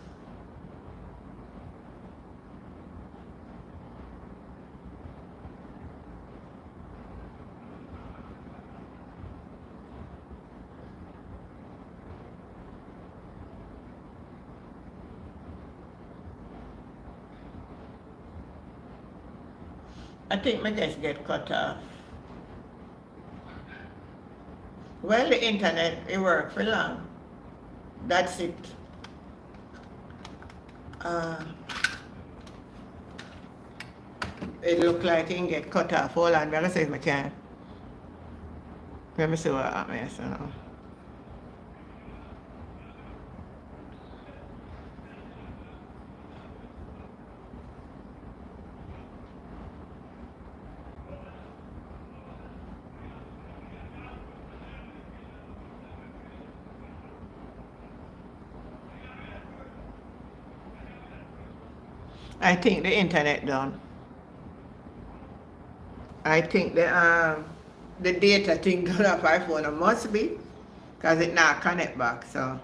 I think my guys get cut off. Well, the internet, it worked for long. That's it. It look like it can get cut off. Hold on, I'm gonna see if I can. Let me see what happens now. I think the internet done. I think the data thing done off iPhone it must be, cause it not connect back. So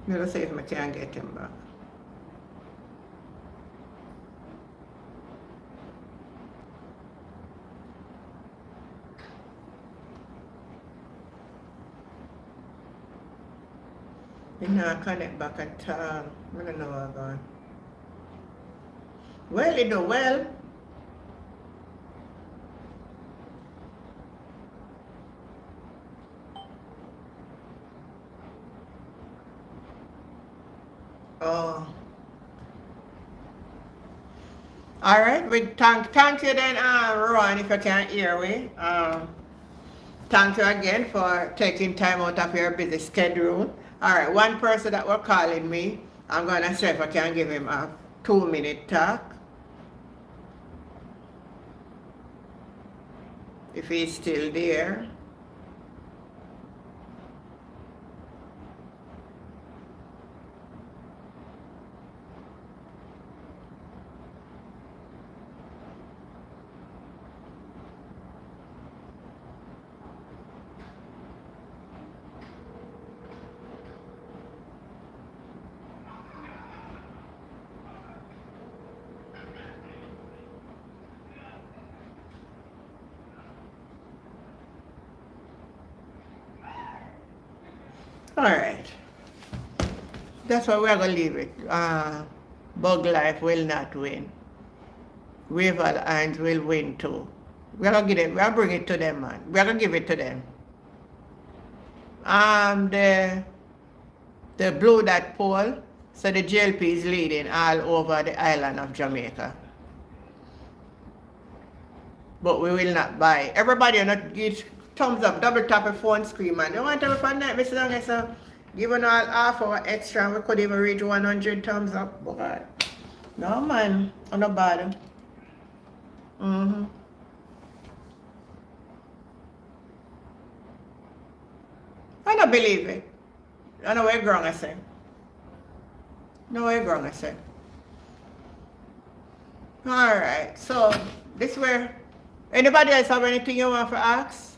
let's see if I can get him back. He not connect back at all. I don't know what's going on. Well, he do well. Oh. All right. We thank you then, Rohan, if you can't hear me. Thank you again for taking time out of your busy schedule. All right. One person that was calling me, I'm gonna see if I can give him a 2-minute talk. If he's still there. All right. That's why we're going to leave it. Bug Life will not win. Rival Irons will win too. We're going to give it, we're going to bring it to them, man. We're going to give it to them. The Blue Dot poll, so the JLP is leading all over the island of Jamaica. But we will not buy. Everybody not give thumbs up, double tap a phone screen, man. You want to have a fun night, Mr. Young, so giving all half hour extra, we could even reach 100 thumbs up. But no, man, I'm not bad. I don't believe it. I know where wrong I say. No way wrong I say. Alright, so this where anybody else have anything you want to ask?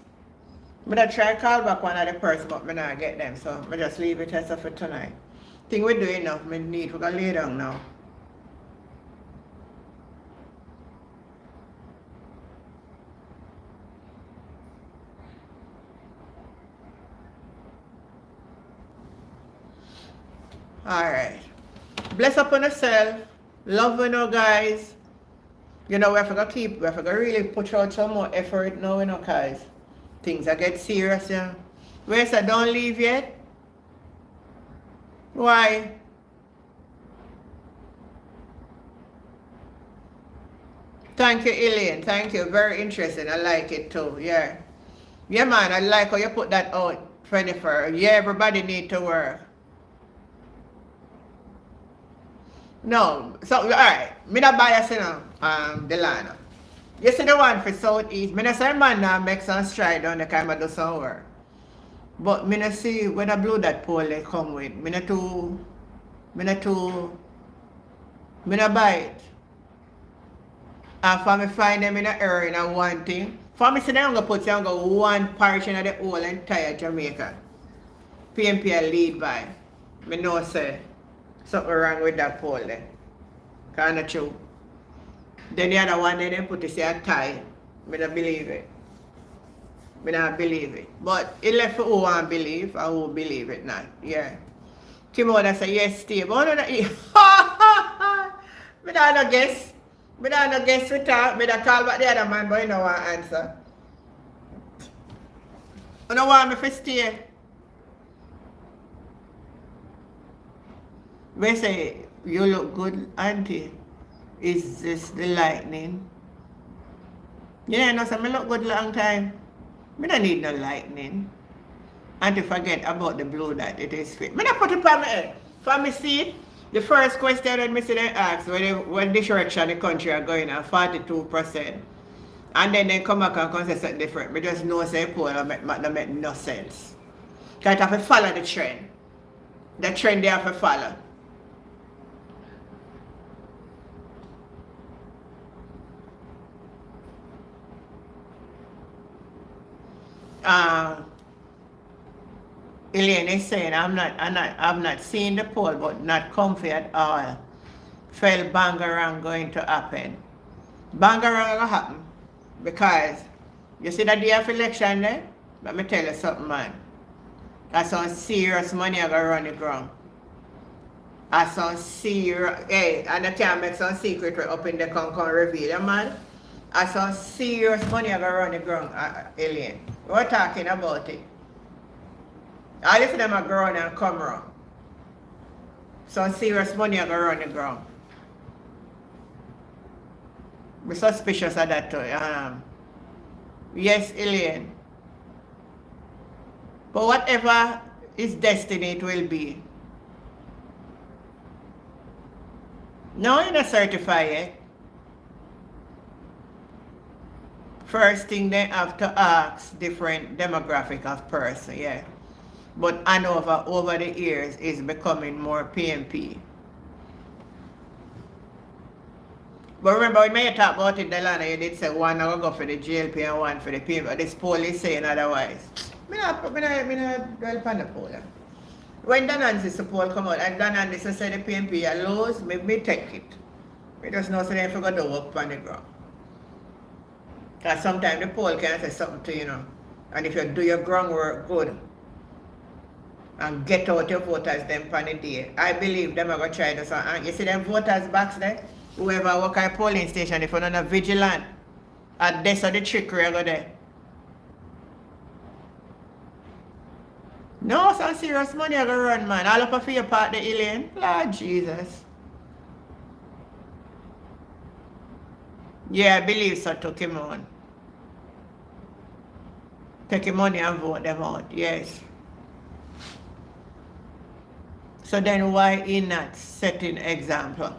I'm gonna try to call back one of the person, but I not get them, so I just leave it as for tonight. Think we're doing enough, we're gonna lay down now. Alright. Bless up on yourself. Love you know, guys. You know, we have to really put out some more effort now, you know, guys. things are get serious, yeah. Where's that? Don't leave yet? Why? Thank you, Elaine. Thank you. Very interesting. I like it too. Yeah. Yeah, man. I like how you put that out, Jennifer. Yeah, everybody need to work. No. So, all right. Me not bias, you know, Delano. You see the one for Southeast. Me not say man now make some stride on the kind of do some work. But me not see when I blew that pole they come with. Me not buy it. And for me find them in an error in a one thing. For me say they don't go put you go one parish in the whole entire Jamaica. PMP I lead by. Me know say something wrong with that pole there. Kinda true. Then the other one they put it say a tie. Me don't believe it. Me not believe it. But it left for who want believe and who believe it not. Yeah. Timothy say yes, Steve. Oh no, me not guess. Me don't guess we talk. Me don't call back the other man, but you know what answer. You know want me to stay? We say, you look good, auntie. Is this the lightning? Yeah, no, so me look good long time. Me don't need no lightning. And to forget about the blue that it is fit. Me not put it on my head. For me see it. The first question that me see they ask when the direction the country are going at 42%. And then they come back and say something different. Me just know say poll that make no sense. Because you have to follow the trend. The trend they have to follow. Elaine is saying I'm not seeing the poll but not comfy at all. Felt bangarang going to happen. Bangarang will happen because you see that day of election there? Let me tell you something, man. That's some serious money I gonna run the ground. That's some serious and I can't make some secret up in the con reveal, man. That's some serious money I gonna run the ground, Elaine. We're talking about it. All of them are growing and come around. Some serious money are going to run the ground. We're suspicious of that too. Yes, Elaine. But whatever is destiny, it will be. No, you're not certified yet. First thing they have to ask different demographic of person, yeah. But Hanover over the years is becoming more PMP. But remember when you talk about it, Delana, you did say one will go for the GLP and one for the PMP. This poll is saying otherwise. I don't dwell upon the poll. When Danan's poll come out and Danan say the PMP are lose, me take it. We just know so they forgot to work on the ground. Because sometimes the poll can say something to you know. And if you do your groundwork good, and get out your voters them on the day. I believe them are going to try this. And you see them voters box there? Whoever work at a polling station, if you're not vigilant, at this or the trickery go there. No, some serious money are going to run, man. All up for your part, the Elaine. Lord Jesus. Yeah, I believe so, took him on. Take him money and vote them out, yes. So then why he not setting example?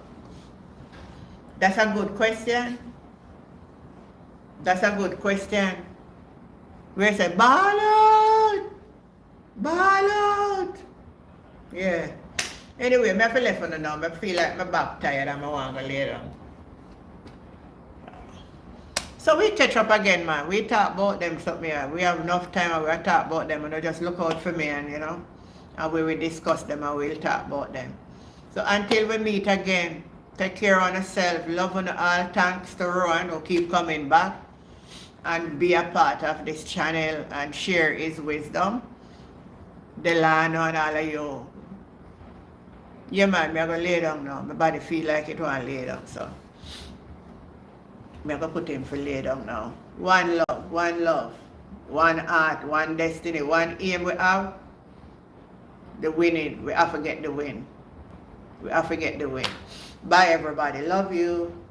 That's a good question. That's a good question. We say, ball out! Ball out! Yeah. Anyway, I feel left on the now. I feel like my back tired and I want to lay down. So we catch up again, man. We talk about them something here. We have enough time and we talk about them and just look out for me and you know. And we will discuss them and we'll talk about them. So until we meet again, take care of yourself, love on all, thanks to Rohan who keep coming back and be a part of this channel and share his wisdom. Delano and all of you. Yeah man, I'm going to lay down now. My body feel like it want to lay down, so. I'm going to put him for lay down now. One love, one love. one heart, one destiny, one aim we have, the winning. We have to get the win. We have to get the win. Bye everybody. Love you.